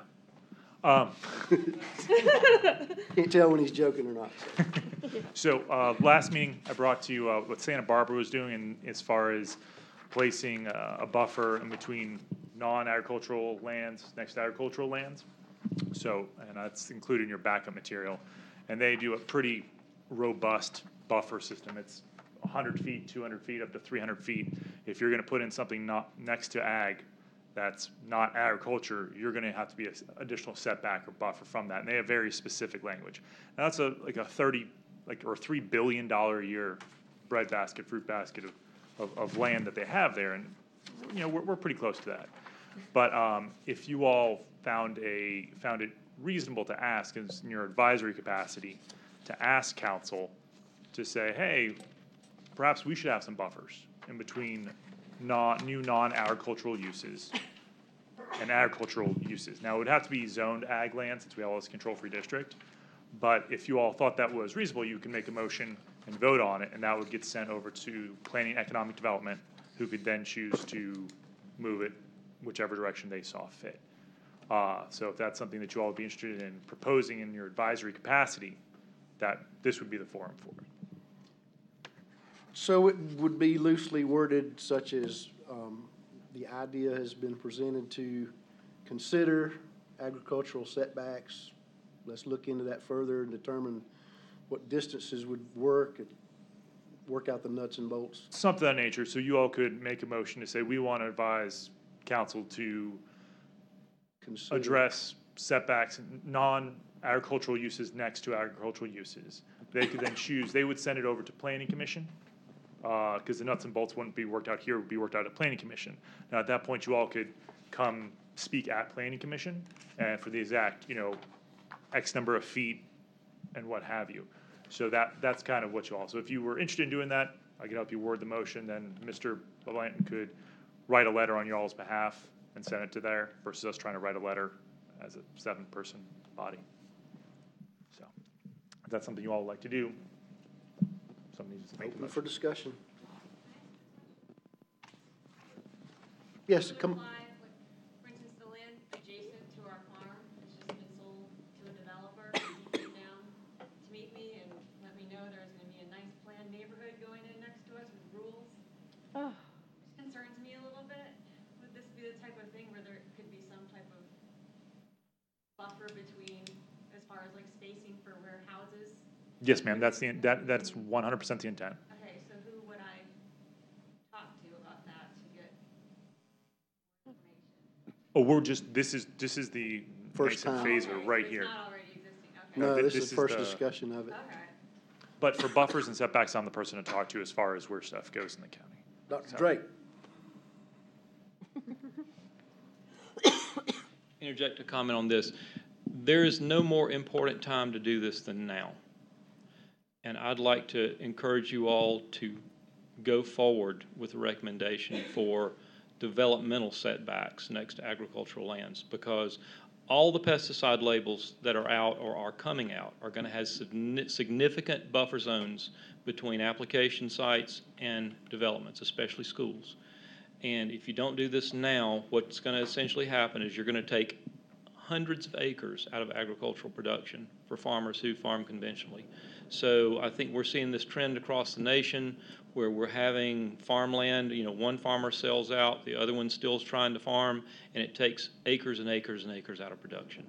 Can't tell when he's joking or not. So last meeting, I brought to you what Santa Barbara was doing as far as placing a buffer in between non-agricultural lands next to agricultural lands. So, and that's included in your backup material. And they do a pretty robust buffer system. It's 100 feet, 200 feet, up to 300 feet. If you're going to put in something not next to ag, that's not agriculture, you're going to have to be an additional setback or buffer from that. And they have very specific language. Now that's like a $3 billion a year breadbasket, fruit basket of land that they have there. And, you know, we're pretty close to that. But if you all found it reasonable to ask, in your advisory capacity, to ask council to say, hey, perhaps we should have some buffers in between new non-agricultural uses and agricultural uses. Now, it would have to be zoned ag land since we have all this control-free district. But if you all thought that was reasonable, you can make a motion and vote on it, and that would get sent over to Planning and Economic Development, who could then choose to move it whichever direction they saw fit. So if that's something that you all would be interested in proposing in your advisory capacity, that this would be the forum for it. So it would be loosely worded such as the idea has been presented to consider agricultural setbacks. Let's look into that further and determine what distances would work and work out the nuts and bolts. Something of that nature. So you all could make a motion to say, we want to advise council to address setbacks, non-agricultural uses next to agricultural uses. They could then choose, they would send it over to Planning Commission, because the nuts and bolts wouldn't be worked out here, it would be worked out at Planning Commission. Now, at that point, you all could come speak at Planning Commission, and for the exact, X number of feet and what have you. So that's kind of what you all, so if you were interested in doing that, I could help you word the motion, then Mr. Blanton could write a letter on your all's behalf and send it to there, versus us trying to write a letter as a 7-person body. So, if that's something you all would like to do, somebody needs to make the Open motion. for discussion. Yes, come. For instance, the land adjacent to our farm has just been sold to a developer. He came down to meet me and let me know there's gonna be a nice planned neighborhood going in next to us with rules. Oh. Which concerns me a little bit. Would this be the type of thing where there could be some type of buffer between, as far as like spacing for where houses? Yes, ma'am, that's 100% the intent. Okay, so who would I talk to about that to get information? Oh, this is the First nascent time. phase Okay, right so here. it's not already existing, okay. No, this is is the first the- discussion of it. Okay. But for buffers and setbacks, I'm the person to talk to as far as where stuff goes in the county. Dr. Drake. Interject a comment on this. There is no more important time to do this than now. And I'd like to encourage you all to go forward with a recommendation for developmental setbacks next to agricultural lands, because all the pesticide labels that are out or are coming out are going to have significant buffer zones between application sites and developments, especially schools. And if you don't do this now, what's going to essentially happen is you're going to take hundreds of acres out of agricultural production for farmers who farm conventionally. So I think we're seeing this trend across the nation where we're having farmland, one farmer sells out, the other one still's trying to farm, and it takes acres and acres and acres out of production.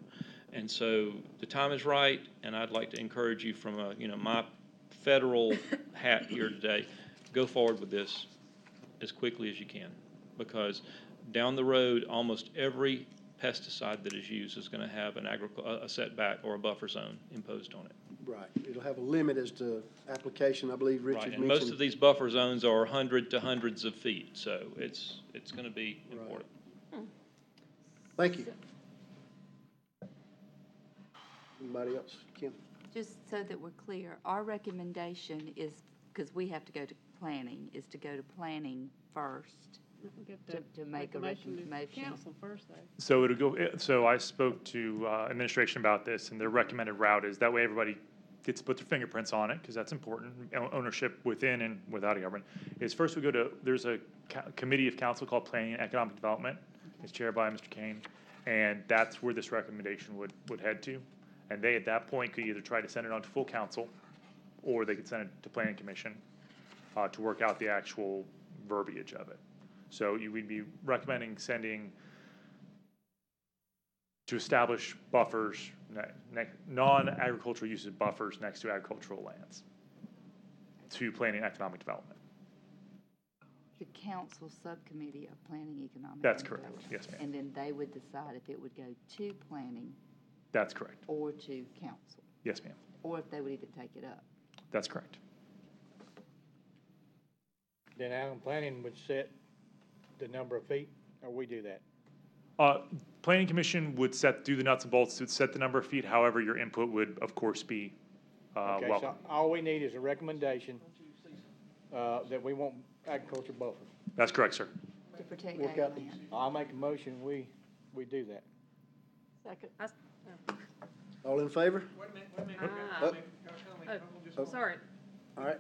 And so the time is right, and I'd like to encourage you from my federal hat here today, go forward with this as quickly as you can, because down the road, almost every pesticide that is used is going to have a setback or a buffer zone imposed on it. Right. It'll have a limit as to application, I believe Richard Right, mentioned. and most of these buffer zones are hundreds of feet, so it's going to be important. Thank you. Anybody else? Kim? Just so that we're clear, our recommendation is, because we have to go to planning, is to go to planning first to make a recommendation. Council first, though. So it'll go, so I spoke to administration about this, and their recommended route is that way everybody gets to put their fingerprints on it, because that's important, ownership within and without a government, is first we go to, there's a committee of council called Planning and Economic Development. It's chaired by Mr. Kane, and that's where this recommendation would head to. And they, at that point, could either try to send it on to full council, or they could send it to Planning Commission to work out the actual verbiage of it. So we'd be recommending sending to establish buffers, non-agricultural uses buffers next to agricultural lands to Planning and Economic Development. The council subcommittee of planning, economic. That's and correct. development. Yes, ma'am. And then they would decide if it would go to planning That's correct. or to council, Yes, ma'am. or if they would even take it up. That's correct. Then Allen Planning would set the number of feet, or we do that? Planning Commission would do the nuts and bolts, to set the number of feet. However, your input would, of course, be Okay, welcome. so all we need is a recommendation that we want agriculture buffer. That's correct, sir. To protect Work ag out land. I'll make a motion, we do that. Second. All in favor? Wait a minute, Oh. Sorry. All right.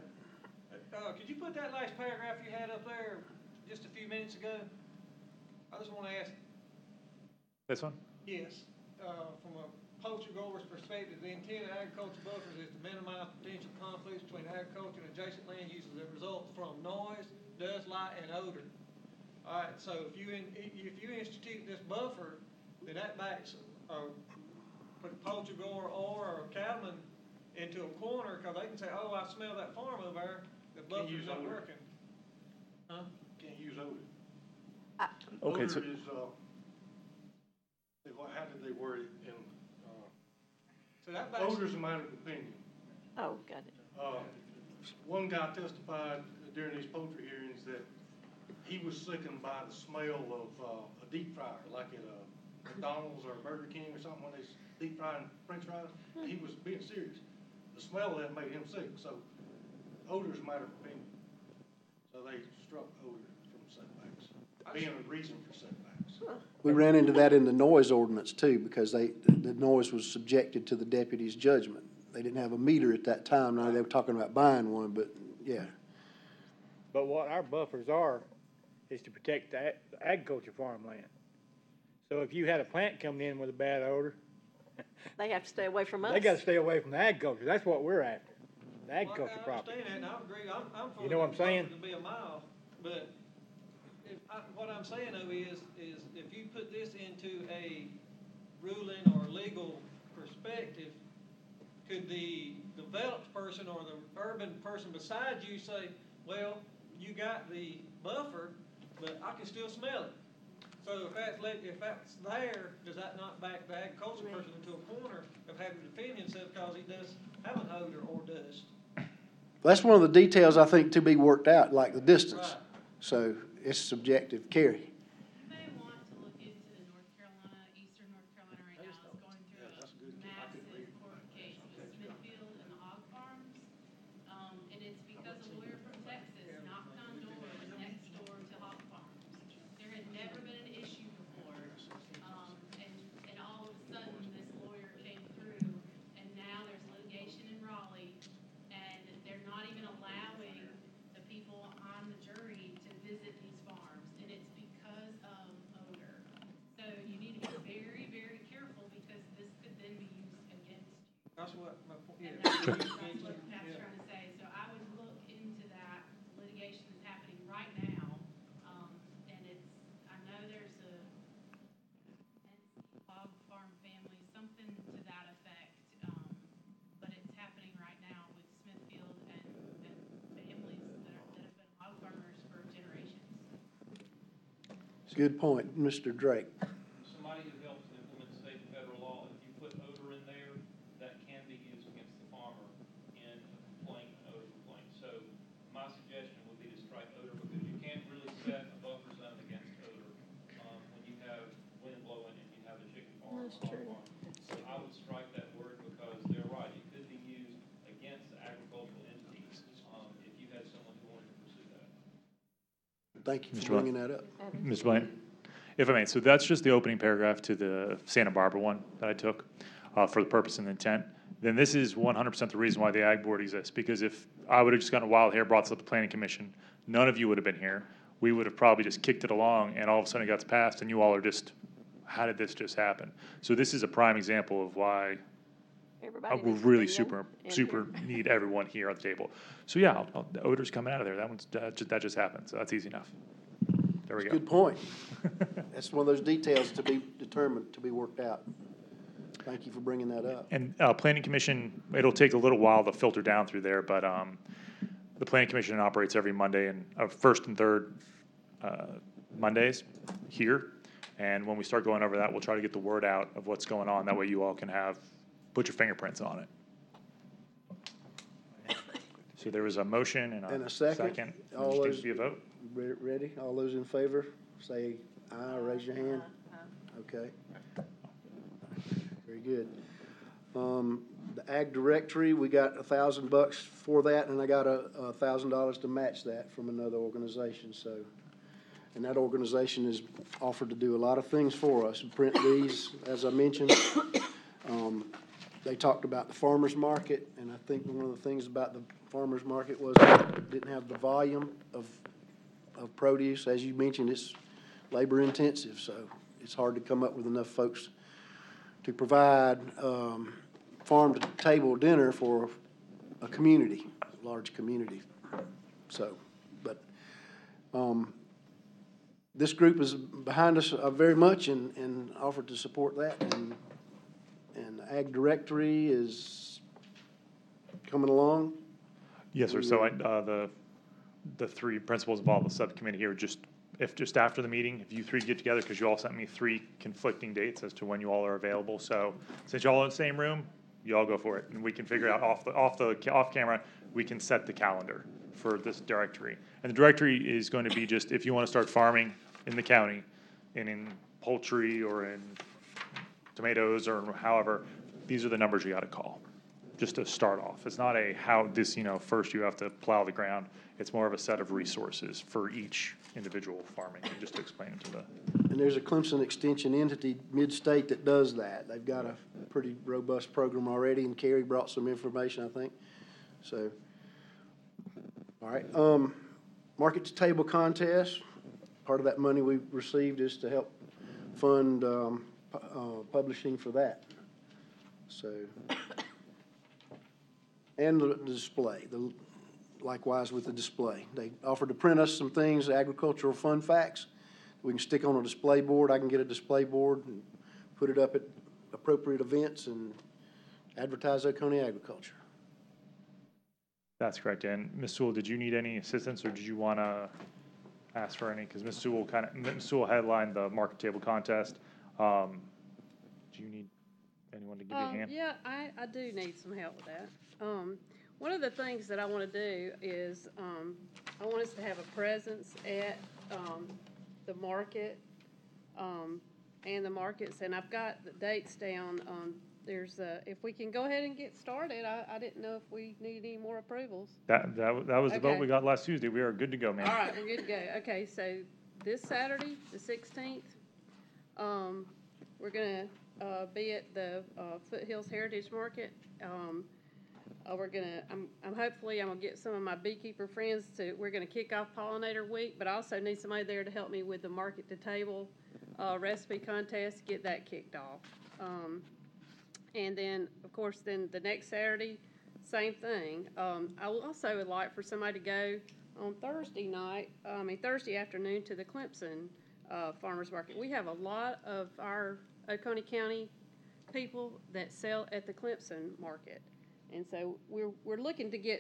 Could you put that last paragraph you had up there just a few minutes ago? I just want to ask, This one? yes, from a poultry grower's perspective, the intent of agriculture buffers is to minimize potential conflicts between agriculture and adjacent land uses that result from noise, dust, light, and odor. All right, so if you institute this buffer, then that backs put a poultry grower or a cattleman into a corner, because they can say, oh, I smell that farm over there, the buffer's not working. Huh? Can't use odor. Okay, so Odor is, how did they word it in, So that backs. odor's a matter of opinion. Oh, got it. One guy testified during these poultry hearings that he was sickened by the smell of a deep fryer, like at a McDonald's or Burger King or something, when they deep frying French fries. He was being serious. The smell of that made him sick. So odor's a matter of opinion. So they struck odor from setbacks, being a reason for setbacks. We ran into that in the noise ordinance too, because the noise was subjected to the deputy's judgment. They didn't have a meter at that time. Now they were talking about buying one, but yeah. But what our buffers are is to protect the agriculture farmland. So if you had a plant coming in with a bad odor, They have to stay away from us. they gotta stay away from the agriculture. That's what we're after, the agriculture I property. understand that, and I agree, I'm for You know what I'm the buffer saying? to be a mile, but what I'm saying though is if you put this into a ruling or legal perspective, could the developed person or the urban person beside you say, well, you got the buffer, but I can still smell it? So if that's there, does that not back the agriculture person into a corner of having to defend himself because he does have an odor or dust? That's one of the details I think to be worked out, like the distance. Right. So it's subjective. Carrie? You may want to look into the North Carolina, Eastern North Carolina right now is going through a massive court case with Smithfield and the hog farms. And it's because a lawyer from Texas knocked on doors next door to hog farms. There had never been an issue before. And all of a sudden, this lawyer came through, and now there's litigation in Raleigh, and they're not even allowing the people on the jury to visit these farms, and it's because of odor. So you need to be very, very careful, because this could then be used against you. That's what my point, yeah. And that's what Pat's trying to say. So I would look into that. Litigation is happening right now. And I know there's a hog farm family, something to that effect. But it's happening right now with Smithfield and families that have been hog farmers for generations. It's a good point. Mr. Drake? Somebody who helps implement state and federal law, if you put odor in there, that can be used against the farmer in a complaint, an odor complaint. So my suggestion would be to strike odor, because you can't really set a buffer zone against odor when you have wind blowing and Thank you Mr. for bringing that up. Mr. Blaine, if I may, so that's just the opening paragraph to the Santa Barbara one that I took for the purpose and intent. Then this is 100% the reason why the Ag Board exists, because if I would have just gotten wild hair, brought this up to the Planning Commission, none of you would have been here. We would have probably just kicked it along, and all of a sudden it got passed, and you all are just, how did this just happen? So this is a prime example of why Everybody we needs to really be in super and need everyone here at the table. So yeah, the odor's coming out of there. That just happened, so that's easy enough. There we go. Good point. That's one of those details to be determined, to be worked out. Thank you for bringing that up. And Planning Commission, it'll take a little while to filter down through there, but the Planning Commission operates every Monday and first and third Mondays here. And when we start going over that, we'll try to get the word out of what's going on. That way you all can put your fingerprints on it. So there was a motion and a second. All Which those, needs to be a vote. ready? All those in favor, say aye or raise your hand. Okay. Very good. The Ag Directory, we got $1,000 for that, and I got $1,000 to match that from another organization, so. And that organization is offered to do a lot of things for us, print these, as I mentioned. They talked about the farmer's market, and I think one of the things about the farmer's market was it didn't have the volume of produce. As you mentioned, it's labor intensive, so it's hard to come up with enough folks to provide farm-to-table dinner for a community, a large community. So, but this group is behind us very much and offered to support that. And the Ag Directory is coming along. Yes, sir. So the three principals involved in the subcommittee here, just after the meeting, if you three get together, because you all sent me 3 conflicting dates as to when you all are available. So since y'all are in the same room, you all go for it, and we can figure out off camera, we can set the calendar for this directory. And the directory is going to be just if you want to start farming in the county, and in poultry or in tomatoes or however, these are the numbers you got to call, just to start off. It's not first you have to plow the ground. It's more of a set of resources for each individual farming, and just to explain it to the. And there's a Clemson Extension entity mid-state that does that. They've got a pretty robust program already, and Kerry brought some information, I think. So, all right. Market to Table contest. Part of that money we've received is to help fund publishing for that. So, and the display, likewise with the display. They offered to print us some things, agricultural fun facts. We can stick on a display board. I can get a display board and put it up at appropriate events and advertise Oconee agriculture. That's correct. And Ms. Sewell, did you need any assistance, or did you want to ask for any? Because Ms. Sewell headlined the market table contest. Do you need anyone to give you a hand? Yeah, I do need some help with that. One of the things that I want to do is I want us to have a presence at the market and the markets, and I've got the dates down. If we can go ahead and get started, I didn't know if we need any more approvals. That was the vote Okay. we got last Tuesday. We are good to go, man. All right, we're good to go. Okay, so this Saturday, the 16th, we're gonna be at the Foothills Heritage Market. I'm hopefully I'm gonna get some of my beekeeper friends we're gonna kick off Pollinator Week, but I also need somebody there to help me with the market to table recipe contest, get that kicked off. And then, of course, then the next Saturday, same thing. I also would like for somebody to go on Thursday afternoon to the Clemson Farmers Market. We have a lot of our Oconee County people that sell at the Clemson Market. And so we're looking to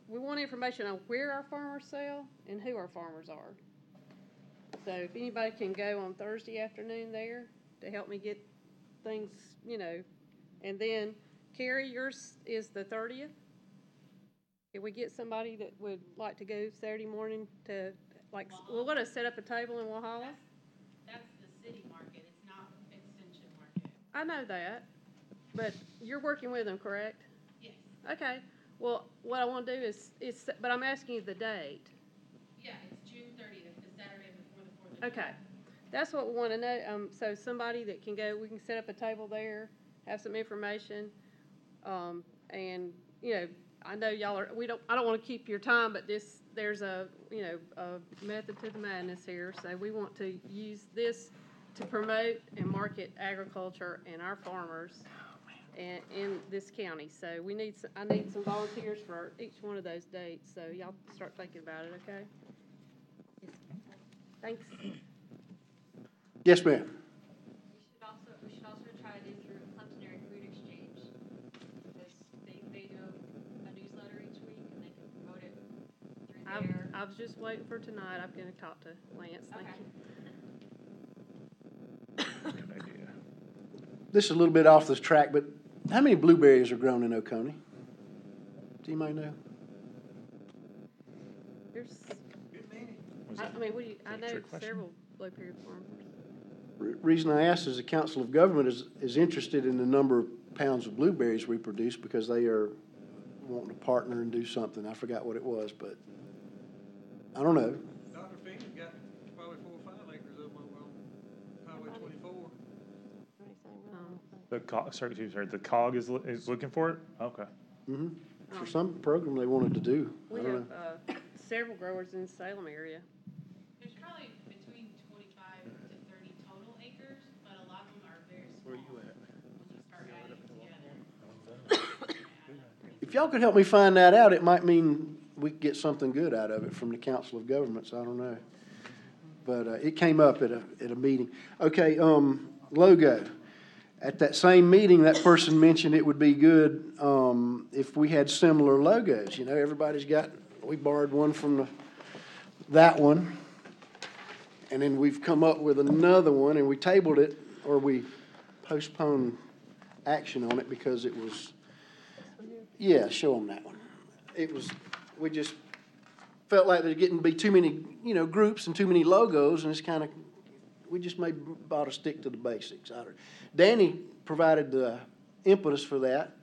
we want information on where our farmers sell and who our farmers are. So if anybody can go on Thursday afternoon there to help me get things, and then Carrie, yours is the 30th. Can we get somebody that would like to go Saturday morning to, we're going to set up a table in Walhalla? That's the city market, it's not Extension Market. I know that, but you're working with them, correct? Yes. Okay. Well, what I want to do is but I'm asking you the date. Yeah, it's June 30th is Okay, that's what we want to know. So somebody that can go, we can set up a table there, have some information. And, you know, I know y'all are, I don't want to keep your time, but there's a, you know, a method to the madness here. So we want to use this to promote and market agriculture and our farmers in this county. So I need some volunteers for each one of those dates. So y'all start thinking about it, okay? Thanks. Yes, ma'am. We should also try to do through Clemson Area Food Exchange, because they do a newsletter each week, and they can promote it through there. I was just waiting for tonight. I'm going to talk to Lance. Thank you. This is a little bit off the track, but how many blueberries are grown in Oconee? Do you might know? There's, I mean, I know several blueberry farmers. Reason I asked is the Council of Government is interested in the number of pounds of blueberries we produce because they are wanting to partner and do something. I forgot what it was, but I don't know. Dr. Phoenix got probably 4 or 5 acres of them on Highway 24. The COG is looking for it? Okay. Mm-hmm. For some program they wanted to do. We I don't have know. Several growers in the Salem area. There's probably between 25 to 30 total acres, but a lot of them are very small. Where you at? When you start adding together. If y'all could help me find that out, it might mean we could get something good out of it from the Council of Governments. I don't know. But it came up at a meeting. Okay, logo. At that same meeting, that person mentioned it would be good if we had similar logos. You know, everybody's got, we borrowed one from that one, and then we've come up with another one, and we tabled it, or we postponed action on it because it was, yeah, show them that one. It was, we just felt like there's getting to be too many, you know, groups and too many logos, and it's kind of, we just maybe ought to stick to the basics. Danny provided the impetus for that,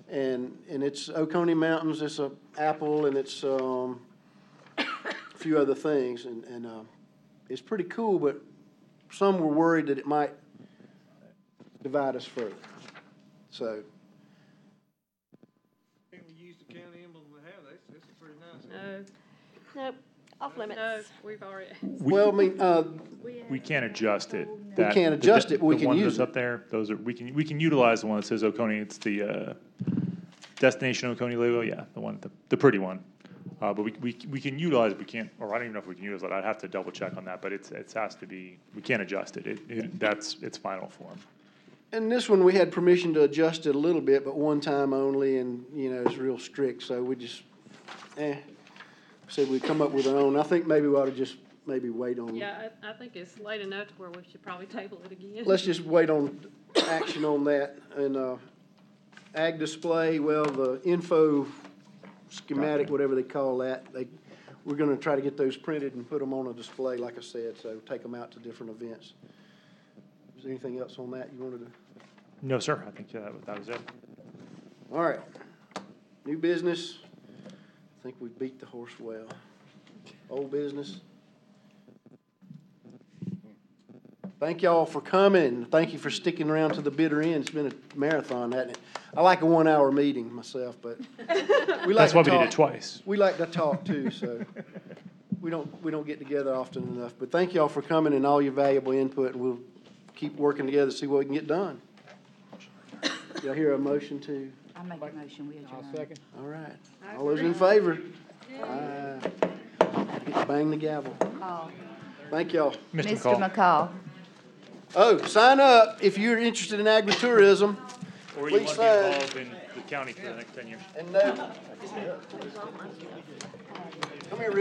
and it's Oconee Mountains, it's a apple, and it's a few other things, and it's pretty cool, but some were worried that it might divide us further. So. Can we use the county emblem we have? That's pretty nice. Nope, off limits. No, we've already. Well, I mean, We can't adjust it. We can't adjust it, but we can The one use that's up there, those are, we can utilize the one that says Oconee. It's the Destination Oconee logo, yeah, the one, the pretty one. But we can utilize it, we can't, or I don't even know if we can use it. I'd have to double check on that, but it has to be, we can't adjust it. That's its final form. and this one, we had permission to adjust it a little bit, but one time only, and, you know, it's real strict, so we just, said we'd come up with our own. I think maybe we ought to just maybe wait on. Yeah, I think it's late enough to where we should probably table it again. Let's just wait on action on that. And ag display, well, the info schematic, whatever they call that, we're gonna try to get those printed and put them on a display, like I said, so take them out to different events. Is there anything else on that you wanted to? No, sir, I think that was it. All right. New business. I think we beat the horse well. Old business. Thank y'all for coming. Thank you for sticking around to the bitter end. It's been a marathon, hasn't it? I like a 1 hour meeting myself, but we like That's why to we did talk. it twice. We like to talk too, so we don't get together often enough. But thank y'all for coming and all your valuable input, and we'll keep working together to see what we can get done. Do I hear a motion to? I make a motion, we adjourn. I'll second. All right. All those in favor? Aye. Get to bang the gavel. Thank y'all. Mr. McCall. Oh, sign up if you're interested in agritourism. Or you Please want to be sign. involved in the county for the next 10 years. And no. Come here, Rick.